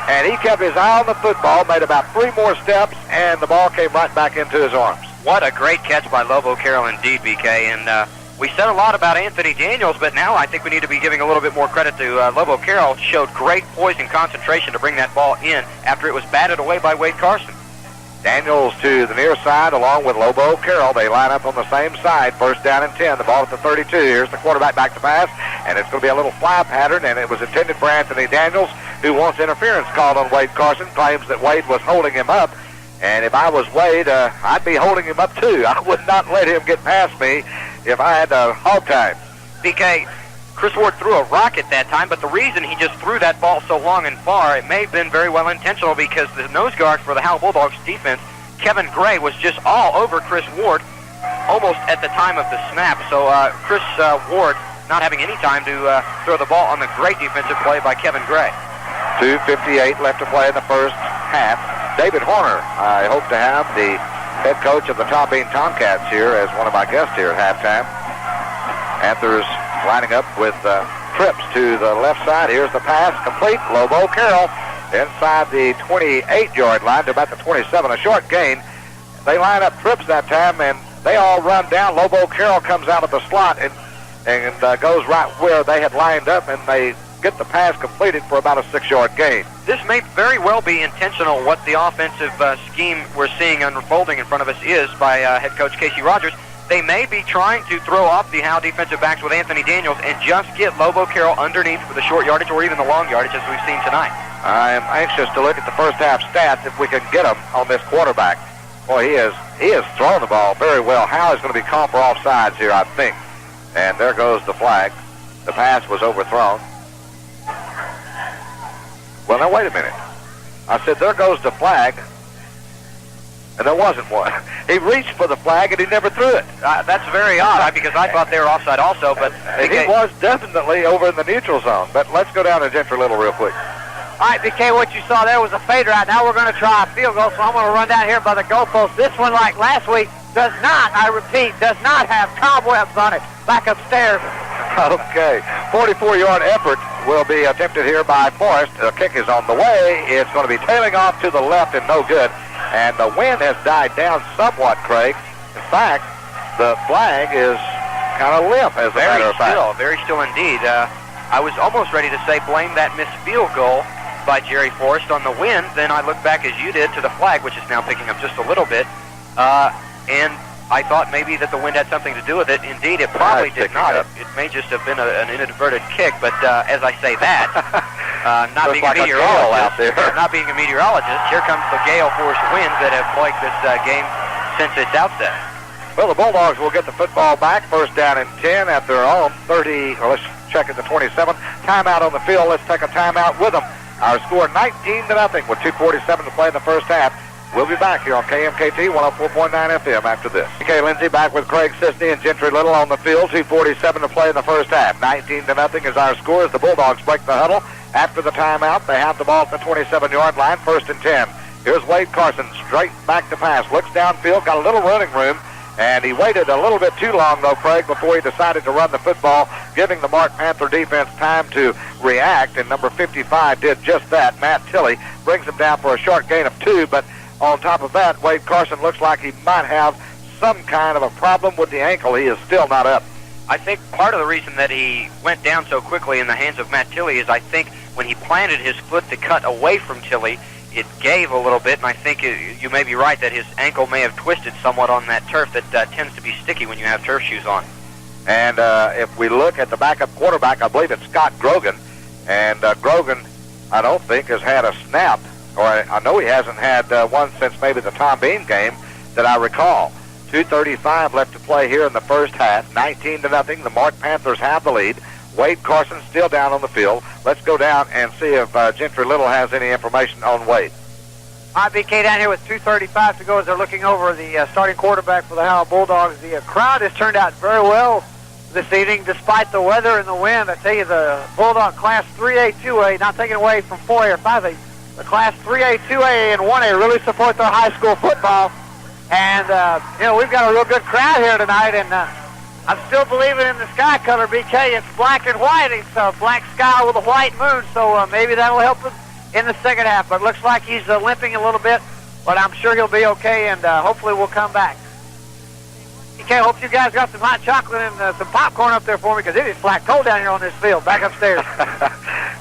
and he kept his eye on the football, made about 3 more steps, and the ball came right back into his arms. What a great catch by Lobo Carroll indeed, BK. And we said a lot about Anthony Daniels, but now I think we need to be giving a little bit more credit to Lobo Carroll. Showed great poise and concentration to bring that ball in after it was batted away by Wade Carson. Daniels to the near side along with Lobo Carroll. They line up on the same side. First down and 10. The ball at the 32. Here's the quarterback back to pass, and it's going to be a little fly pattern, and it was intended for Anthony Daniels, who wants interference called on Wade Carson, claims that Wade was holding him up. And if I was Wade, I'd be holding him up too. I would not let him get past me if I had hog time. BK, Chris Ward threw a rock at that time, but the reason he just threw that ball so long and far, it may have been very well intentional, because the nose guard for the Howe Bulldogs defense, Kevin Gray, was just all over Chris Ward almost at the time of the snap. So Chris Ward not having any time to throw the ball on the great defensive play by Kevin Gray. 2:58 left to play in the first half. David Horner, I hope to have the head coach of the Topping Tomcats here as one of my guests here at halftime. Panthers lining up with trips to the left side. Here's the pass, complete. Lobo Carroll inside the 28-yard line to about the 27, a short gain. They line up trips that time, and they all run down. Lobo Carroll comes out of the slot and goes right where they had lined up, and they get the pass completed for about a 6-yard gain. This may very well be intentional. What the offensive scheme we're seeing unfolding in front of us is by head coach Casey Rogers. They may be trying to throw off the Howe defensive backs with Anthony Daniels and just get Lobo Carroll underneath for the short yardage or even the long yardage, as we've seen tonight. I am anxious to look at the first half stats if we can get them on this quarterback. Boy, he has thrown the ball very well. Howe is going to be called for offsides here, I think. And there goes the flag. The pass was overthrown. Well, now, wait a minute. I said, there goes the flag. And there wasn't one. He reached for the flag, and he never threw it. That's very odd, because I thought they were offside also. But he was definitely over in the neutral zone. But let's go down to Gentry Little real quick. All right, BK, what you saw there was a fade route. Now we're going to try a field goal, so I'm going to run down here by the goalpost. This one, like last week, does not, I repeat, does not have cobwebs on it. Back upstairs. Okay. 44-yard effort will be attempted here by Forrest. The kick is on the way. It's going to be tailing off to the left and no good. And the wind has died down somewhat, Craig. In fact, the flag is kind of limp, as a matter of fact. Very still indeed. I was almost ready to say blame that missed field goal by Jerry Forrest on the wind. Then I looked back, as you did, to the flag, which is now picking up just a little bit. And I thought maybe that the wind had something to do with it. Indeed, it probably did not. It may just have been an inadvertent kick. But as I say that, not being a meteorologist, here comes the gale force winds that have plagued this game since its outset. Well, the Bulldogs will get the football back. First down and 10 at their own 30, or let's check at the 27. Timeout on the field. Let's take a timeout with them. Our score 19-0 with 2:47 to play in the first half. We'll be back here on KMKT 104.9 FM after this. Okay, Lindsay back with Craig Sisney and Gentry Little on the field. 2:47 to play in the first half. 19-0 is our score as the Bulldogs break the huddle. After the timeout, they have the ball at the 27-yard line, 1st and 10. Here's Wade Carson, straight back to pass. Looks downfield, got a little running room, and he waited a little bit too long, though, Craig, before he decided to run the football, giving the Mart Panther defense time to react, and number 55 did just that. Matt Tilley brings him down for a short gain of 2, but on top of that, Wade Carson looks like he might have some kind of a problem with the ankle. He is still not up. I think part of the reason that he went down so quickly in the hands of Matt Tilley is I think when he planted his foot to cut away from Tilley, it gave a little bit, and I think you may be right that his ankle may have twisted somewhat on that turf that tends to be sticky when you have turf shoes on. And if we look at the backup quarterback, I believe it's Scott Grogan, and Grogan, I don't think, has had a snap, or I know he hasn't had one since maybe the Tom Beam game that I recall. 2:35 left to play here in the first half. 19-0. The Mart Panthers have the lead. Wade Carson still down on the field. Let's go down and see if Gentry Little has any information on Wade. IBK down here with 2:35 to go as they're looking over the starting quarterback for the Howe Bulldogs. The crowd has turned out very well this evening despite the weather and the wind. I tell you, the Bulldog Class 3A, 2A, not taking away from 4A or 5A, the Class 3A, 2A, and 1A really support their high school football. And, we've got a real good crowd here tonight, and I'm still believing in the sky color, BK. It's black and white. It's a black sky with a white moon, so maybe that'll help him in the second half. But it looks like he's limping a little bit, but I'm sure he'll be okay, and hopefully we'll come back. BK, I hope you guys got some hot chocolate and some popcorn up there for me, because it is flat cold down here on this field, back upstairs.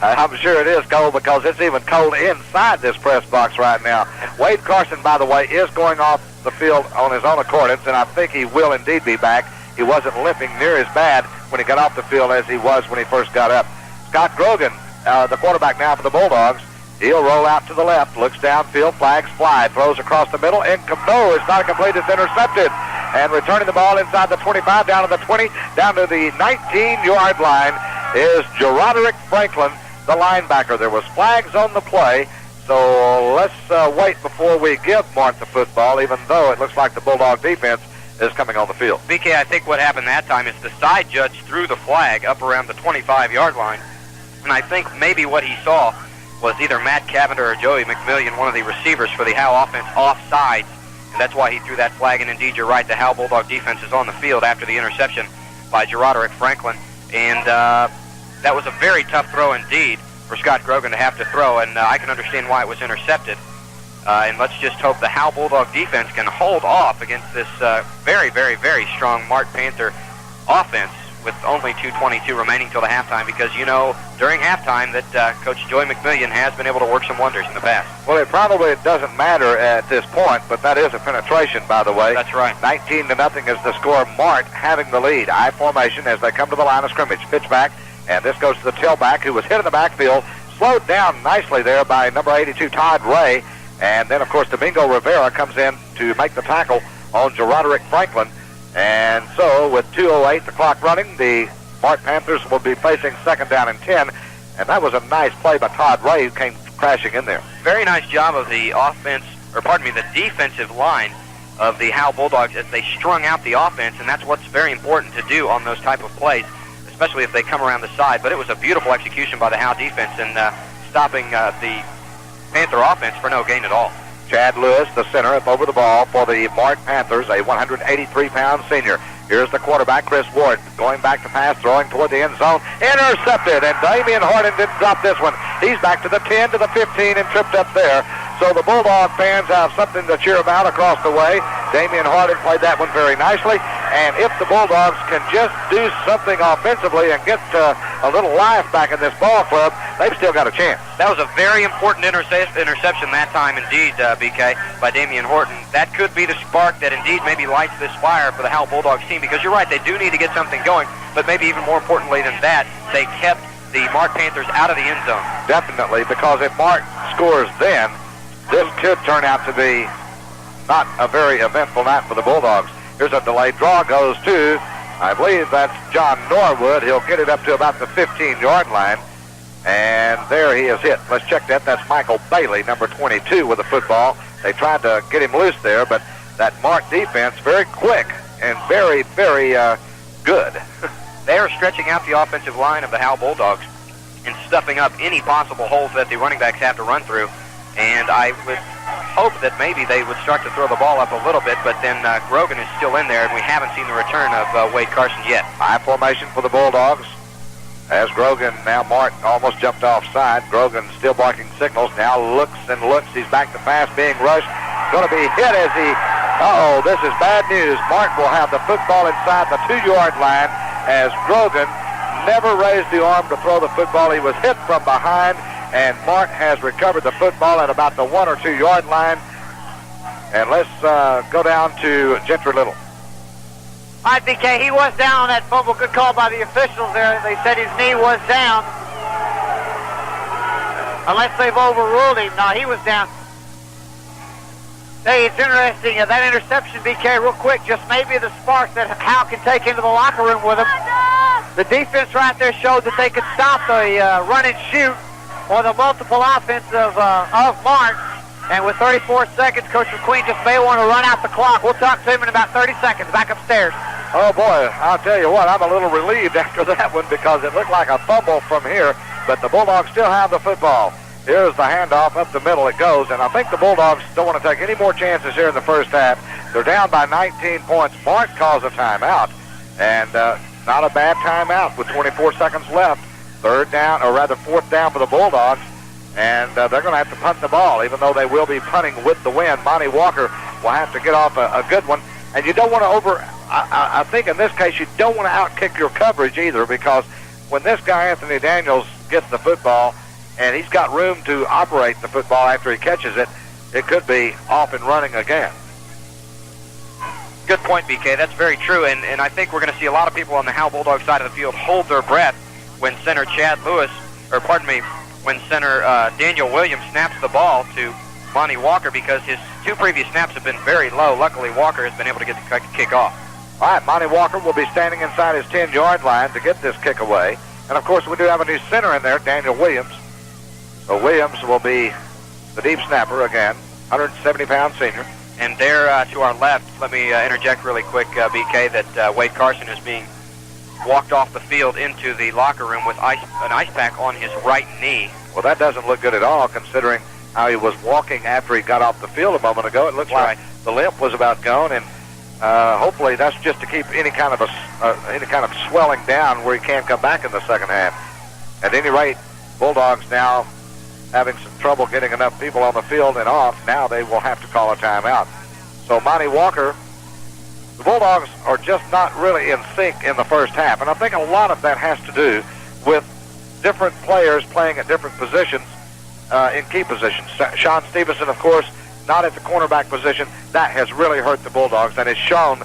I'm sure it is cold because it's even cold inside this press box right now. Wade Carson, by the way, is going off the field on his own accordance, and I think he will indeed be back. He wasn't limping near as bad when he got off the field as he was when he first got up. Scott Grogan, the quarterback now for the Bulldogs, he'll roll out to the left, looks downfield, flags fly, throws across the middle, and no, it's not complete, it's intercepted. And returning the ball inside the 25, down to the 20, down to the 19-yard line is Geroderick Franklin, the linebacker. There was flags on the play, so let's wait before we give Mart the football, even though it looks like the Bulldog defense is coming on the field. BK, I think what happened that time is the side judge threw the flag up around the 25-yard line, and I think maybe what he saw was either Matt Cavender or Joey McMillian, one of the receivers for the Howe offense, offsides, and that's why he threw that flag. And indeed, you're right, the Howe Bulldog defense is on the field after the interception by Geroderick Franklin, and that was a very tough throw indeed for Scott Grogan to have to throw, and I can understand why it was intercepted. And let's just hope the Howe Bulldog defense can hold off against this very, very, very strong Mart Panther offense with only 2:22 remaining till the halftime, because during halftime that Coach Joey McMillian has been able to work some wonders in the past. Well, it probably doesn't matter at this point, but that is a penetration, by the way. That's right. 19-0 is the score. Mart having the lead. I formation as they come to the line of scrimmage. Pitch back, and this goes to the tailback, who was hit in the backfield, slowed down nicely there by number 82, Todd Ray. And then, of course, Domingo Rivera comes in to make the tackle on Geroderick Franklin. And so, with 2:08, the clock running, the Mart Panthers will be facing 2nd down and 10. And that was a nice play by Todd Ray, who came crashing in there. Very nice job of the the defensive line of the Howe Bulldogs as they strung out the offense, and that's what's very important to do on those type of plays, especially if they come around the side. But it was a beautiful execution by the Howe defense in stopping the Panther offense for no gain at all. Chad Lewis, the center, up over the ball for the Mart Panthers, a 183-pound senior. Here's the quarterback, Chris Ward, going back to pass, throwing toward the end zone. Intercepted, and Damian Harden didn't drop this one. He's back to the 10, to the 15, and tripped up there. So the Bulldog fans have something to cheer about across the way. Damian Harden played that one very nicely. And if the Bulldogs can just do something offensively and get a little life back in this ball club, they've still got a chance. That was a very important interception that time, indeed, BK, by Damian Horton. That could be the spark that indeed maybe lights this fire for the Howe Bulldogs team, because you're right, they do need to get something going, but maybe even more importantly than that, they kept the Mart Panthers out of the end zone. Definitely, because if Mart scores then, this could turn out to be not a very eventful night for the Bulldogs. Here's a delayed draw, goes to, I believe that's John Norwood. He'll get it up to about the 15-yard line, and there he is hit. Let's check that. That's Michael Bailey, number 22, with the football. They tried to get him loose there, but that Mart defense, very quick and very, very good. They are stretching out the offensive line of the Howe Bulldogs and stuffing up any possible holes that the running backs have to run through. And I would hope that maybe they would start to throw the ball up a little bit, but then Grogan is still in there, and we haven't seen the return of Wade Carson yet. High formation for the Bulldogs. As Grogan, now Mart almost jumped offside. Grogan still barking signals, now looks and looks. He's back to pass, being rushed. Going to be hit as he, this is bad news. Mart will have the football inside the 2-yard line as Grogan never raised the arm to throw the football. He was hit from behind, and Mart has recovered the football at about the 1 or 2 yard line. And let's go down to Gentry Little. All right, BK, he was down on that fumble. Good call by the officials there. They said his knee was down. Unless they've overruled him. No, he was down. Hey, it's interesting. That interception, BK, real quick, just maybe the spark that Howe can take into the locker room with him. The defense right there showed that they could stop the run and shoot or the multiple offense of Mart. And with 34 seconds, Coach McQueen just may want to run out the clock. We'll talk to him in about 30 seconds. Back upstairs. Oh, boy, I'll tell you what, I'm a little relieved after that one because it looked like a fumble from here, but the Bulldogs still have the football. Here's the handoff up the middle. It goes, and I think the Bulldogs don't want to take any more chances here in the first half. They're down by 19 points. Mart calls a timeout, and not a bad timeout with 24 seconds left. Fourth down for the Bulldogs, and they're going to have to punt the ball, even though they will be punting with the wind. Monty Walker will have to get off a good one, and you don't want to I think in this case you don't want to outkick your coverage either, because when this guy Anthony Daniels gets the football and he's got room to operate the football after he catches it, it could be off and running again. Good point, BK. That's very true, and I think we're going to see a lot of people on the Howe Bulldogs side of the field hold their breath when center when center Daniel Williams snaps the ball to Monty Walker, because his 2 previous snaps have been very low. Luckily, Walker has been able to get the kick off. All right, Monty Walker will be standing inside his 10-yard line to get this kick away. And, of course, we do have a new center in there, Daniel Williams. So Williams will be the deep snapper again, 170-pound senior. And there to our left, let me interject really quick, BK, that Wade Carson is being walked off the field into the locker room with an ice pack on his right knee. Well, that doesn't look good at all, considering how he was walking after he got off the field a moment ago. It looks like the limp was about gone, and hopefully that's just to keep any kind of swelling down where he can't come back in the second half. At any rate, Bulldogs now having some trouble getting enough people on the field and off. Now they will have to call a timeout. So Monty Walker, the Bulldogs are just not really in sync in the first half, and I think a lot of that has to do with different players playing at different positions in key positions. Sean Stevenson, of course, not at the cornerback position. That has really hurt the Bulldogs, and is shown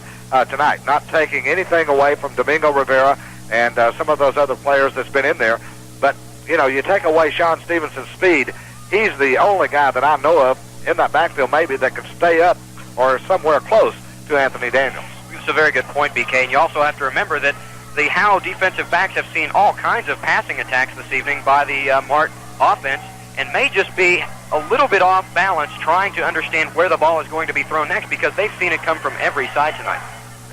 tonight, not taking anything away from Domingo Rivera and some of those other players that's been in there. But, you know, you take away Sean Stevenson's speed, he's the only guy that I know of in that backfield maybe that can stay up or somewhere close to Anthony Daniels. It's a very good point, BK. And you also have to remember that the Howe defensive backs have seen all kinds of passing attacks this evening by the Mart offense and may just be a little bit off balance trying to understand where the ball is going to be thrown next because they've seen it come from every side tonight.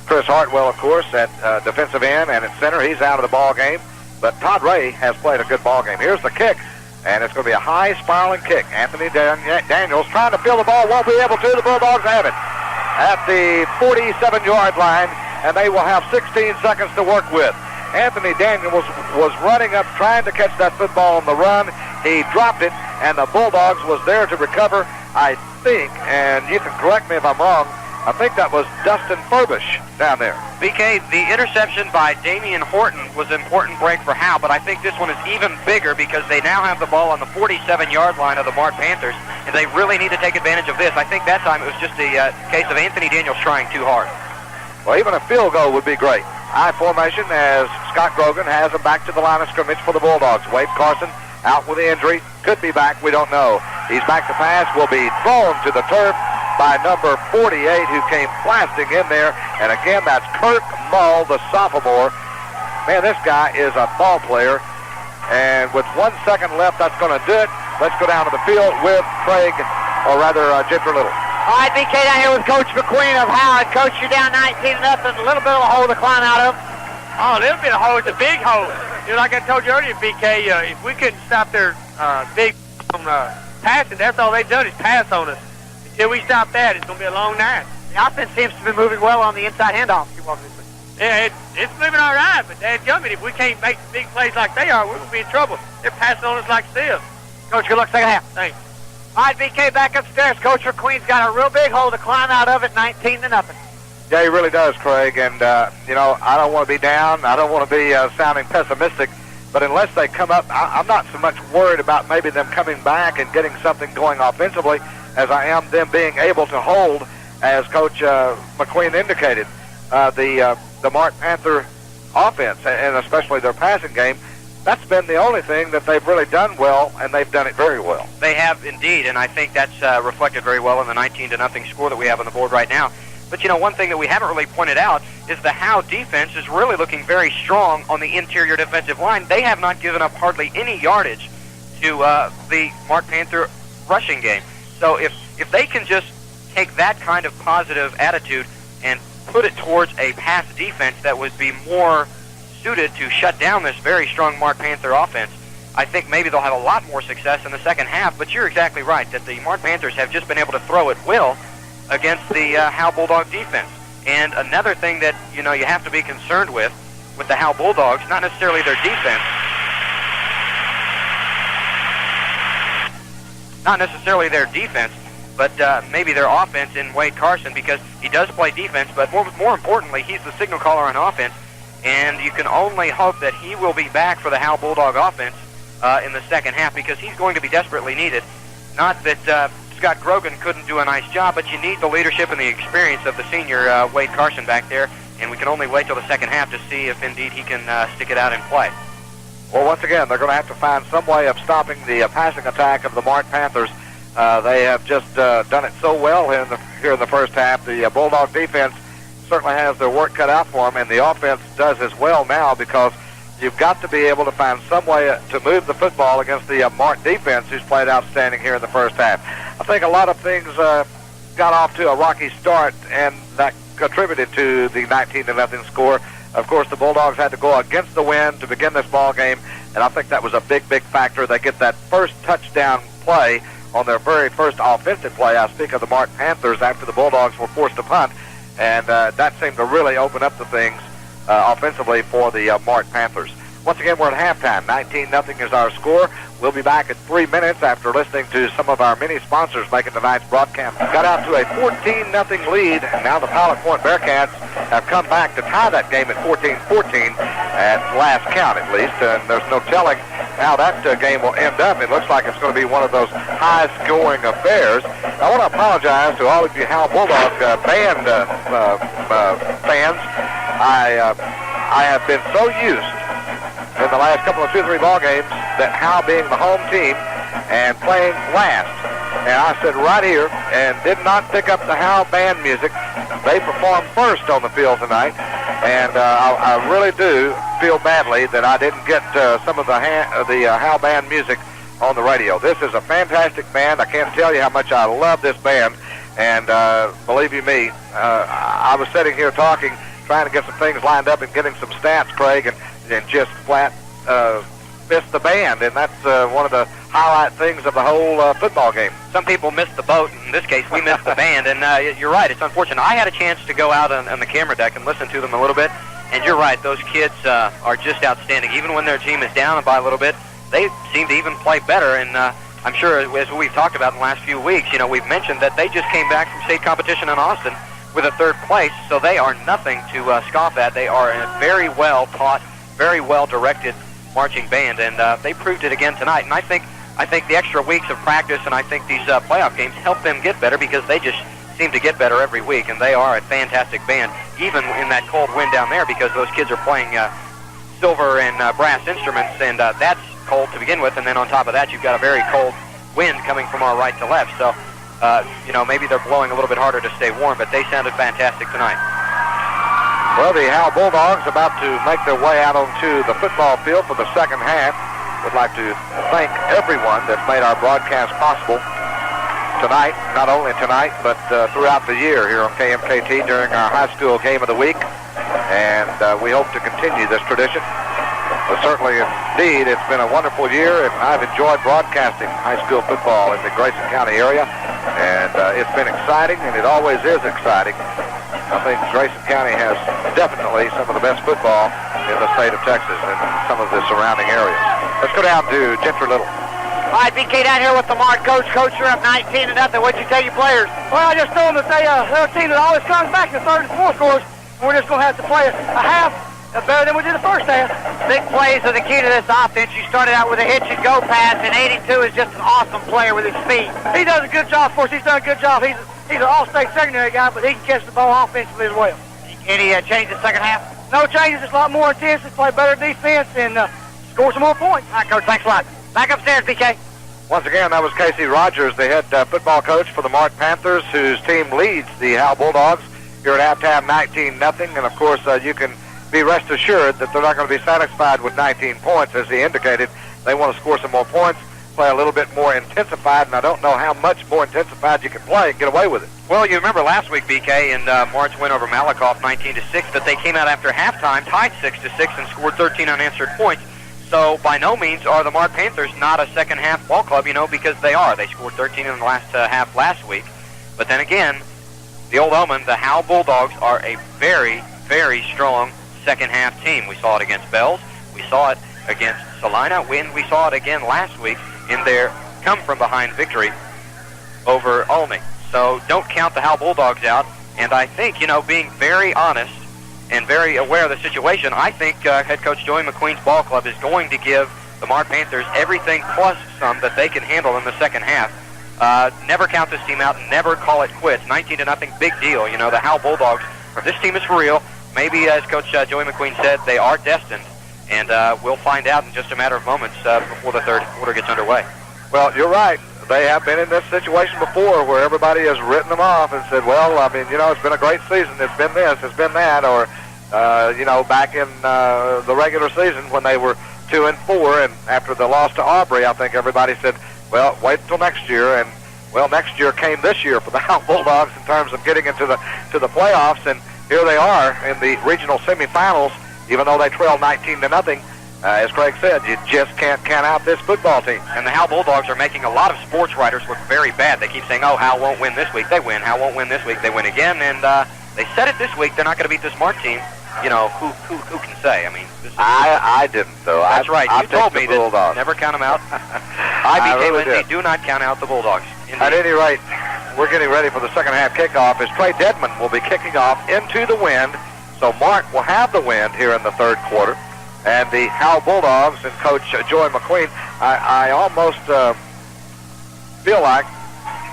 Chris Hartwell, of course, at defensive end and at center. He's out of the ball game. But Todd Ray has played a good ball game. Here's the kick, and it's going to be a high spiraling kick. Anthony Daniels trying to field the ball, won't be able to. The Bulldogs have it at the 47-yard line, and they will have 16 seconds to work with. Anthony Daniels was running up trying to catch that football on the run. He dropped it, and the Bulldogs was there to recover, I think, and you can correct me if I'm wrong, I think that was Dustin Furbish down there. BK, the interception by Damian Horton was an important break for Howe, but I think this one is even bigger because they now have the ball on the 47-yard line of the Mart Panthers, and they really need to take advantage of this. I think that time it was just a case of Anthony Daniels trying too hard. Well, even a field goal would be great. I formation as Scott Grogan has him back to the line of scrimmage for the Bulldogs. Wade Carson out with the injury. Could be back. We don't know. He's back to pass. Will be thrown to the turf by number 48, who came blasting in there. And again, that's Kirk Mull, the sophomore. Man, this guy is a ball player. And with 1 second left, that's going to do it. Let's go down to the field with Craig, or rather, Ginger Little. All right, BK down here with Coach McQueen of Howard. Coach, you're down 19-0. A little bit of a hole to climb out of. Oh, a little bit of hole. It's a big hole. You know, like I told you earlier, BK, if we couldn't stop their big passing, that's all they've done is pass on us. Until we stop that, it's going to be a long night. The offense seems to be moving well on the inside handoff. Yeah, it's moving all right, but dadgummit, if we can't make big plays like they are, we're going to be in trouble. They're passing on us like this. Coach, good luck second half. Thanks. All right, BK, back upstairs. Coach McQueen's got a real big hole to climb out of at 19-0. Yeah, he really does, Craig. And, you know, I don't want to be down. I don't want to be sounding pessimistic. But unless they come up, I'm not so much worried about maybe them coming back and getting something going offensively as I am them being able to hold, as Coach McQueen indicated, the Mart Panther offense, and especially their passing game. That's been the only thing that they've really done well, and they've done it very well. They have indeed, and I think that's reflected very well in the 19-0 score that we have on the board right now. But, you know, one thing that we haven't really pointed out is the Howe defense is really looking very strong on the interior defensive line. They have not given up hardly any yardage to the Mart Panther rushing game. So if they can just take that kind of positive attitude and put it towards a pass defense that would be more suited to shut down this very strong Mart Panther offense, I think maybe they'll have a lot more success in the second half. But you're exactly right that the Mart Panthers have just been able to throw at will against the Howe Bulldog defense. And another thing that, you know, you have to be concerned with the Howe Bulldogs, not necessarily their defense, but maybe their offense in Wade Carson, because he does play defense, but more importantly, he's the signal caller on offense, and you can only hope that he will be back for the Howe Bulldog offense in the second half, because he's going to be desperately needed. Not that Scott Grogan couldn't do a nice job, but you need the leadership and the experience of the senior Wade Carson back there, and we can only wait till the second half to see if indeed he can stick it out and play. Well, once again, they're going to have to find some way of stopping the passing attack of the Mart Panthers. They have just done it so well here in the first half. The Bulldog defense certainly has their work cut out for them, and the offense does as well now, because you've got to be able to find some way to move the football against the Mart defense, who's played outstanding here in the first half. I think a lot of things got off to a rocky start, and that contributed to the 19-0 score. Of course, the Bulldogs had to go against the wind to begin this ball game, and I think that was a big, big factor. They get that first touchdown play on their very first offensive play. I speak of the Mart Panthers after the Bulldogs were forced to punt, and that seemed to really open up the things offensively for the Mart Panthers. Once again, we're at halftime. 19-0 is our score. We'll be back in 3 minutes after listening to some of our many sponsors making tonight's broadcast. Got out to a 14-0 lead, and now the Pilot Point Bearcats have come back to tie that game at 14-14 at last count, at least. And there's no telling how that game will end up. It looks like it's going to be one of those high-scoring affairs. I want to apologize to all of you Howe Bulldogs band fans. I have been so used in the last couple of 2-3 ball games that Howe being the home team and playing last and I said right here, and did not pick up the Howe band music. They performed first on the field tonight, and I really do feel badly that I didn't get some of the Howe band music on the radio. This is a fantastic band. I can't tell you how much I love this band, and believe you me, I was sitting here talking, trying to get some things lined up and getting some stats, Craig, and just flat missed the band, and that's one of the highlight things of the whole football game. Some people missed the boat. In this case, we missed the band, and you're right. It's unfortunate. I had a chance to go out on the camera deck and listen to them a little bit, and you're right. Those kids are just outstanding. Even when their team is down by a little bit, they seem to even play better, and I'm sure, as we've talked about in the last few weeks, we've mentioned that they just came back from state competition in Austin with a 3rd place, so they are nothing to scoff at. They are a very well-taught, very well-directed marching band, and they proved it again tonight. And I think the extra weeks of practice and I think these playoff games help them get better because they just seem to get better every week, and they are a fantastic band, even in that cold wind down there, because those kids are playing silver and brass instruments, and that's cold to begin with, and then on top of that, you've got a very cold wind coming from our right to left. So, maybe they're blowing a little bit harder to stay warm, but they sounded fantastic tonight. Well, the Howe Bulldogs about to make their way out onto the football field for the second half. Would like to thank everyone that's made our broadcast possible tonight, not only tonight, but throughout the year here on KMKT during our high school game of the week. And we hope to continue this tradition. But certainly, indeed, it's been a wonderful year, and I've enjoyed broadcasting high school football in the Grayson County area. And it's been exciting, and it always is exciting. I think Grayson County has definitely some of the best football in the state of Texas and some of the surrounding areas. Let's go down to Gentry Little. All right, BK down here with the Mart coach. Coach, you're up 19-0. What'd you tell your players? Well, I just told them that they're a team that always comes back in the 3rd and 4th quarters. We're just going to have to play a half better than we did the first half. Big plays are the key to this offense. You started out with a hitch-and-go pass, and 82 is just an awesome player with his feet. He does a good job for us. He's done a good job. He's an all-state secondary guy, but he can catch the ball offensively as well. Any change in the second half? No changes. It's a lot more intense. Let's play better defense and score some more points. All right, Coach. Thanks a lot. Back upstairs, BK. Once again, that was Casey Rogers, the head football coach for the Mart Panthers, whose team leads the Howe Bulldogs here at halftime 19-0. And, of course, you can be rest assured that they're not going to be satisfied with 19 points. As he indicated, they want to score some more points, play a little bit more intensified, and I don't know how much more intensified you can play and get away with it. Well, you remember last week, BK, and Mart's win over Malakoff 19-6, that they came out after halftime, tied 6-6, and scored 13 unanswered points. So by no means are the Mart Panthers not a second-half ball club, because they are. They scored 13 in the last half last week. But then again, the old omen, the Howe Bulldogs are a very, very strong second-half team. We saw it against Bells. We saw it against Salina. We saw it again last week in their come-from-behind victory over Olney. So don't count the Howe Bulldogs out. And I think, being very honest and very aware of the situation, I think head coach Joey McQueen's ball club is going to give the Mart Panthers everything plus some that they can handle in the second half. Never count this team out. Never call it quits. 19-0, big deal. The Howe Bulldogs, this team is for real. Maybe, as Coach Joey McQueen said, they are destined. And we'll find out in just a matter of moments before the third quarter gets underway. Well, you're right. They have been in this situation before where everybody has written them off and said, well, it's been a great season. It's been this, it's been that. Or, back in the regular season when they were 2-4, and after the loss to Aubrey, I think everybody said, well, wait until next year. And, well, next year came this year for the Howe Bulldogs in terms of getting into the playoffs. And here they are in the regional semifinals, even though they trailed 19-0. As Craig said, you just can't count out this football team. And the Howe Bulldogs are making a lot of sports writers look very bad. They keep saying, Howe won't win this week. They win. Howe won't win this week. They win again. And they said it this week. They're not going to beat this Mart team. Who can say? I didn't, though. That's right. You told me that never count them out. I Lindsay, do not count out the Bulldogs. Indeed. At any rate, we're getting ready for the second half kickoff as Trey Dedman will be kicking off into the wind. So Mart will have the wind here in the third quarter. And the Howe Bulldogs and Coach Joey McQueen, I almost feel like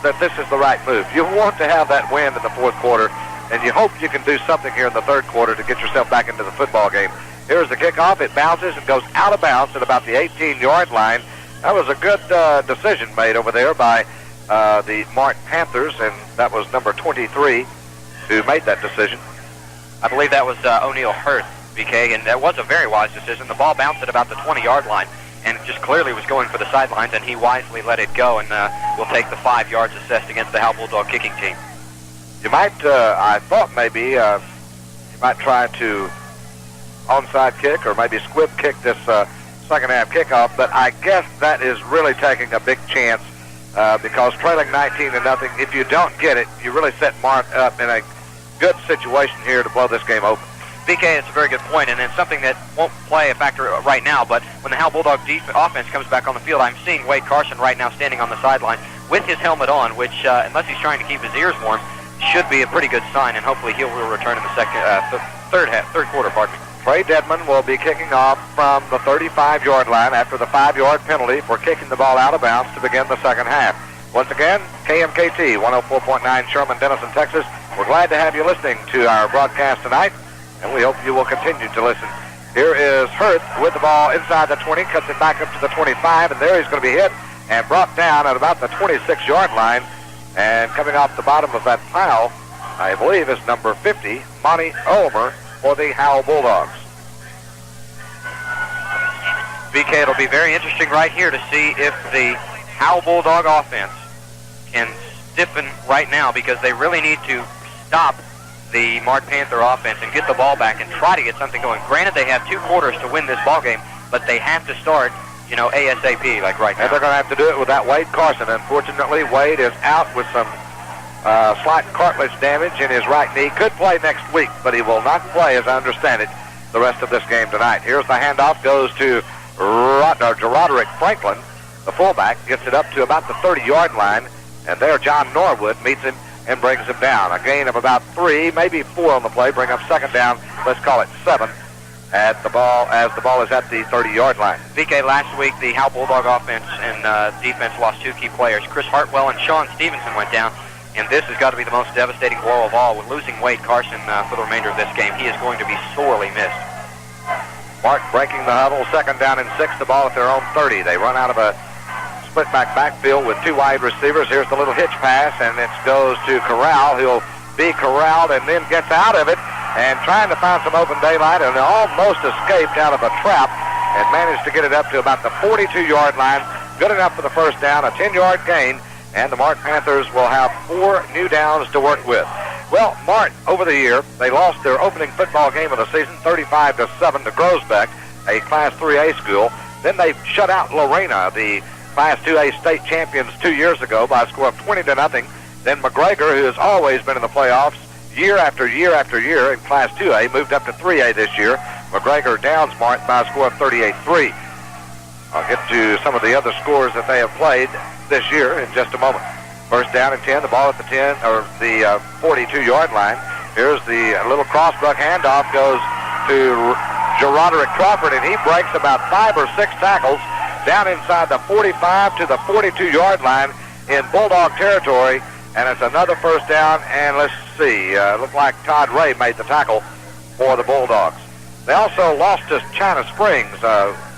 that this is the right move. You want to have that wind in the fourth quarter, and you hope you can do something here in the third quarter to get yourself back into the football game. Here's the kickoff. It bounces and goes out of bounds at about the 18-yard line. That was a good decision made over there by the Mart Panthers, and that was number 23 who made that decision. I believe that was O'Neill Hurth, BK, and that was a very wise decision. The ball bounced at about the 20-yard line, and it just clearly was going for the sidelines, and he wisely let it go, and will take the 5 yards assessed against the Howe Bulldog kicking team. You might, I thought maybe you might try to onside kick or maybe squib kick this second half kickoff, but I guess that is really taking a big chance because trailing 19-0, if you don't get it, you really set Mart up in a good situation here to blow this game open. BK, it's a very good point, and it's something that won't play a factor right now, but when the Howe Bulldog offense comes back on the field, I'm seeing Wade Carson right now standing on the sideline with his helmet on, which, unless he's trying to keep his ears warm, should be a pretty good sign, and hopefully he will return in the third quarter. Trey Dedman will be kicking off from the 35-yard line after the 5-yard penalty for kicking the ball out of bounds to begin the second half. Once again, KMKT 104.9 Sherman, Denison, Texas. We're glad to have you listening to our broadcast tonight, and we hope you will continue to listen. Here is Hurth with the ball inside the 20, cuts it back up to the 25, and there he's going to be hit and brought down at about the 26-yard line. And coming off the bottom of that pile, I believe, is number 50, Monty Ulmer, for the Howe Bulldogs. BK, it'll be very interesting right here to see if the Howe Bulldog offense can stiffen right now, because they really need to stop the Mart Panther offense and get the ball back and try to get something going. Granted, they have 2 quarters to win this ball game, but they have to start, ASAP, like right now. And they're going to have to do it without Wade Carson. Unfortunately, Wade is out with some slight cartilage damage in his right knee. Could play next week, but he will not play, as I understand it, the rest of this game tonight. Here's the handoff, goes to Roderick Franklin, the fullback, gets it up to about the 30-yard line, and there John Norwood meets him and brings him down. A gain of about 3, maybe 4 on the play, bring up second down, let's call it 7, at the ball as the ball is at the 30-yard line. VK, last week the Howe Bulldog offense and defense lost 2 key players. Chris Hartwell and Sean Stevenson went down, and this has got to be the most devastating blow of all. With losing Wade Carson for the remainder of this game, he is going to be sorely missed. Mart breaking the huddle, second down and 6, the ball at their own 30. They run out of a split backfield with 2 wide receivers. Here's the little hitch pass, and it goes to Corral. He'll be corralled and then gets out of it and trying to find some open daylight, and almost escaped out of a trap and managed to get it up to about the 42-yard line. Good enough for the first down, a 10-yard gain, and the Mart Panthers will have 4 new downs to work with. Well, Mart, over the year, they lost their opening football game of the season, 35-7 to Groesbeck, a Class 3A school. Then they shut out Lorena, the Class 2A state champions 2 years ago, by a score of 20-0. Then McGregor, who has always been in the playoffs year after year after year in Class 2A, moved up to 3A this year. McGregor downs Mart by a score of 38-3. I'll get to some of the other scores that they have played this year in just a moment. First down and 10, the ball at the 10 or the 42-yard line. Here's the little crossbuck handoff, goes to Roderick Crawford, and he breaks about 5 or 6 tackles down inside the 45 to the 42-yard line in Bulldog territory, and it's another first down. And let's see, looked like Todd Ray made the tackle for the Bulldogs. They also lost to China Springs,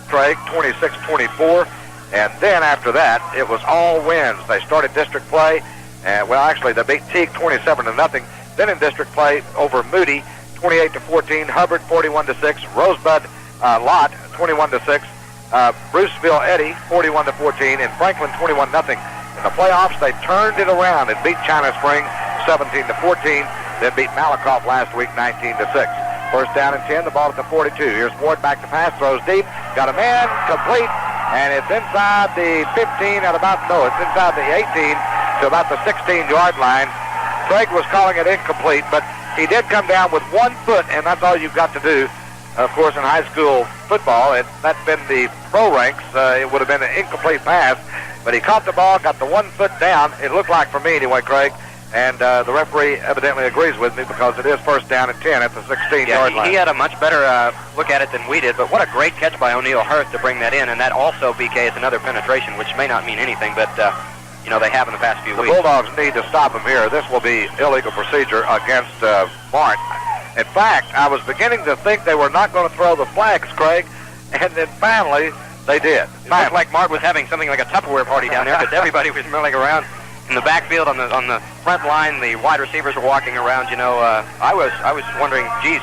Craig, 26-24. And then after that, it was all wins. They started district play, and actually they beat Teague 27-0. Then in district play over Moody, 28-14. Hubbard 41-6. Rosebud Lott 21-6. Bruceville Eddy 41-14, and Franklin 21-0. In the playoffs, they turned it around and beat China Springs 17-14. Then beat Malakoff last week 19-6. First down and 10, the ball at the 42. Here's Ward back to pass, throws deep, got a man, complete, and it's inside the 15 it's inside the 18 to about the 16-yard line. Craig was calling it incomplete, but he did come down with 1 foot, and that's all you've got to do. Of course, in high school football, that's been the pro ranks. It would have been an incomplete pass, but he caught the ball, got the 1 foot down. It looked like for me anyway, Craig. And the referee evidently agrees with me because it is first down and 10 at the 16-yard line. He had a much better look at it than we did, but what a great catch by O'Neill Hurth to bring that in, and that also, BK, is another penetration, which may not mean anything, but, they have in the past few weeks. The Bulldogs need to stop him here. This will be illegal procedure against Mart. In fact, I was beginning to think they were not going to throw the flags, Craig, and then finally they did. It looked like Mart was having something like a Tupperware party down there because everybody was milling around. in the backfield on the front line, the wide receivers were walking around. I was wondering, geez,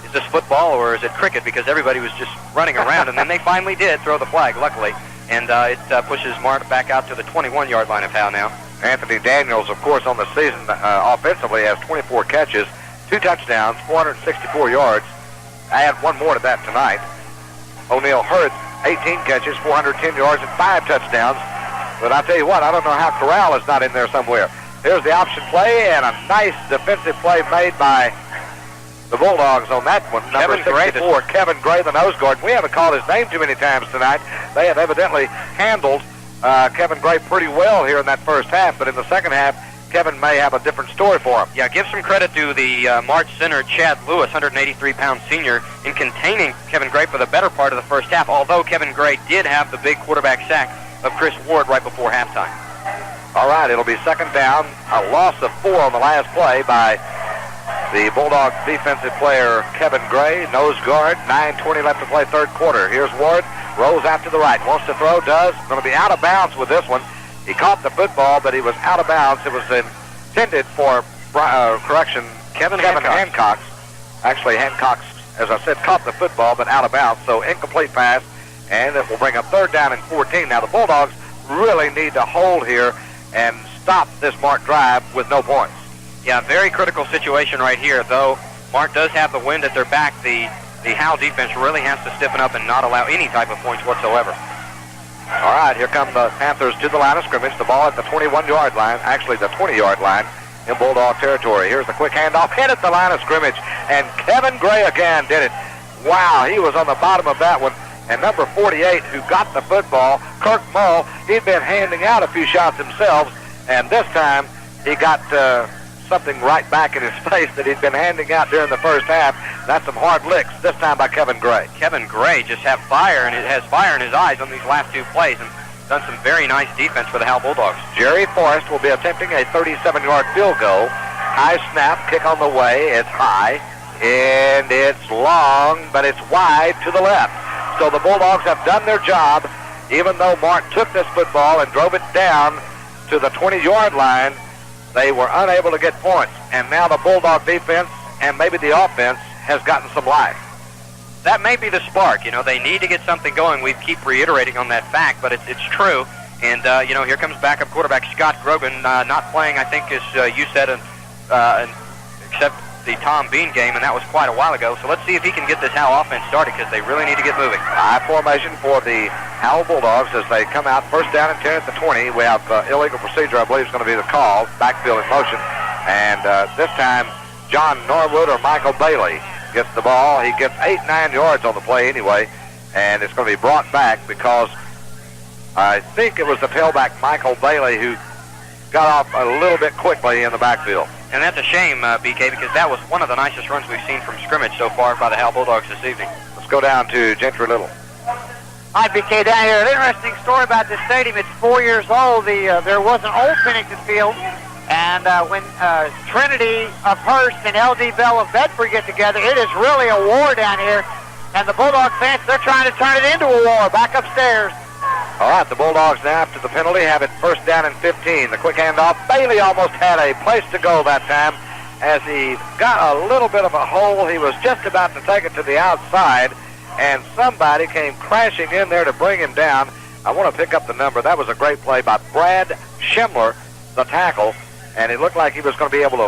is this football or is it cricket? Because everybody was just running around, and then they finally did throw the flag, luckily, and it pushes Mart back out to the 21-yard line of Howe now. Anthony Daniels, of course, on the season offensively has 24 catches, 2 touchdowns, 464 yards. I had one more to that tonight. O'Neal Hurst, 18 catches, 410 yards, and 5 touchdowns. But I tell you what, I don't know how Corral is not in there somewhere. Here's the option play, and a nice defensive play made by the Bulldogs on that one. Number 64, Kevin Gray, the nose guard. We haven't called his name too many times tonight. They have evidently handled Kevin Gray pretty well here in that first half, but in the second half, Kevin may have a different story for him. Yeah, give some credit to the March center, Chad Lewis, 183-pound senior, in containing Kevin Gray for the better part of the first half, although Kevin Gray did have the big quarterback sack of Chris Ward right before halftime. All right, it'll be second down, a loss of 4 on the last play by the Bulldog defensive player Kevin Gray, nose guard, 9:20 left to play third quarter. Here's Ward, rolls out to the right, wants to throw, does, going to be out of bounds with this one. He caught the football, but he was out of bounds. It was intended for, Kevin Hancock. Actually, Hancock, as I said, caught the football, but out of bounds, so incomplete pass, and it will bring up third down and 14. Now, the Bulldogs really need to hold here and stop this Mart drive with no points. Yeah, very critical situation right here, though Mart does have the wind at their back. The Howe defense really has to stiffen up and not allow any type of points whatsoever. All right, here come the Panthers to the line of scrimmage. The ball at the 21-yard line, actually the 20-yard line in Bulldog territory. Here's the quick handoff, hit at the line of scrimmage, and Kevin Gray again did it. Wow, he was on the bottom of that one. And number 48, who got the football, Kirk Mull, he'd been handing out a few shots himself, and this time he got something right back in his face that he'd been handing out during the first half. That's some hard licks, this time by Kevin Gray. Kevin Gray just has fire in his eyes on these last 2 plays and done some very nice defense for the Howe Bulldogs. Jerry Forrest will be attempting a 37-yard field goal. High snap, kick on the way. It's high, and it's long, but it's wide to the left. So the Bulldogs have done their job, even though Mart took this football and drove it down to the 20-yard line. They were unable to get points, and now the Bulldog defense and maybe the offense has gotten some life. That may be the spark. They need to get something going. We keep reiterating on that fact, but it's true. And, here comes backup quarterback Scott Grogan, not playing, I think, as you said, except the Tom Bean game, and that was quite a while ago. So let's see if he can get this Howe offense started, because they really need to get moving. High formation for the Howe Bulldogs as they come out first down and 10 at the 20. We have illegal procedure, I believe, is going to be the call. Backfield in motion. And this time, John Norwood or Michael Bailey gets the ball. He gets 8-9 yards on the play anyway, and it's going to be brought back because I think it was the tailback Michael Bailey who got off a little bit quickly in the backfield. And that's a shame, BK, because that was one of the nicest runs we've seen from scrimmage so far by the Howe Bulldogs this evening. Let's go down to Gentry Little. Hi, BK, down here. An interesting story about this stadium. It's 4 years old. There was an old Pennington Field, and when Trinity of Hearst and L.D. Bell of Bedford get together, it is really a war down here. And the Bulldog fans, they're trying to turn it into a war back upstairs. All right, the Bulldogs now after the penalty have it first down and 15. The quick handoff. Bailey almost had a place to go that time as he got a little bit of a hole. He was just about to take it to the outside, and somebody came crashing in there to bring him down. I want to pick up the number. That was a great play by Brad Schindler, the tackle, and it looked like he was going to be able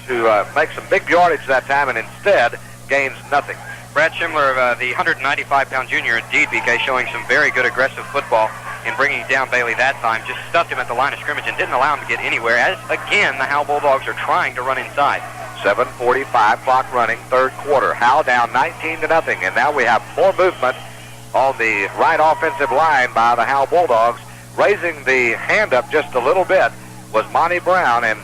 to make some big yardage that time, and instead gains nothing. Brad Schindler, the 195-pound junior, indeed, BK, showing some very good aggressive football in bringing down Bailey that time. Just stuffed him at the line of scrimmage and didn't allow him to get anywhere, as, again, the Howe Bulldogs are trying to run inside. 7:45 clock running, third quarter. Howe down 19-0, and now we have more movement on the right offensive line by the Howe Bulldogs. Raising the hand up just a little bit was Monty Brown, and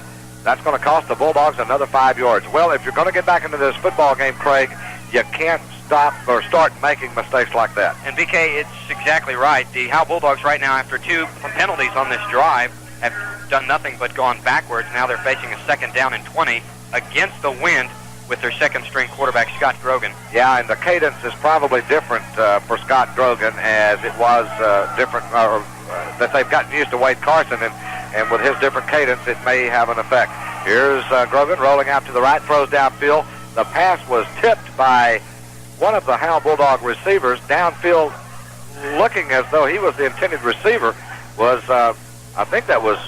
that's going to cost the Bulldogs another 5 yards. Well, if you're going to get back into this football game, Craig, you can't stop or start making mistakes like that. And, BK, it's exactly right. The Howe Bulldogs right now, after 2 penalties on this drive, have done nothing but gone backwards. Now they're facing a second down and 20 against the wind with their second-string quarterback, Scott Grogan. Yeah, and the cadence is probably different for Scott Grogan as it was different that they've gotten used to Wade Carson. And and with his different cadence, it may have an effect. Here's Grogan rolling out to the right, throws downfield. The pass was tipped by one of the Howe Bulldog receivers downfield, looking as though he was the intended receiver, was, I think that was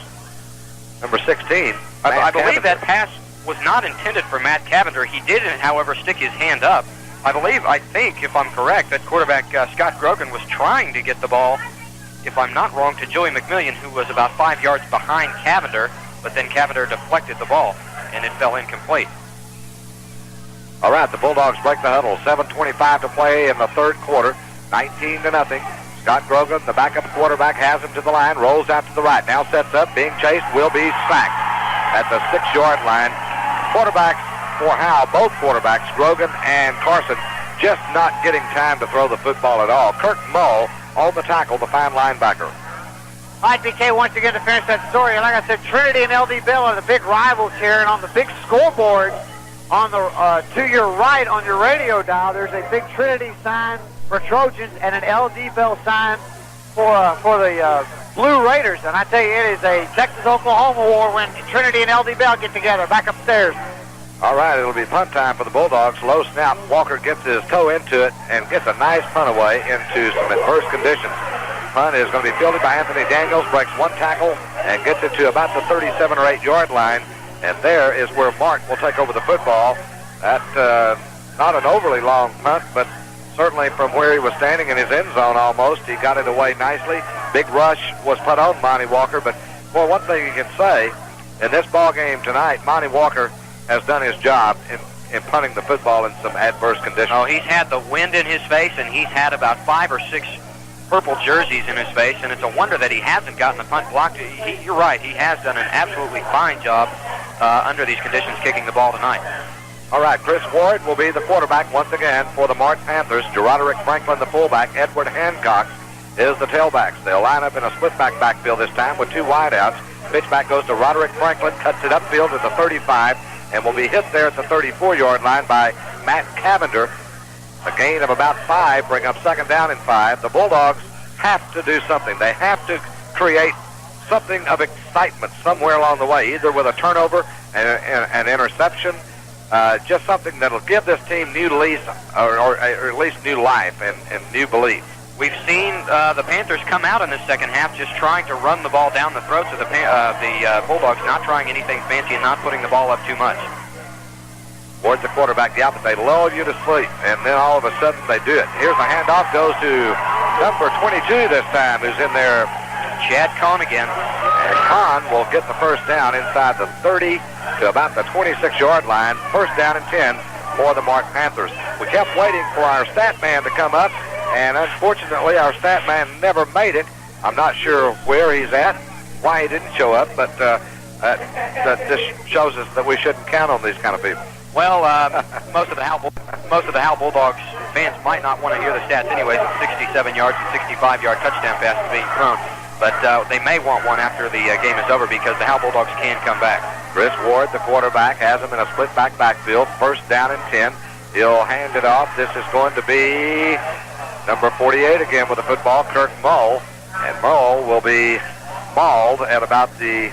number 16. I believe that pass was not intended for Matt Cavender. He did, however, stick his hand up. I think, if I'm correct, that quarterback Scott Grogan was trying to get the ball, if I'm not wrong, to Joey McMillian, who was about 5 yards behind Cavender, but then Cavender deflected the ball, and it fell incomplete. All right, the Bulldogs break the huddle. 7:25 to play in the third quarter, 19-0. Scott Grogan, the backup quarterback, has him to the line, rolls out to the right, now sets up, being chased, will be sacked at the 6-yard line. Quarterbacks for Howe, both quarterbacks, Grogan and Carson, just not getting time to throw the football at all. Kirk Mull on the tackle, the fine linebacker. All right, BK, once again to finish that story, and like I said, Trinity and LD Bell are the big rivals here, and on the big scoreboard on the to your right on your radio dial, there's a big Trinity sign for Trojans and an LD Bell sign for the Blue Raiders, and I tell you, it is a Texas-Oklahoma war when Trinity and LD Bell get together back upstairs. All right, it'll be punt time for the Bulldogs. Low snap. Walker gets his toe into it and gets a nice punt away into some adverse conditions. Punt is going to be fielded by Anthony Daniels, breaks one tackle and gets it to about the 37 or 8 yard line. And there is where Mark will take over the football. That not an overly long punt, but certainly from where he was standing in his end zone almost, he got it away nicely. Big rush was put on Monty Walker, but boy, one thing you can say, in this ball game tonight, Monty Walker has done his job in punting the football in some adverse conditions. Oh, he's had the wind in his face, and he's had about 5 or 6 purple jerseys in his face, and it's a wonder that he hasn't gotten the punt blocked. You're right, he has done an absolutely fine job under these conditions kicking the ball tonight. All right, Chris Ward will be the quarterback once again for the Mart Panthers. Geroderick Franklin, the fullback. Edward Hancock is the tailbacks. They'll line up in a split-back backfield this time with 2 wideouts. Pitchback goes to Roderick Franklin, cuts it upfield at the 35, and will be hit there at the 34-yard line by Matt Cavender. A gain of about 5, bring up second down and 5. The Bulldogs have to do something. They have to create something of excitement somewhere along the way, either with a turnover and an interception, just something that'll give this team new lease, or at least new life and new belief. We've seen the Panthers come out in the second half just trying to run the ball down the throats of the Bulldogs, not trying anything fancy and not putting the ball up too much. Ward's the quarterback, yeah, but they lull you to sleep, and then all of a sudden they do it. Here's the handoff, goes to number 22 this time, who's in there. Chad Kahn again. And Kahn will get the first down inside the 30 to about the 26-yard line. First down and 10 for the Mart Panthers. We kept waiting for our stat man to come up, and unfortunately our stat man never made it. I'm not sure where he's at, why he didn't show up, but that just shows us that we shouldn't count on these kind of people. Well, most of the Howe Bulldogs fans might not want to hear the stats anyways. It's 67 yards and 65-yard touchdown passes being thrown. But they may want one after the game is over because the Howe Bulldogs can come back. Chris Ward, the quarterback, has him in a split-back backfield. First down and 10. He'll hand it off. This is going to be number 48 again with the football, Kirk Mull. And Mull will be mauled at about the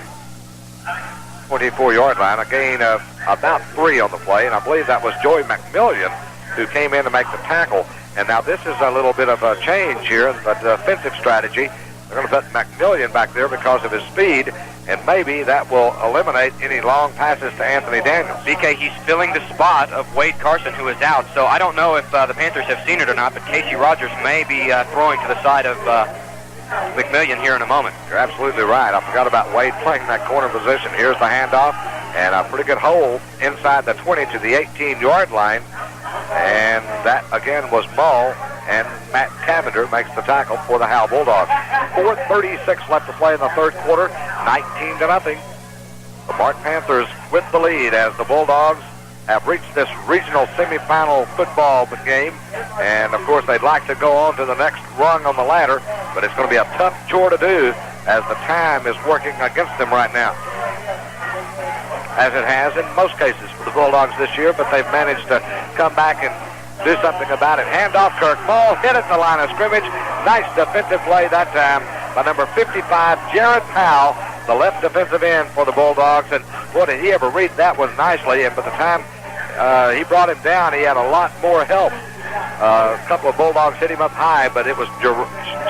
24-yard line, a gain of about 3 on the play, and I believe that was Joey McMillian who came in to make the tackle. And now this is a little bit of a change here, the defensive strategy. They're going to put McMillian back there because of his speed, and maybe that will eliminate any long passes to Anthony Daniels. BK, he's filling the spot of Wade Carson, who is out, so I don't know if the Panthers have seen it or not, but Casey Rogers may be throwing to the side of McMillian here in a moment. You're absolutely right. I forgot about Wade playing that corner position. Here's the handoff, and a pretty good hole inside the 20 to the 18-yard line. And that, again, was Mull, and Matt Cavender makes the tackle for the Howe Bulldogs. 4:36 left to play in the third quarter, 19-0. The Mart Panthers with the lead as the Bulldogs have reached this regional semifinal football game, and of course they'd like to go on to the next rung on the ladder, but it's going to be a tough chore to do as the time is working against them right now, as it has in most cases for the Bulldogs this year, but they've managed to come back and do something about it. Handoff, Kirk Mull hit at the line of scrimmage. Nice defensive play that time by number 55, Jared Powell, the left defensive end for the Bulldogs. And boy, did he ever read that one nicely. And by the time he brought him down, he had a lot more help. A couple of Bulldogs hit him up high, but it was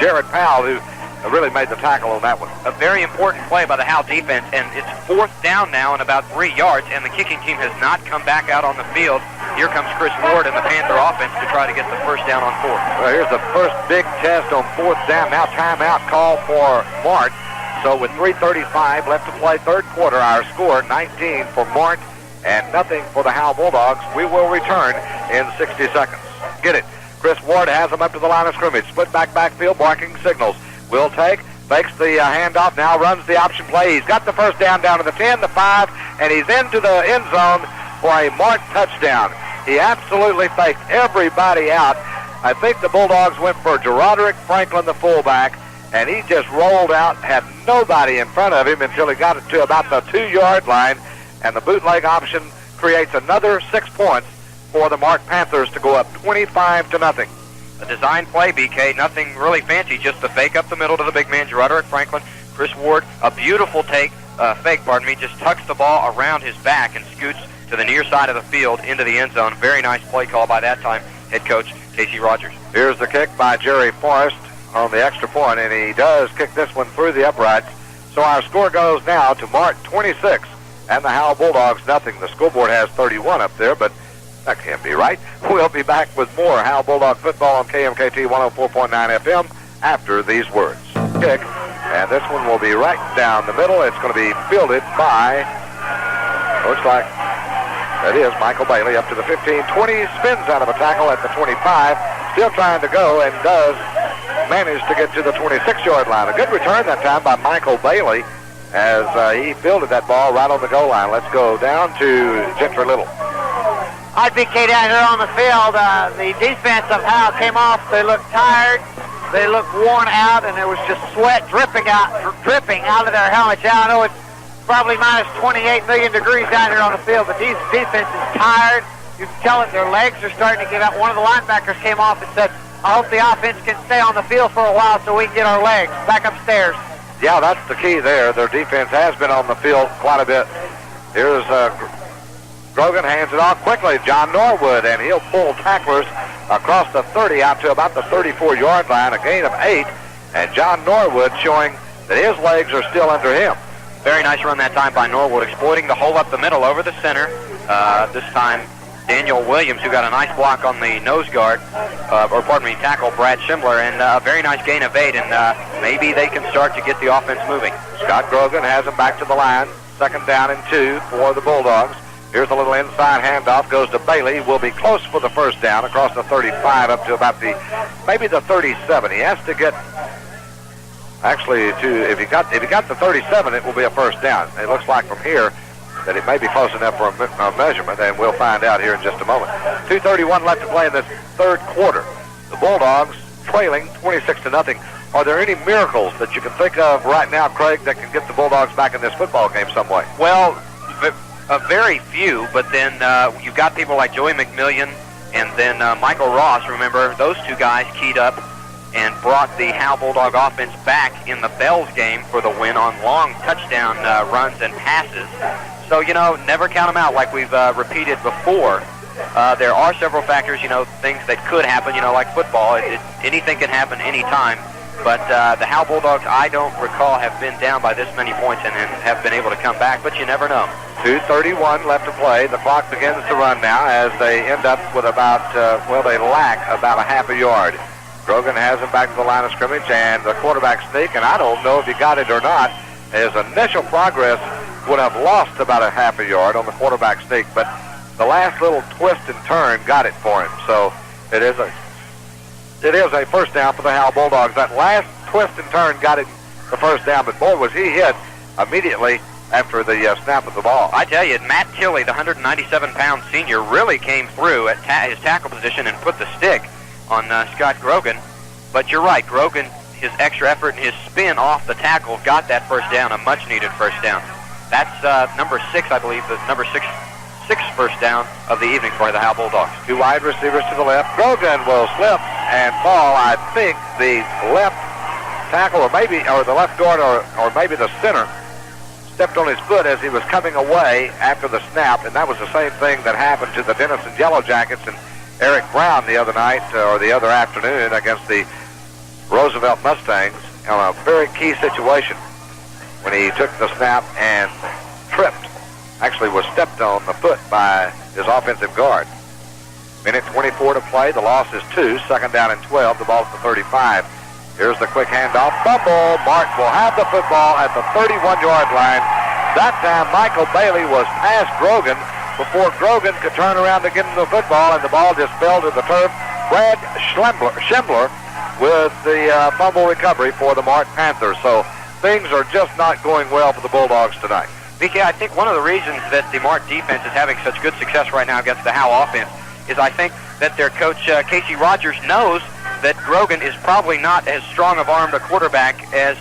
Jared Powell who really made the tackle on that one. A very important play by the Howe defense, and it's 4th down now and about 3 yards, and the kicking team has not come back out on the field. Here comes Chris Ward and the Panther offense to try to get the first down on 4th. Well, here's the first big test on 4th down. Now timeout call for Mart. So with 3:35 left to play, third quarter, our score 19 for Mart and nothing for the Howe Bulldogs. We will return in 60 seconds. Get it. Chris Ward has them up to the line of scrimmage. Split backfield, barking signals. Will take, fakes the handoff, now runs the option play. He's got the first down to the 10, the 5, and he's into the end zone for a Mart touchdown. He absolutely faked everybody out. I think the Bulldogs went for Geroderick Franklin, the fullback, and he just rolled out, had nobody in front of him until he got it to about the 2-yard line, and the bootleg option creates another 6 points for the Mart Panthers to go up 25-0. A design play, BK, nothing really fancy, just the fake up the middle to the big man, Geroderick Franklin. Chris Ward, a beautiful fake, just tucks the ball around his back and scoots to the near side of the field into the end zone. Very nice play call by that time, head coach Casey Rogers. Here's the kick by Jerry Forrest on the extra point, and he does kick this one through the uprights. So our score goes now to Mart 26 and the Howe Bulldogs nothing. The scoreboard has 31 up there, but that can't be right. We'll be back with more Howe Bulldog football on KMKT 104.9 FM after these words. Kick, and this one will be right down the middle. It's going to be fielded by, looks like that is Michael Bailey up to the 15-20, spins out of a tackle at the 25, still trying to go and does manage to get to the 26-yard line. A good return that time by Michael Bailey as he fielded that ball right on the goal line. Let's go down to Gentry Little. IBK down here on the field. The defense of Howe came off. They looked tired. They looked worn out, and there was just sweat dripping out of their helmets. I know it's probably minus 28 million degrees down here on the field, but these defense is tired. You can tell it. Their legs are starting to give out. One of the linebackers came off and said, I hope the offense can stay on the field for a while so we can get our legs back upstairs. Yeah, that's the key there. Their defense has been on the field quite a bit. Here's Grogan hands it off quickly. John Norwood, and he'll pull tacklers across the 30 out to about the 34-yard line, a gain of 8. And John Norwood showing that his legs are still under him. Very nice run that time by Norwood, exploiting the hole up the middle over the center. This time, Daniel Williams, who got a nice block on the nose guard, tackle Brad Schindler, and a very nice gain of 8, and maybe they can start to get the offense moving. Scott Grogan has him back to the line. 2nd down and 2 for the Bulldogs. Here's a little inside handoff, goes to Bailey. Will be close for the first down across the 35 up to about maybe the 37. He has to get, actually, if he got the 37, it will be a first down. It looks like from here that it may be close enough for a measurement, and we'll find out here in just a moment. 2:31 left to play in this third quarter. The Bulldogs trailing 26-0. Are there any miracles that you can think of right now, Craig, that can get the Bulldogs back in this football game some way? Well, very few, but then you've got people like Joey McMillian and then Michael Ross. Remember, those two guys keyed up and brought the Howe Bulldog offense back in the Bells game for the win on long touchdown runs and passes. So, never count them out like we've repeated before. There are several factors, things that could happen, like football. Anything can happen anytime. But the Howe Bulldogs, I don't recall, have been down by this many points and have been able to come back, but you never know. 2:31 left to play. The clock begins to run now as they end up with about, they lack about a half a yard. Grogan has him back to the line of scrimmage, and the quarterback sneak, and I don't know if he got it or not. His initial progress would have lost about a half a yard on the quarterback sneak, but the last little twist and turn got it for him. So it is a first down for the Howe Bulldogs. That last twist and turn got it the first down, but boy, was he hit immediately after the snap of the ball. I tell you, Matt Tilley, the 197-pound senior, really came through at his tackle position and put the stick on Scott Grogan. But you're right, Grogan, his extra effort and his spin off the tackle got that first down, a much-needed first down. That's number 6, I believe, the number 6 first down of the evening for the Howe Bulldogs. 2 wide receivers to the left. Grogan will slip and fall. I think the left tackle, or the left guard, or maybe the center, stepped on his foot as he was coming away after the snap, and that was the same thing that happened to the Denison Yellow Jackets and Eric Brown the other night, or the other afternoon, against the Roosevelt Mustangs on a very key situation when he took the snap and tripped. Actually was stepped on the foot by his offensive guard. Minute 24 to play. The loss is 2. Second down and 12. The ball's at the 35. Here's the quick handoff. Fumble. Mart will have the football at the 31-yard line. That time, Michael Bailey was past Grogan before Grogan could turn around to get him the football, and the ball just fell to the turf. Brad Schembler with the fumble recovery for the Mart Panthers. So things are just not going well for the Bulldogs tonight. BK, I think one of the reasons that the Mart defense is having such good success right now against the Howe offense is I think that their coach, Casey Rogers, knows that Grogan is probably not as strong of armed a quarterback as,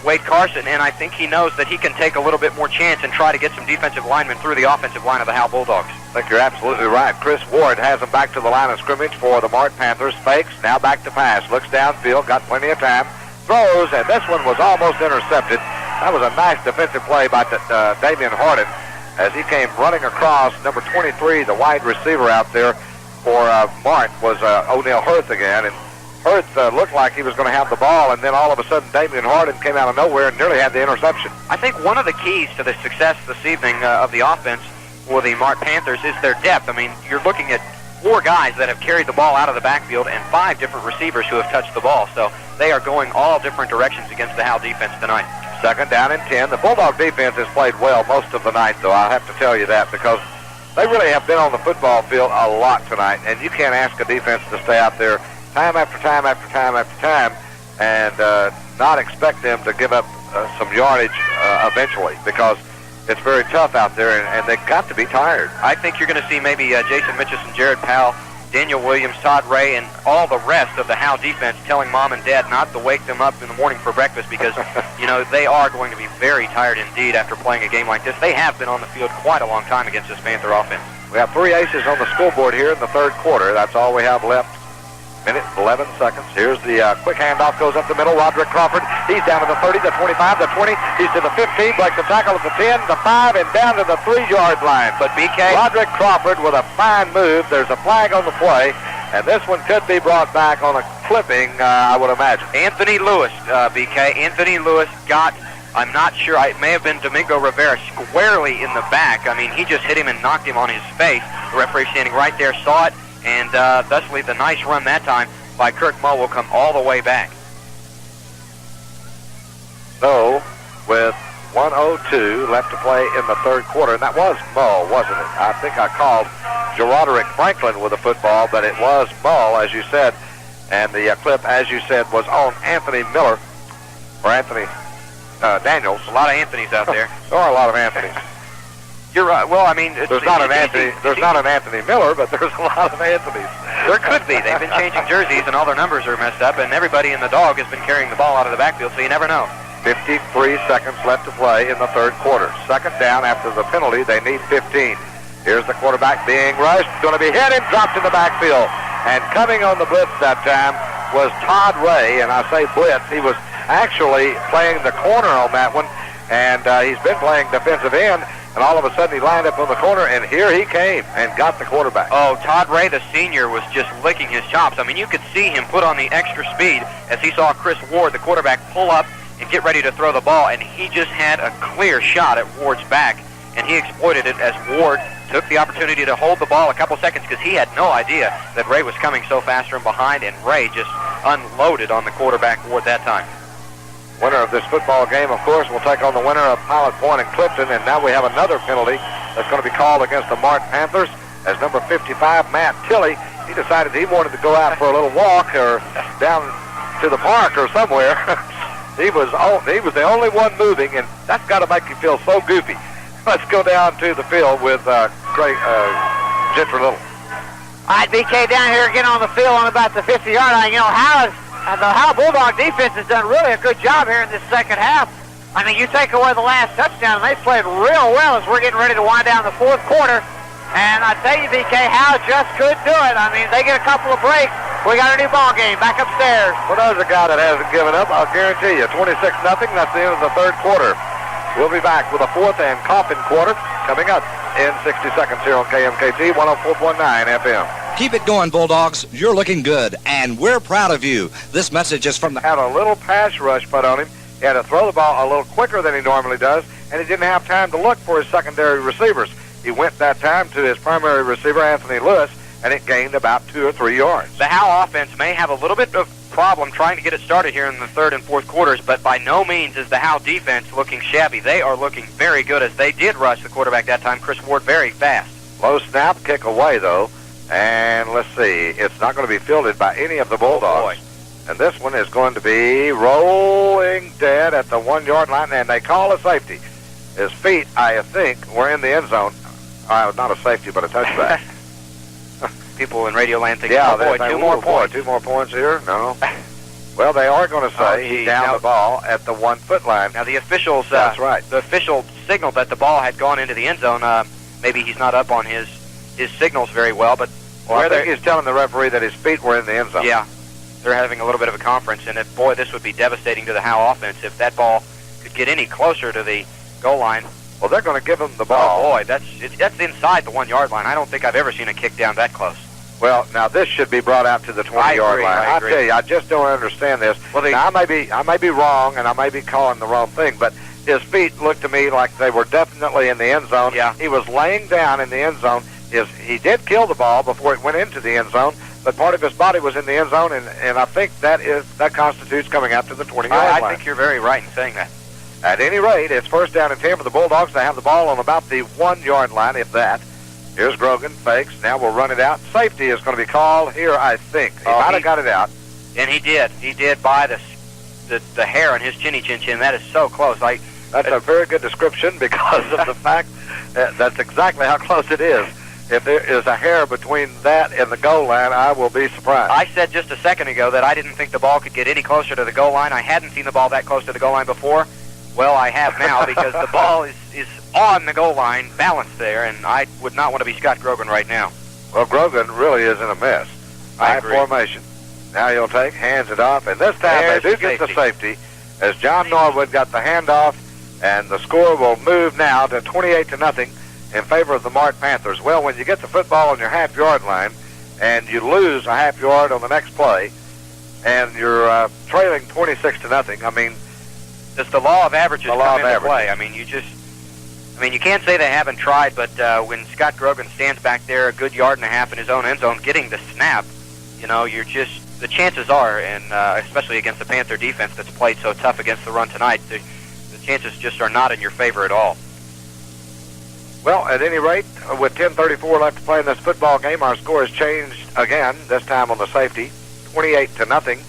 Wade Carson, and I think he knows that he can take a little bit more chance and try to get some defensive linemen through the offensive line of the Howe Bulldogs. I think you're absolutely right. Chris Ward has him back to the line of scrimmage for the Mart Panthers. Fakes, now back to pass. Looks downfield, got plenty of time. Throws, and this one was almost intercepted. That was a nice defensive play by Damian Harden as he came running across. Number 23, the wide receiver out there for Mart, was O'Neal Hurth again. And Hurth looked like he was going to have the ball, and then all of a sudden Damian Harden came out of nowhere and nearly had the interception. I think one of the keys to the success this evening of the offense for the Mart Panthers is their depth. I mean, you're looking at 4 guys that have carried the ball out of the backfield and 5 different receivers who have touched the ball. So they are going all different directions against the Howe defense tonight. Second down and 10. The Bulldog defense has played well most of the night, though. I'll have to tell you that, because they really have been on the football field a lot tonight, and you can't ask a defense to stay out there time after time after time after time and not expect them to give up some yardage eventually, because it's very tough out there, and they've got to be tired. I think you're going to see maybe Jason Mitchison, Jared Powell, Daniel Williams, Todd Ray, and all the rest of the Howe defense telling mom and dad not to wake them up in the morning for breakfast, because, they are going to be very tired indeed after playing a game like this. They have been on the field quite a long time against this Panther offense. We have 3 aces on the scoreboard here in the third quarter. That's all we have left. Minute, 11 seconds. Here's the quick handoff, goes up the middle. Roderick Crawford, he's down to the 30, the 25, the 20. He's to the 15, breaks the tackle at the 10, the 5, and down to the 3-yard line. But BK, Roderick Crawford with a fine move. There's a flag on the play, and this one could be brought back on a clipping, I would imagine. Anthony Lewis, BK. Anthony Lewis got, I'm not sure, it may have been Domingo Rivera, squarely in the back. I mean, he just hit him and knocked him on his face. The referee standing right there saw it, and thusly the nice run that time by Kirk Mull will come all the way back. So, with 1:02 left to play in the third quarter, and that was Mull, wasn't it? I think I called Geroderick Franklin with the football, but it was Mull, as you said, and the clip, as you said, was on Anthony Miller, or Anthony Daniels. A lot of Anthonys out there. There are a lot of Anthonys. You're right. Well, I mean, there's not an Anthony Miller, but there's a lot of Anthonys. There could be. They've been changing jerseys, and all their numbers are messed up, and everybody in the dog has been carrying the ball out of the backfield, so you never know. 53 seconds left to play in the third quarter. Second down after the penalty. They need 15. Here's the quarterback being rushed. Going to be hit and dropped in the backfield. And coming on the blitz that time was Todd Ray, and I say blitz. He was actually playing the corner on that one, and he's been playing defensive end. And all of a sudden he lined up on the corner, and here he came and got the quarterback. Oh, Todd Ray, the senior, was just licking his chops. I mean, you could see him put on the extra speed as he saw Chris Ward, the quarterback, pull up and get ready to throw the ball, and he just had a clear shot at Ward's back, and he exploited it as Ward took the opportunity to hold the ball a couple seconds because he had no idea that Ray was coming so fast from behind, and Ray just unloaded on the quarterback Ward that time. Winner of this football game, of course, will take on the winner of Pilot Point and Clifton, and now we have another penalty that's going to be called against the Mart Panthers as number 55, Matt Tilley. He decided he wanted to go out for a little walk or down to the park or somewhere. He was the only one moving, and that's got to make you feel so goofy. Let's go down to the field with Gentry Little. All right, BK down here again on the field on about the 50-yard line. The Howe Bulldog defense has done really a good job here in this second half. I mean, you take away the last touchdown, and they played real well as we're getting ready to wind down the fourth quarter. And I tell you, BK, Howe just couldn't do it. I mean, they get a couple of breaks. We got a new ball game back upstairs. Well, there's a guy that hasn't given up, I'll guarantee you. 26-0, that's the end of the third quarter. We'll be back with a fourth and coffin quarter coming up in 60 seconds here on KMKT 104.9 FM. Keep it going, Bulldogs. You're looking good, and we're proud of you. This message is from the... Had a little pass rush put on him. He had to throw the ball a little quicker than he normally does, and he didn't have time to look for his secondary receivers. He went that time to his primary receiver, Anthony Lewis, and it gained about 2 or 3 yards. The Howe offense may have a little bit of problem trying to get it started here in the third and fourth quarters, but by no means is the Howe defense looking shabby. They are looking very good as they did rush the quarterback that time, Chris Ward, very fast. Low snap, kick away, though. And let's see, it's not going to be fielded by any of the Bulldogs. And this one is going to be rolling dead at the 1 yard line, and they call a safety. His feet, I think, were in the end zone. Not a safety, but a touchback. People in Radio Land think, yeah, oh boy, two more points. 2 more points here? No. Well, they are going to say he's down the ball at the 1 foot line. Now the officials, that's right. The official signaled that the ball had gone into the end zone. Maybe he's not up on his signals very well, but I think he's telling the referee that his feet were in the end zone. Yeah, they're having a little bit of a conference, and boy, this would be devastating to the Howe offense if that ball could get any closer to the goal line. Well, they're going to give him the ball. Oh boy, that's inside the 1 yard line. I don't think I've ever seen a kick down that close. Well, now this should be brought out to the 20-yard line. I tell you, I just don't understand this. Well, now, I may be wrong, and I may be calling the wrong thing, but his feet looked to me like they were definitely in the end zone. Yeah. He was laying down in the end zone. He did kill the ball before it went into the end zone, but part of his body was in the end zone, and I think that constitutes coming out to the 20-yard line. I think you're very right in saying that. At any rate, it's first down and 10 for the Bulldogs. They have the ball on about the 1 yard line, if that. Here's Grogan, fakes. Now we'll run it out. Safety is going to be called here, I think. He might have got it out. And he did. He did by the hair on his chinny chin. That is so close. That's a very good description because of the fact that that's exactly how close it is. If there is a hair between that and the goal line, I will be surprised. I said just a second ago that I didn't think the ball could get any closer to the goal line. I hadn't seen the ball that close to the goal line before. Well, I have now because the ball is on the goal line, balanced there, and I would not want to be Scott Grogan right now. Well, Grogan really is in a mess. I agree. Formation. Now he'll hands it off, and this time they do get the safety as John Norwood got the handoff, and the score will move now to 28-0 in favor of the Mart Panthers. Well, when you get the football on your half-yard line and you lose a half yard on the next play, and you're trailing 26-0, I mean, just the law of averages come into play. I mean, you can't say they haven't tried, but when Scott Grogan stands back there a good yard and a half in his own end zone, getting the snap, the chances are, and especially against the Panther defense that's played so tough against the run tonight, the chances just are not in your favor at all. Well, at any rate, with 10:34 left to play in this football game, our score has changed again, this time on the safety. 28-0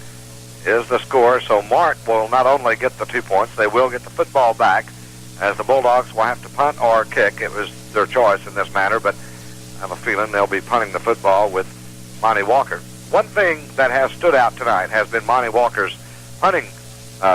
is the score, so Mart will not only get the 2 points, they will get the football back, as the Bulldogs will have to punt or kick. It was their choice in this matter, but I have a feeling they'll be punting the football with Monty Walker. One thing that has stood out tonight has been Monty Walker's punting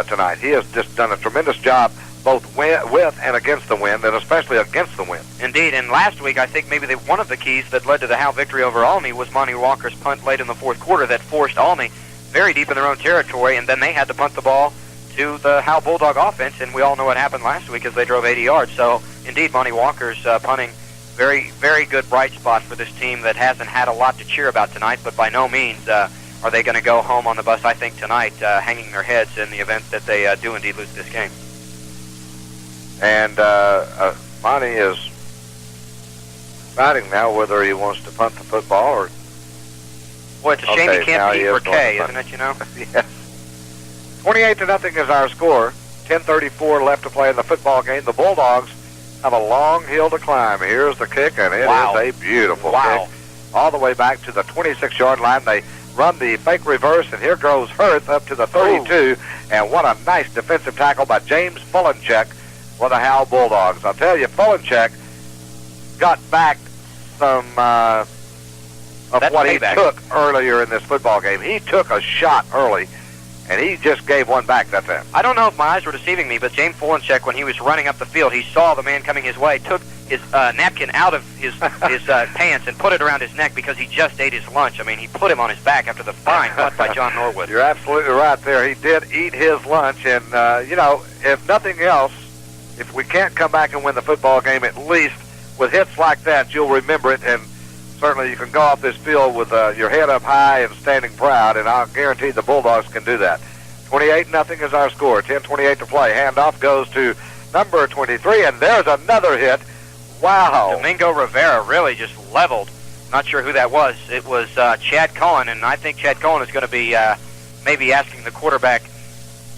tonight. He has just done a tremendous job both with and against the wind, and especially against the wind. Indeed, and last week I think maybe one of the keys that led to the Howe victory over Alney was Monty Walker's punt late in the fourth quarter that forced Alney very deep in their own territory, and then they had to punt the ball to the Howe Bulldog offense, and we all know what happened last week as they drove 80 yards. So, indeed, Monty Walker's punting, very, very good bright spot for this team that hasn't had a lot to cheer about tonight, but by no means are they going to go home on the bus, I think, tonight, hanging their heads in the event that they do indeed lose this game. And Monty is deciding now whether he wants to punt the football or... Boy, it's a shame he can't be for K, isn't it, Yes. 28-0 is our score. 10:34 left to play in the football game. The Bulldogs have a long hill to climb. Here's the kick, and it is a beautiful kick. All the way back to the 26-yard line. They run the fake reverse, and here goes Hurth up to the 32. Ooh. And what a nice defensive tackle by James Fullencheck for the Howe Bulldogs. I'll tell you, Fullencheck got back some of what he took earlier in this football game. He took a shot early, and he just gave one back that time. I don't know if my eyes were deceiving me, but James Fullencheck, when he was running up the field, he saw the man coming his way, took his napkin out of his pants and put it around his neck because he just ate his lunch. I mean, he put him on his back after the fine punt by John Norwood. You're absolutely right there. He did eat his lunch, and, if nothing else, if we can't come back and win the football game, at least with hits like that, you'll remember it, and certainly you can go off this field with your head up high and standing proud, and I'll guarantee the Bulldogs can do that. 28-0 is our score. 10:28 to play. Handoff goes to number 23, and there's another hit. Wow. Domingo Rivera really just leveled. Not sure who that was. It was Chad Cohen, and I think Chad Cohen is going to be maybe asking the quarterback,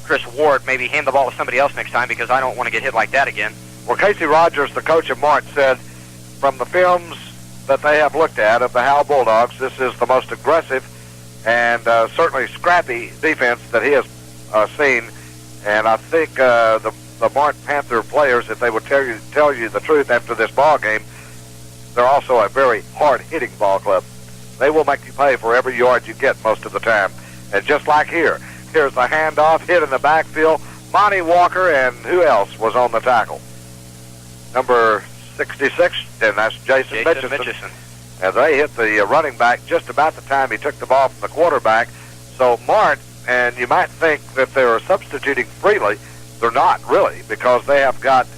Chris Ward, maybe hand the ball to somebody else next time, because I don't want to get hit like that again. Well, Casey Rogers, the coach of Mart, said from the films that they have looked at of the Howe Bulldogs, this is the most aggressive and certainly scrappy defense that he has seen. And I think the Mart Panther players, if they would tell you the truth after this ball game, they're also a very hard-hitting ball club. They will make you pay for every yard you get most of the time. And just like here, here's the handoff, hit in the backfield. Monty Walker, and who else was on the tackle? Number 66, and that's Jason Mitchison. And they hit the running back just about the time he took the ball from the quarterback. So Mart, and you might think that they're substituting freely. They're not really, because they have got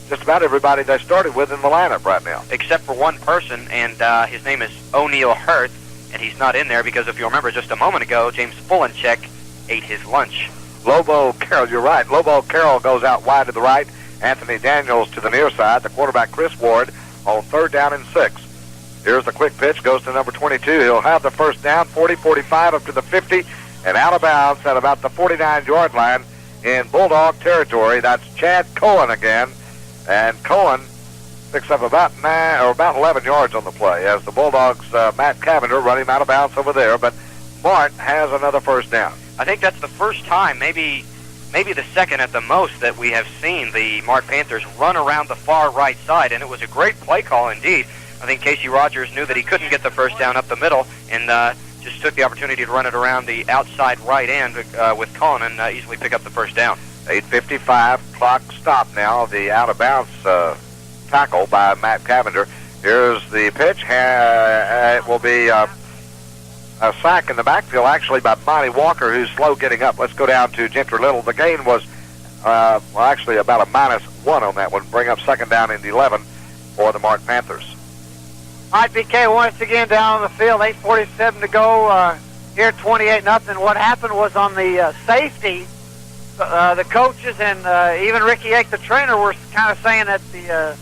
just about everybody they started with in the lineup right now. Except for one person, and his name is O'Neal Hurth, and he's not in there because if you remember just a moment ago, James Fulencheck ate his lunch. Lobo Carroll, you're right. Lobo Carroll goes out wide to the right. Anthony Daniels to the near side. The quarterback, Chris Ward, on 3rd down and 6. Here's the quick pitch, goes to number 22. He'll have the first down, 40, 45, up to the 50, and out of bounds at about the 49-yard line in Bulldog territory. That's Chad Cohen again, and Cohen picks up about 11 yards on the play as the Bulldogs, Matt Cavender, run him out of bounds over there, but Mart has another first down. I think that's the first time, maybe the second at the most, that we have seen the Mart Panthers run around the far right side, and it was a great play call indeed. I think Casey Rogers knew that he couldn't get the first down up the middle, and just took the opportunity to run it around the outside right end with Cohen and easily pick up the first down. 8:55, clock stop now. The out-of-bounds tackle by Matt Cavender. Here's the pitch. It will be a sack in the backfield, actually, by Monty Walker, who's slow getting up. Let's go down to Gentry Little. The gain was, actually about a -1 on that one. Bring up 2nd down and 11 for the Mart Panthers. All right, BK, once again down on the field, 8:47 to go. Here, 28-0. What happened was on the safety, the coaches and even Ricky Ake, the trainer, were kind of saying that the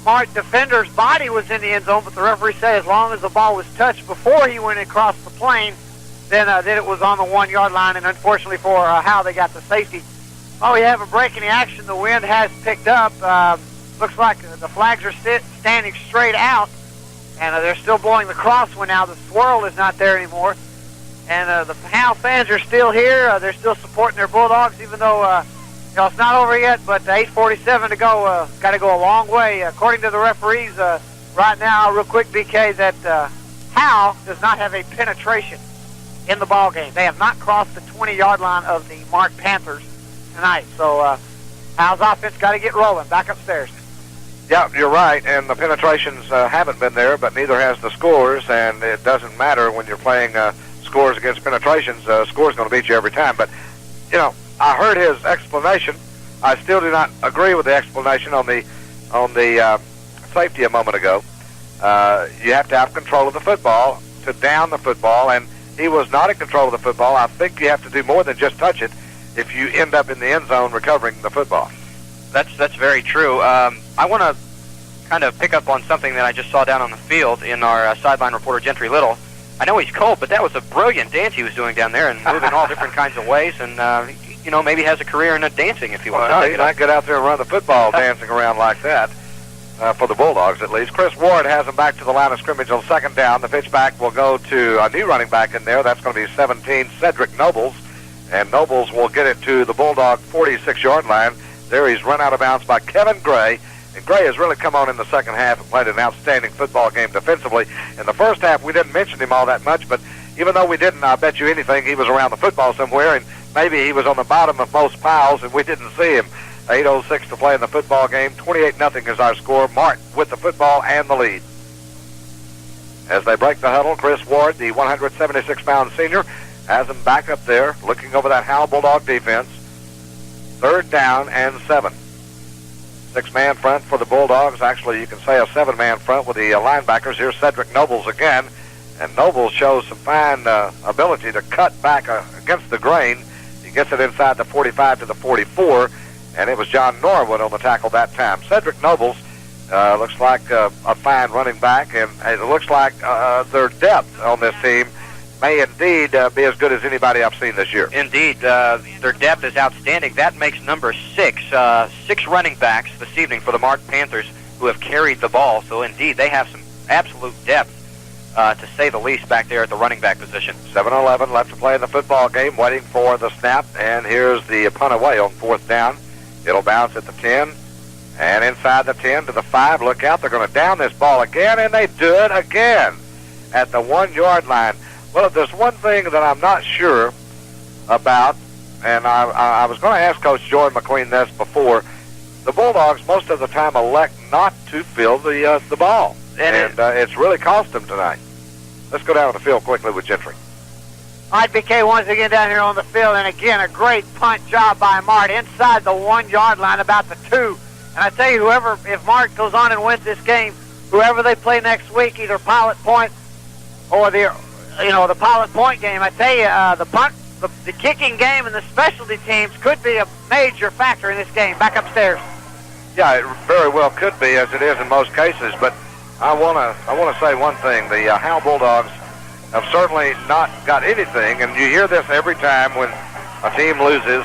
Mart defender's body was in the end zone, but the referee said as long as the ball was touched before he went across the plane, then it was on the 1-yard line, and unfortunately for Howe, they got the safety. Oh, we have a break in the action. The wind has picked up. Looks like the flags are standing straight out, and they're still blowing the crosswind now. The swirl is not there anymore. And the Howe fans are still here. They're still supporting their Bulldogs, even though it's not over yet, but 8:47 to go. Got to go a long way. According to the referees right now, real quick, BK, that Howe does not have a penetration in the ball game. They have not crossed the 20-yard line of the Mart Panthers tonight. So Howe's offense got to get rolling. Back upstairs. Yeah, you're right, and the penetrations haven't been there, but neither has the scores, and it doesn't matter when you're playing scores against penetrations. Score's going to beat you every time. But, I heard his explanation. I still do not agree with the explanation on the safety a moment ago. You have to have control of the football to down the football, and he was not in control of the football. I think you have to do more than just touch it if you end up in the end zone recovering the football. That's very true. I want to kind of pick up on something that I just saw down on the field in our sideline reporter, Gentry Little. I know he's cold, but that was a brilliant dance he was doing down there and moving all different kinds of ways, and maybe has a career in dancing if he wants to. He might get out there and run the football dancing around like that, for the Bulldogs at least. Chris Ward has him back to the line of scrimmage on 2nd down. The pitch back will go to a new running back in there. That's going to be 17, Cedric Nobles, and Nobles will get it to the Bulldog 46-yard line. There he's run out of bounds by Kevin Gray. And Gray has really come on in the second half and played an outstanding football game defensively. In the first half, we didn't mention him all that much, but even though we didn't, I bet you anything he was around the football somewhere, and maybe he was on the bottom of most piles, and we didn't see him. 8:06 to play in the football game. 28-0 is our score. Mart with the football and the lead. As they break the huddle, Chris Ward, the 176-pound senior, has him back up there, looking over that Howe Bulldog defense. 3rd down and 7. 6-man front for the Bulldogs. Actually, you can say a 7-man front with the linebackers. Here's Cedric Nobles again. And Nobles shows some fine ability to cut back against the grain. He gets it inside the 45 to the 44, and it was John Norwood on the tackle that time. Cedric Nobles looks like a fine running back, and it looks like their depth on this team may indeed be as good as anybody I've seen this year. Indeed, their depth is outstanding. That makes number 6. 6 running backs this evening for the Mart Panthers who have carried the ball. So, indeed, they have some absolute depth, to say the least, back there at the running back position. 7:11 left to play in the football game, waiting for the snap, and here's the punt away on 4th down. It'll bounce at the 10, and inside the 10 to the 5. Look out, they're going to down this ball again, and they do it again at the 1-yard line. Well, if there's one thing that I'm not sure about, and I was going to ask Coach Joy McQueen this before, the Bulldogs most of the time elect not to field the ball. And it's really cost them tonight. Let's go down to the field quickly with Gentry. All right, BK, once again down here on the field, and again, a great punt job by Mart inside the 1-yard line, about the 2. And I tell you, if Mart goes on and wins this game, whoever they play next week, either Pilot Point or the Pilot Point game, I tell you, the kicking game and the specialty teams could be a major factor in this game. Back upstairs. Yeah, it very well could be, as it is in most cases, but I want to say one thing. The Howe Bulldogs have certainly not got anything, and you hear this every time when a team loses.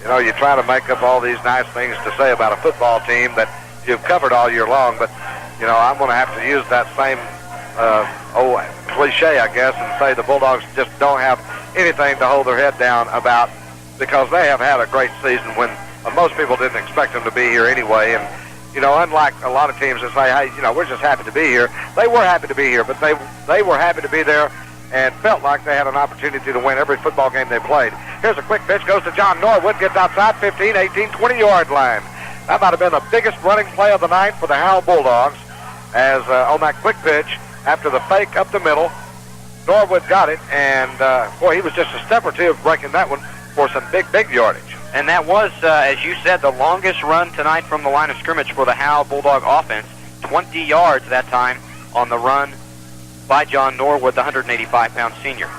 You try to make up all these nice things to say about a football team that you've covered all year long, but, I'm going to have to use that same cliche, I guess, and say the Bulldogs just don't have anything to hold their head down about, because they have had a great season when most people didn't expect them to be here anyway, and unlike a lot of teams that say, hey, we're just happy to be here. They were happy to be here, but they were happy to be there and felt like they had an opportunity to win every football game they played. Here's a quick pitch, goes to John Norwood, gets outside 15, 18, 20-yard line. That might have been the biggest running play of the night for the Howe Bulldogs, as on that quick pitch, after the fake up the middle, Norwood got it, and, he was just a step or two of breaking that one for some big yardage. And that was, as you said, the longest run tonight from the line of scrimmage for the Howe Bulldog offense. 20 yards that time on the run by John Norwood, the 185-pound senior.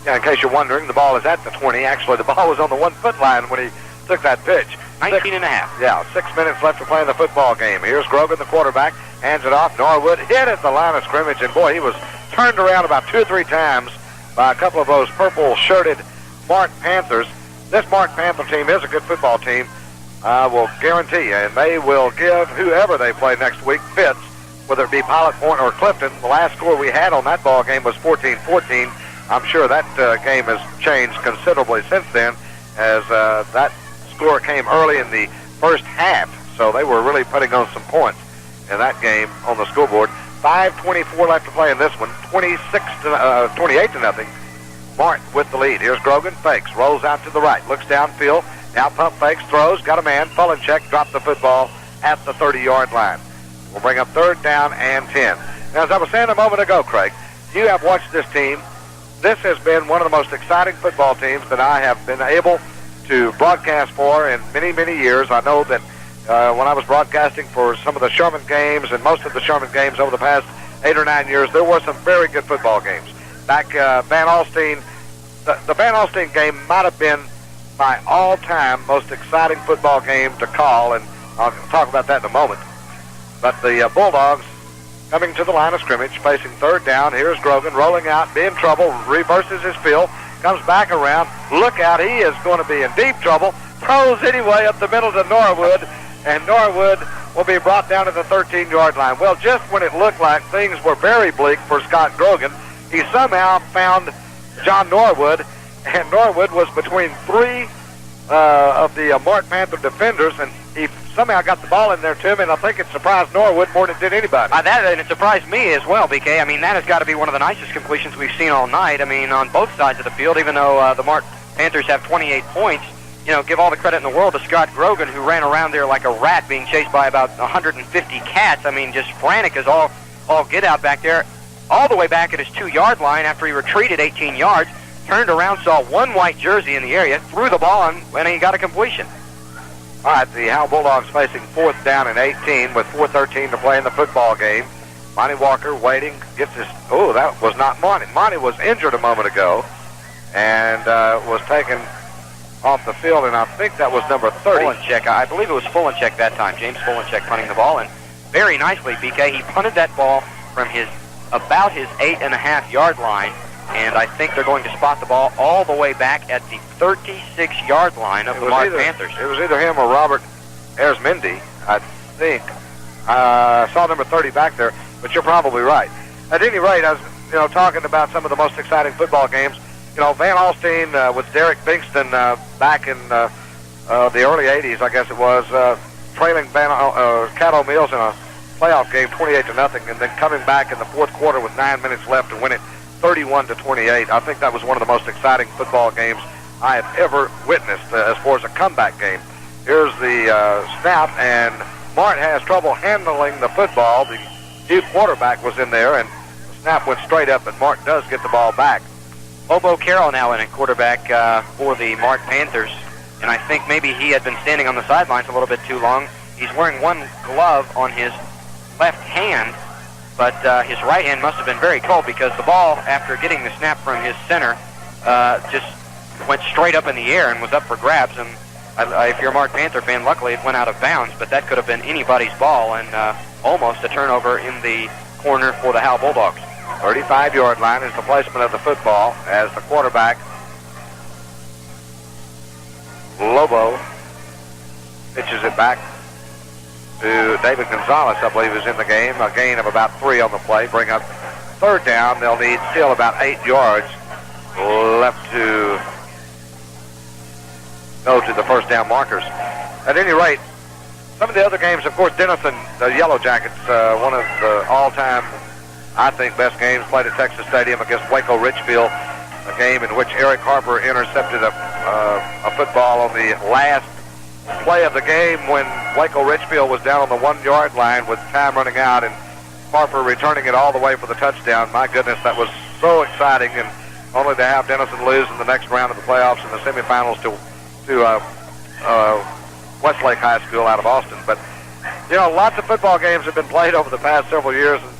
Yeah, in case you're wondering, the ball is at the 20. Actually, the ball was on the 1-foot line when he took that pitch. 19 and a half. Yeah, 6 minutes left to play in the football game. Here's Grogan, the quarterback, hands it off. Norwood hit at the line of scrimmage, and boy, he was turned around about 2 or 3 times by a couple of those purple-shirted Mart Panthers. This Mart Panther team is a good football team, I will guarantee you, and they will give whoever they play next week fits, whether it be Pilot Point or Clifton. The last score we had on that ball game was 14-14. I'm sure that game has changed considerably since then, as that score came early in the first half, so they were really putting on some points in that game on the scoreboard. 5:24 left to play in this one, 28-0. Mart with the lead. Here's Grogan, fakes, rolls out to the right, looks downfield, now pump fakes, throws, got a man, Fullen check, dropped the football at the 30-yard line. We'll bring up 3rd down and 10. Now, as I was saying a moment ago, Craig, you have watched this team. This has been one of the most exciting football teams that I have been able to broadcast for in many years. I know that when I was broadcasting for some of the Sherman games and most of the Sherman games over the past 8 or 9 years, there were some very good football games. Back Van Alstyne, the Van Alstyne game might have been my all-time most exciting football game to call, and I'll talk about that in a moment. But the Bulldogs coming to the line of scrimmage, facing 3rd down. Here's Grogan rolling out, be in trouble, reverses his field, comes back around. Look out, he is going to be in deep trouble. Throws anyway up the middle to Norwood, and Norwood will be brought down to the 13-yard line. Well, just when it looked like things were very bleak for Scott Grogan, he somehow found John Norwood, and Norwood was between 3 of the Mart Panther defenders, and he somehow got the ball in there to him, and I think it surprised Norwood more than it did anybody. And it surprised me as well, BK. I mean, that has got to be one of the nicest completions we've seen all night. I mean, on both sides of the field, even though the Mart Panthers have 28 points, give all the credit in the world to Scott Grogan, who ran around there like a rat being chased by about 150 cats. I mean, just frantic as all get out back there. All the way back at his 2-yard line after he retreated 18 yards, turned around, saw one white jersey in the area, threw the ball, and he got a completion. All right, the Howe Bulldogs facing 4th down and 18 with 4:13 to play in the football game. Monty Walker waiting, gets his, oh, that was not Monty. Monty was injured a moment ago and was taken off the field, and I think that was number 30. Fulencheck. I believe it was Fulencheck that time. James Fulencheck punting the ball, and very nicely, BK, he punted that ball from about his 8.5-yard line, and I think they're going to spot the ball all the way back at the 36-yard line of the Mart Panthers. It was either him or Robert Arizmendi, I think. I saw number 30 back there, but you're probably right. At any rate, I was talking about some of the most exciting football games. Van Alstyne with Derek Bingston back in the early 80s, I guess it was, trailing Caddo Mills in a playoff game 28-0, and then coming back in the fourth quarter with 9 minutes left to win it 31-28. I think that was one of the most exciting football games I have ever witnessed as far as a comeback game. Here's the snap, and Mart has trouble handling the football. The new quarterback was in there, and the snap went straight up, and Mart does get the ball back. Bobo Carroll now in at quarterback for the Mart Panthers, and I think maybe he had been standing on the sidelines a little bit too long. He's wearing one glove on his left hand, but his right hand must have been very cold because the ball, after getting the snap from his center, just went straight up in the air and was up for grabs. And if you're a Mart Panther fan, luckily it went out of bounds, but that could have been anybody's ball and almost a turnover in the corner for the Howe Bulldogs. 35-yard line is the placement of the football as the quarterback, Lobo, pitches it back to David Gonzalez, I believe, is in the game. A gain of about 3 on the play. Bring up 3rd down. They'll need still about 8 yards left to go to the first down markers. At any rate, some of the other games, of course, Denison, the Yellow Jackets, one of the all-time, I think, best games played at Texas Stadium against Waco Richfield, a game in which Eric Harper intercepted a football on the last play of the game when Waco Richfield was down on the 1-yard line with time running out, and Harper returning it all the way for the touchdown. My goodness, that was so exciting, and only to have Denison lose in the next round of the playoffs in the semifinals to Westlake High School out of Austin. But, lots of football games have been played over the past several years, and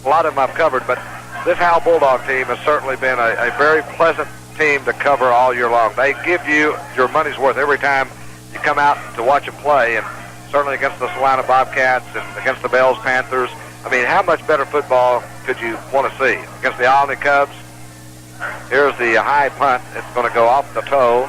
a lot of them I've covered, but this Howe Bulldog team has certainly been a very pleasant team to cover all year long. They give you your money's worth every time you come out to watch them play, and certainly against the Salina Bobcats and against the Bells Panthers. I mean, how much better football could you want to see? Against the Alny Cubs, here's the high punt. It's going to go off the toe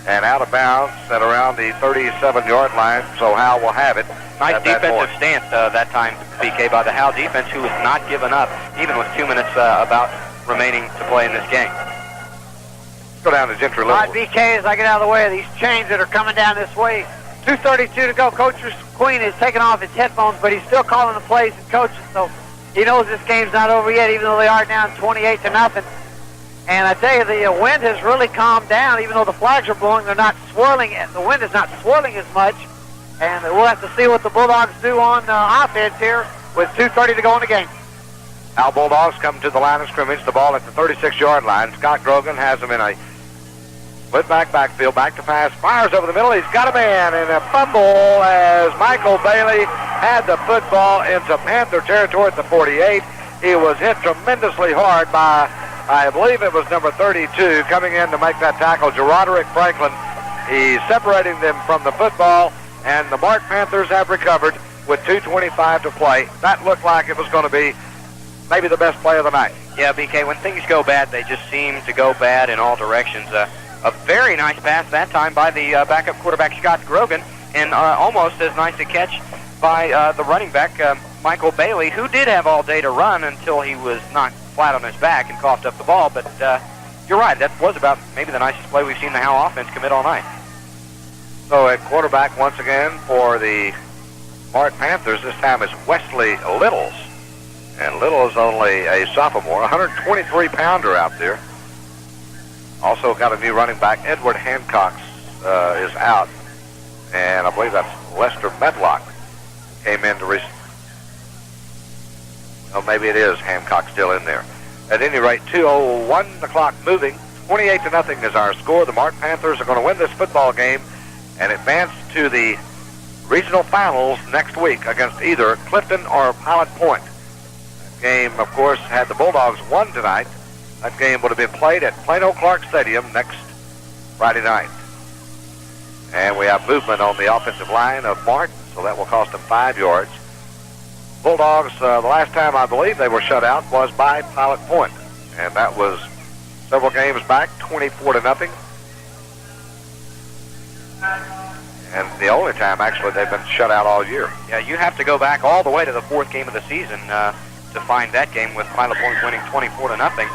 and out of bounds at around the 37-yard line, so Howe will have it. Nice defensive stance that time, BK, by the Howe defense, who has not given up, even with 2 minutes about remaining to play in this game. Let's go down to Gentry Little. All right, BK, as I get out of the way of these chains that are coming down this way, 2:32 to go. Coach Queen is taking off his headphones, but he's still calling the plays and coaching, so he knows this game's not over yet, even though they are down 28-0. And I tell you, the wind has really calmed down. Even though the flags are blowing, they're not swirling. The wind is not swirling as much. And we'll have to see what the Bulldogs do on offense here with 2:30 to go in the game. Howe Bulldogs come to the line of scrimmage. The ball at the 36-yard line. Scott Grogan has them in a split backfield, back to pass. Fires over the middle. He's got a man and a fumble as Michael Bailey had the football into Panther territory at the 48. He was hit tremendously hard by, I believe it was number 32, coming in to make that tackle, Roderick Franklin. He's separating them from the football, and the Mart Panthers have recovered with 2:25 to play. That looked like it was going to be maybe the best play of the night. Yeah, BK, when things go bad, they just seem to go bad in all directions. A very nice pass that time by the backup quarterback, Scott Grogan, and almost as nice a catch by the running back, Michael Bailey, who did have all day to run until he was knocked flat on his back and coughed up the ball. But you're right, that was about maybe the nicest play we've seen the Howe offense commit all night. So at quarterback once again for the Mart Panthers, this time is Wesley Littles. And Little is only a sophomore, 123-pounder out there. Also got a new running back. Edward Hancock is out. And I believe that's Lester Medlock came in to oh, maybe it is Hancock still in there. At any rate, 2:01, the clock moving. 28-0 is our score. The Mart Panthers are going to win this football game and advance to the regional finals next week against either Clifton or Pilot Point. That game, of course, had the Bulldogs won tonight, that game would have been played at Plano Clark Stadium next Friday night. And we have movement on the offensive line of Mart, so that will cost them 5 yards. Bulldogs, the last time I believe they were shut out was by Pilot Point, and that was several games back, 24-0. And the only time, actually, they've been shut out all year. Yeah, you have to go back all the way to the 4th game of the season to find that game with Pilot Point winning 24-0.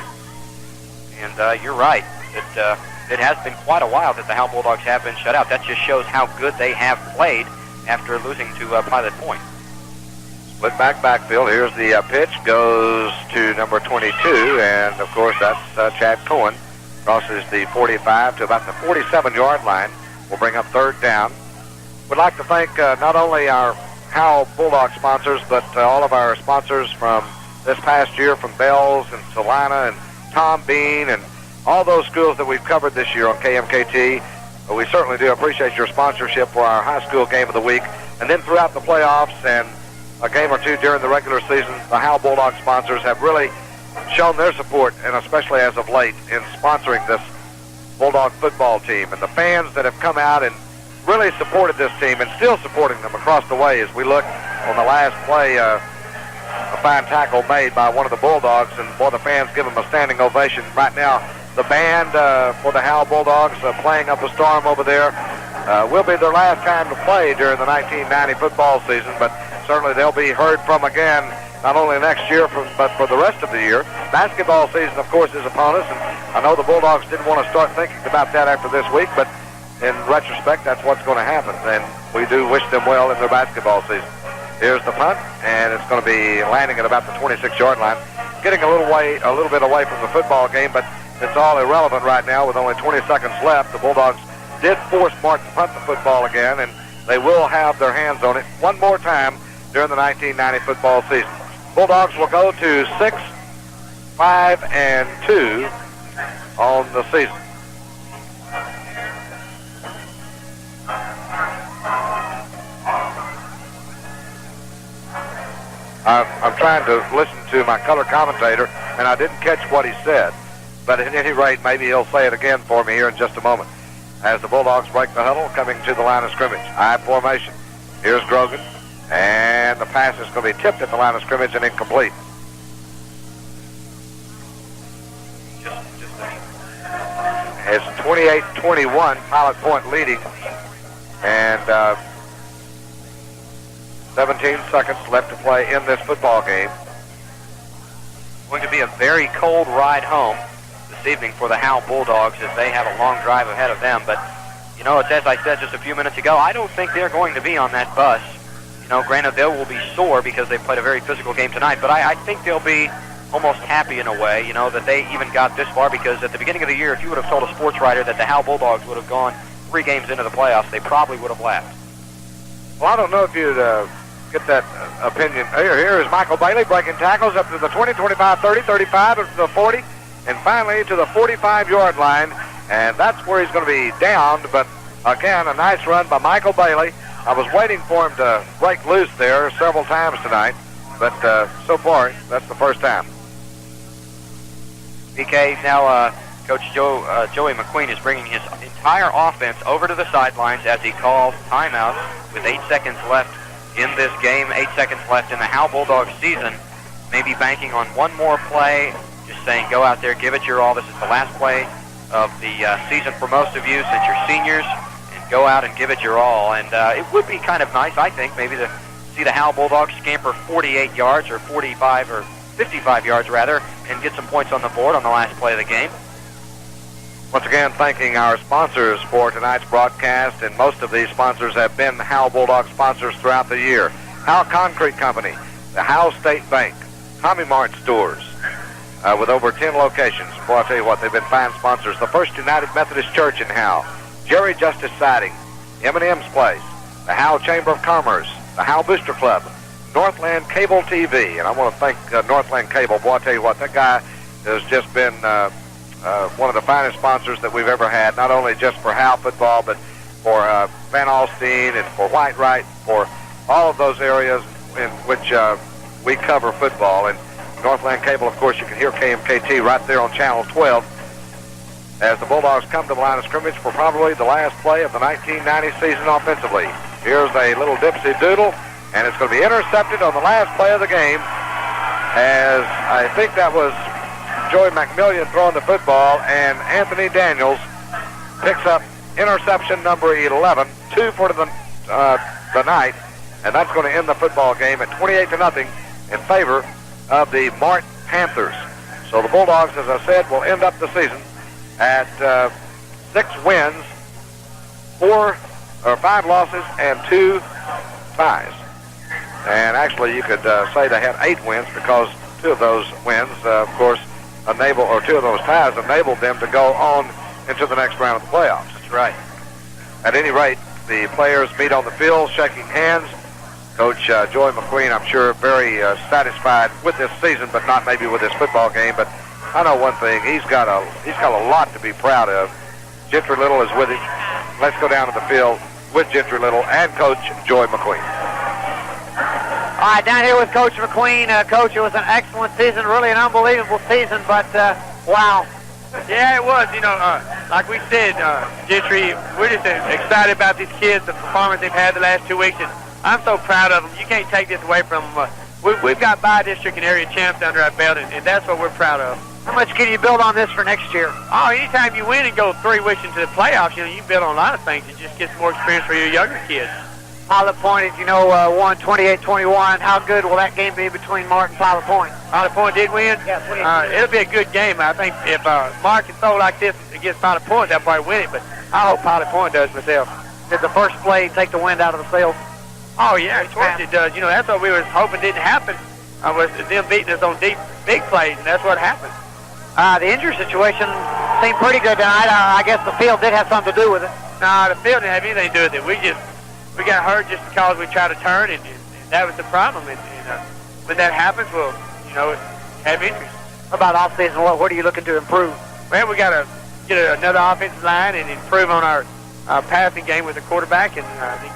And you're right. It has been quite a while that the Howe Bulldogs have been shut out. That just shows how good they have played after losing to Pilot Point. Split backfield. Here's the pitch. Goes to number 22, and, of course, that's Chad Cohen. Crosses the 45 to about the 47-yard line. Will bring up 3rd down. We'd like to thank not only our Howe Bulldog sponsors, but all of our sponsors from this past year, from Bells and Salina and Tom Bean and all those schools that we've covered this year on KMKT. We certainly do appreciate your sponsorship for our high school game of the week. And then throughout the playoffs and a game or two during the regular season, the Howe Bulldog sponsors have really shown their support, and especially as of late, in sponsoring this Bulldog football team. And the fans that have come out and really supported this team and still supporting them across the way. As we look on the last play, a fine tackle made by one of the Bulldogs, and boy, the fans give them a standing ovation. Right now, the band for the Howe Bulldogs playing up a storm over there will be their last time to play during the 1990 football season, but certainly they'll be heard from again, not only next year, but for the rest of the year. Basketball season, of course, is upon us, and I know the Bulldogs didn't want to start thinking about that after this week, but in retrospect, that's what's going to happen, and we do wish them well in their basketball season. Here's the punt, and it's going to be landing at about the 26-yard line, getting a little bit away from the football game, but it's all irrelevant right now with only 20 seconds left. The Bulldogs did force Mart to punt the football again, and they will have their hands on it one more time during the 1990 football season. Bulldogs will go to 6-5-2 on the season. I'm trying to listen to my color commentator, and I didn't catch what he said. But at any rate, maybe he'll say it again for me here in just a moment. As the Bulldogs break the huddle, coming to the line of scrimmage. I formation. Here's Grogan. And the pass is going to be tipped at the line of scrimmage and incomplete. It's 28-21, Pilot Point leading. And 17 seconds left to play in this football game. Going to be a very cold ride home this evening for the Howe Bulldogs as they have a long drive ahead of them. But, you know, it's as I said just a few minutes ago, I don't think they're going to be on that bus. You know, granted, they will be sore because they played a very physical game tonight, but I think they'll be almost happy in a way, you know, that they even got this far, because at the beginning of the year, if you would have told a sports writer that the Howe Bulldogs would have gone 3 games into the playoffs, they probably would have laughed. Well, I don't know if you'd get that opinion. Here is Michael Bailey breaking tackles up to the 20, 25, 30, 35, up to the 40, and finally to the 45-yard line, and that's where he's going to be downed. But again, a nice run by Michael Bailey. I was waiting for him to break loose there several times tonight, but so far, that's the first time. PK, now Coach Joey McQueen is bringing his entire offense over to the sidelines as he calls timeout with 8 seconds left in this game, 8 seconds left in the Howe Bulldogs season. Maybe banking on one more play, just saying go out there, give it your all. This is the last play of the season for most of you since you're seniors, and go out and give it your all. And it would be kind of nice, I think, maybe to see the Howe Bulldogs scamper 48 yards or 45 or 55 yards rather, and get some points on the board on the last play of the game. Once again, thanking our sponsors for tonight's broadcast, and most of these sponsors have been Howe Bulldog sponsors throughout the year. Howe Concrete Company, the Howe State Bank, Tommy Mart Stores, with over 10 locations. Boy, I'll tell you what, they've been fine sponsors. The First United Methodist Church in Howe, Jerry Justice Siding, M&M's Place, the Howe Chamber of Commerce, the Howe Booster Club, Northland Cable TV, and I want to thank Northland Cable. Boy, I'll tell you what, that guy has just been one of the finest sponsors that we've ever had, not only just for Howe football, but for Van Alstyne and for Whitewright, for all of those areas in which we cover football. And Northland Cable, of course, you can hear KMKT right there on Channel 12 as the Bulldogs come to the line of scrimmage for probably the last play of the 1990 season offensively. Here's a little dipsy doodle, and it's going to be intercepted on the last play of the game, as I think that was Joey McMillian throwing the football, and Anthony Daniels picks up interception number 11, 2 for the night, and that's going to end the football game at 28-0 in favor of the Mart Panthers. So the Bulldogs, as I said, will end up the season at 6 wins, 5 losses, and 2 ties. And actually, you could say they had 8 wins because 2 of those wins, of course, 2 of those ties enabled them to go on into the next round of the playoffs. That's right. At any rate, the players meet on the field, shaking hands. Coach Joey McQueen, I'm sure, very satisfied with this season, but not maybe with this football game. But I know one thing: he's got a lot to be proud of. Gentry Little is with him. Let's go down to the field with Gentry Little and Coach Joey McQueen. All right, down here with Coach McQueen. Coach, it was an excellent season, really an unbelievable season, but wow. Yeah, it was. You know, like we said, Gentry, we're just excited about these kids, the performance they've had the last 2 weeks, and I'm so proud of them. You can't take this away from them. We've got by-district and area champs under our belt, and that's what we're proud of. How much can you build on this for next year? Oh, anytime you win and go 3 weeks into the playoffs, you know, you build on a lot of things and just get some more experience for your younger kids. Pilot Point, as you know, won 28-21. How good will that game be between Mart and Pilot Point? Pilot Point did win? Yeah, it'll be a good game. I think if Mart can throw like this against Pilot Point, they'll probably win it, but I hope Pilot Point does myself. Did the first play take the wind out of the sails? Oh, yeah, of course it does. You know, that's what we were hoping didn't happen, was them beating us on deep, big plays, and that's what happened. The injury situation seemed pretty good tonight. I guess the field did have something to do with it. No, the field didn't have anything to do with it. We got hurt just because we tried to turn, and that was the problem. And when that happens, we'll, you know, have injuries. What about off-season? What are you looking to improve? Well, we got to get another offensive line and improve on our passing game with the quarterback and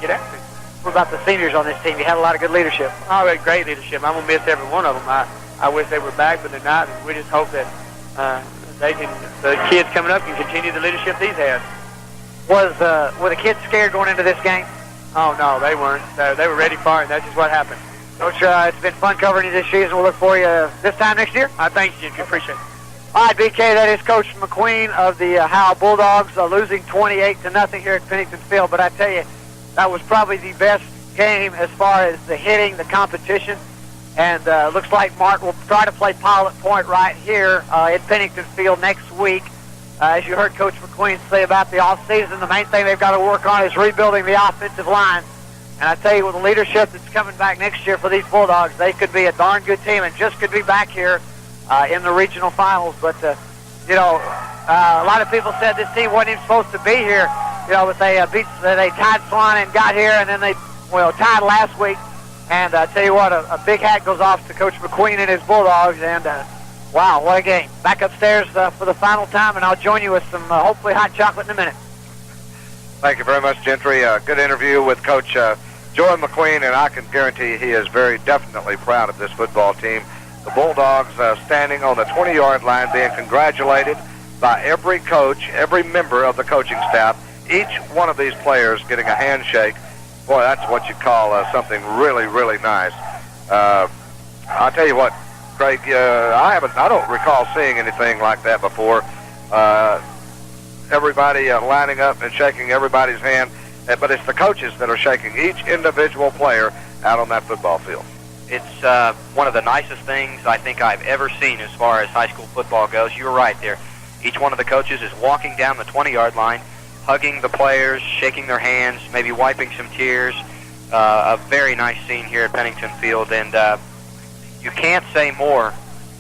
get after it. What about the seniors on this team? You had a lot of good leadership. Oh, we had great leadership. I'm going to miss every one of them. I wish they were back, but they're not. And we just hope that the kids coming up can continue the leadership these have. Were the kids scared going into this game? Oh, no, they weren't. They were ready for it, and that's just what happened. Coach, it's been fun covering you this season. We'll look for you this time next year. Thanks, Jim. Appreciate it. All right, BK, that is Coach McQueen of the Howe Bulldogs, losing 28-0 here at Pennington Field. But I tell you, that was probably the best game as far as the hitting, the competition. And looks like Mart will try to play Pilot Point right here at Pennington Field next week. As you heard Coach McQueen say about the offseason, the main thing they've got to work on is rebuilding the offensive line. And I tell you, with the leadership that's coming back next year for these Bulldogs, they could be a darn good team and just could be back here in the regional finals. But, you know, a lot of people said this team wasn't even supposed to be here, you know, but they tied Swan and got here, and then they tied last week. And I tell you what, a big hat goes off to Coach McQueen and his Bulldogs, and wow, what a game. Back upstairs for the final time, and I'll join you with some hopefully hot chocolate in a minute. Thank you very much, Gentry. Good interview with Coach Joey McQueen, and I can guarantee he is very definitely proud of this football team. The Bulldogs standing on the 20-yard line being congratulated by every coach, every member of the coaching staff, each one of these players getting a handshake. Boy, that's what you call something really, really nice. I'll tell you what, Craig, I don't recall seeing anything like that before. Everybody lining up and shaking everybody's hand, but it's the coaches that are shaking each individual player out on that football field. It's one of the nicest things I think I've ever seen as far as high school football goes. You're right there. Each one of the coaches is walking down the 20-yard line, hugging the players, shaking their hands, maybe wiping some tears. A very nice scene here at Pennington Field, and you can't say more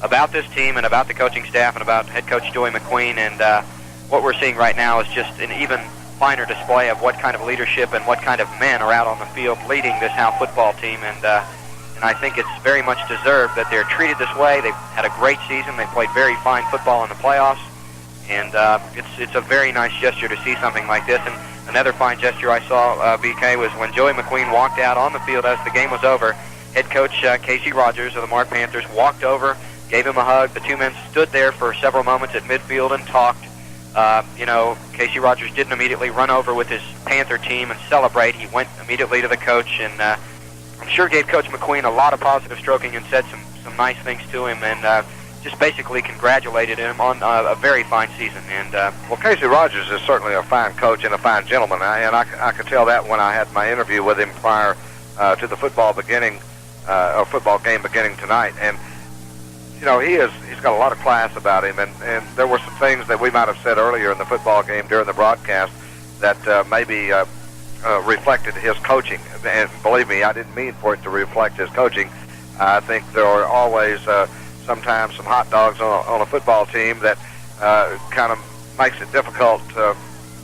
about this team and about the coaching staff and about head coach Joey McQueen, and what we're seeing right now is just an even finer display of what kind of leadership and what kind of men are out on the field leading this Howe football team, and I think it's very much deserved that they're treated this way. They've had a great season. They played very fine football in the playoffs, and it's a very nice gesture to see something like this. And Another fine gesture I saw, BK, was when Joey McQueen walked out on the field as the game was over. Head coach Casey Rogers of the Mart Panthers walked over, gave him a hug. The two men stood there for several moments at midfield and talked. Casey Rogers didn't immediately run over with his Panther team and celebrate. He went immediately to the coach, and I'm sure gave Coach McQueen a lot of positive stroking and said some nice things to him, and just basically congratulated him on a very fine season. And well, Casey Rogers is certainly a fine coach and a fine gentleman, and I could tell that when I had my interview with him prior to the football game beginning tonight. And he's got a lot of class about him, and there were some things that we might have said earlier in the football game during the broadcast that maybe reflected his coaching. And believe me, I didn't mean for it to reflect his coaching. I think there are always sometimes some hot dogs on a football team that kind of makes it difficult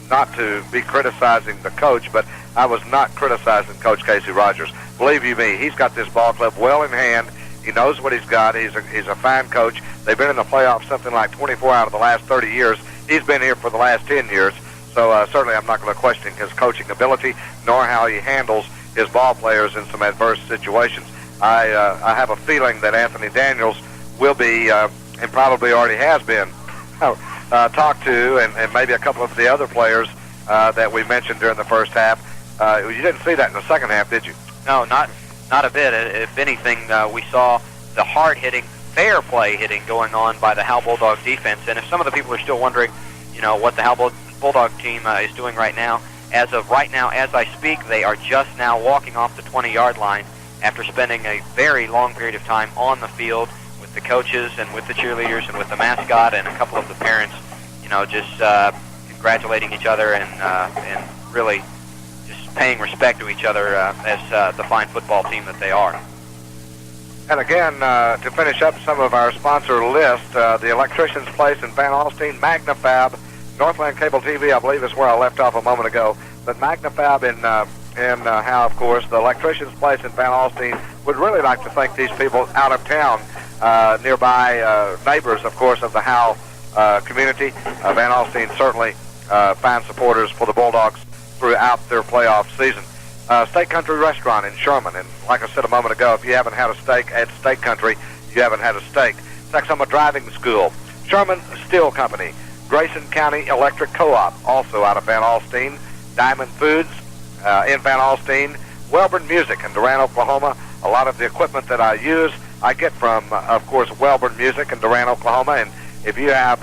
not to be criticizing the coach, but I was not criticizing Coach Casey Rogers. Believe you me, he's got this ball club well in hand. He knows what he's got. He's a fine coach. They've been in the playoffs something like 24 out of the last 30 years. He's been here for the last 10 years. So certainly I'm not going to question his coaching ability nor how he handles his ball players in some adverse situations. I have a feeling that Anthony Daniels will be, and probably already has been, talked to, and maybe a couple of the other players that we mentioned during the first half. You didn't see that in the second half, did you? No, not a bit. If anything, we saw the hard-hitting, fair play hitting going on by the Howe Bulldogs defense. And if some of the people are still wondering, what the Howe Bulldog team is doing right now, as of right now, as I speak, they are just now walking off the 20-yard line after spending a very long period of time on the field with the coaches and with the cheerleaders and with the mascot and a couple of the parents, just congratulating each other and really just paying respect to each other as the fine football team that they are. And again, to finish up some of our sponsor list, the Electrician's Place in Van Alstyne, MagnaFab, Northland Cable TV, I believe is where I left off a moment ago, but MagnaFab in Howe, of course, the Electrician's Place in Van Alstyne, would really like to thank these people out of town, nearby neighbors, of course, of the Howe community. Van Alstyne certainly fine supporters for the Bulldogs throughout their playoff season. Steak Country Restaurant in Sherman, and like I said a moment ago, if you haven't had a steak at Steak Country, you haven't had a steak. Texoma Driving School, Sherman Steel Company, Grayson County Electric Co-op, also out of Van Alstyne, Diamond Foods in Van Alstyne, Wellborn Music in Durant, Oklahoma. A lot of the equipment that I use, I get from, of course, Wellborn Music in Durant, Oklahoma. And if you have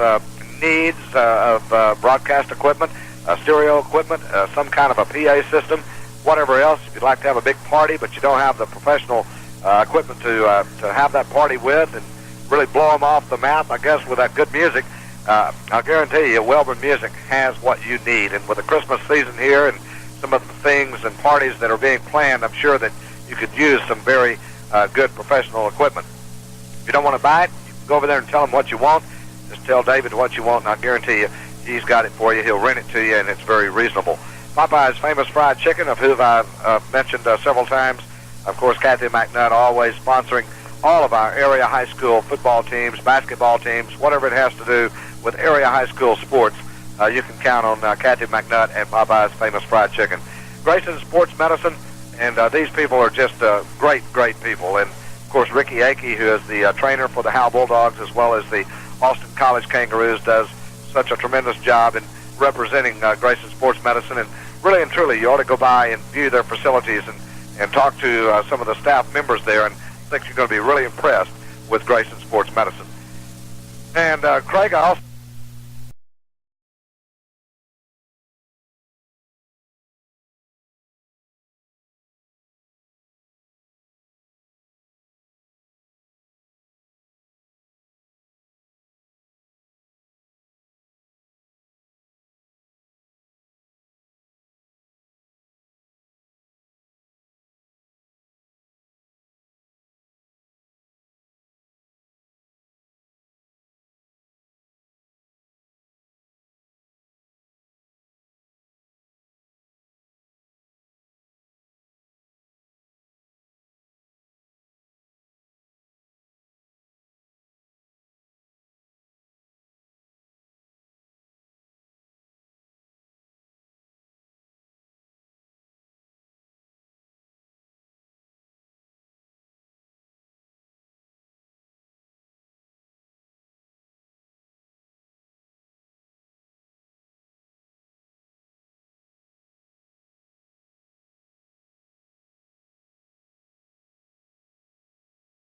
needs of broadcast equipment, stereo equipment, some kind of a PA system, whatever else, if you'd like to have a big party but you don't have the professional equipment to have that party with and really blow them off the map, I guess, with that good music, I'll guarantee you Wellborn Music has what you need. And with the Christmas season here and some of the things and parties that are being planned, I'm sure that you could use some very good professional equipment. If you don't want to buy it, you can go over there and tell them what you want. Just tell David what you want, and I guarantee you he's got it for you. He'll rent it to you, and it's very reasonable. Popeye's Famous Fried Chicken, of whom I've mentioned several times. Of course, Kathy McNutt always sponsoring all of our area high school football teams, basketball teams, whatever it has to do with area high school sports. You can count on Kathy McNutt and Popeye's Famous Fried Chicken. Grayson Sports Medicine, and these people are just great, great people. And, of course, Ricky Akey, who is the trainer for the Howe Bulldogs as well as the Austin College Kangaroos, does such a tremendous job in representing Grayson Sports Medicine. And really and truly, you ought to go by and view their facilities and talk to some of the staff members there, and I think you're going to be really impressed with Grayson Sports Medicine. And, Craig, I also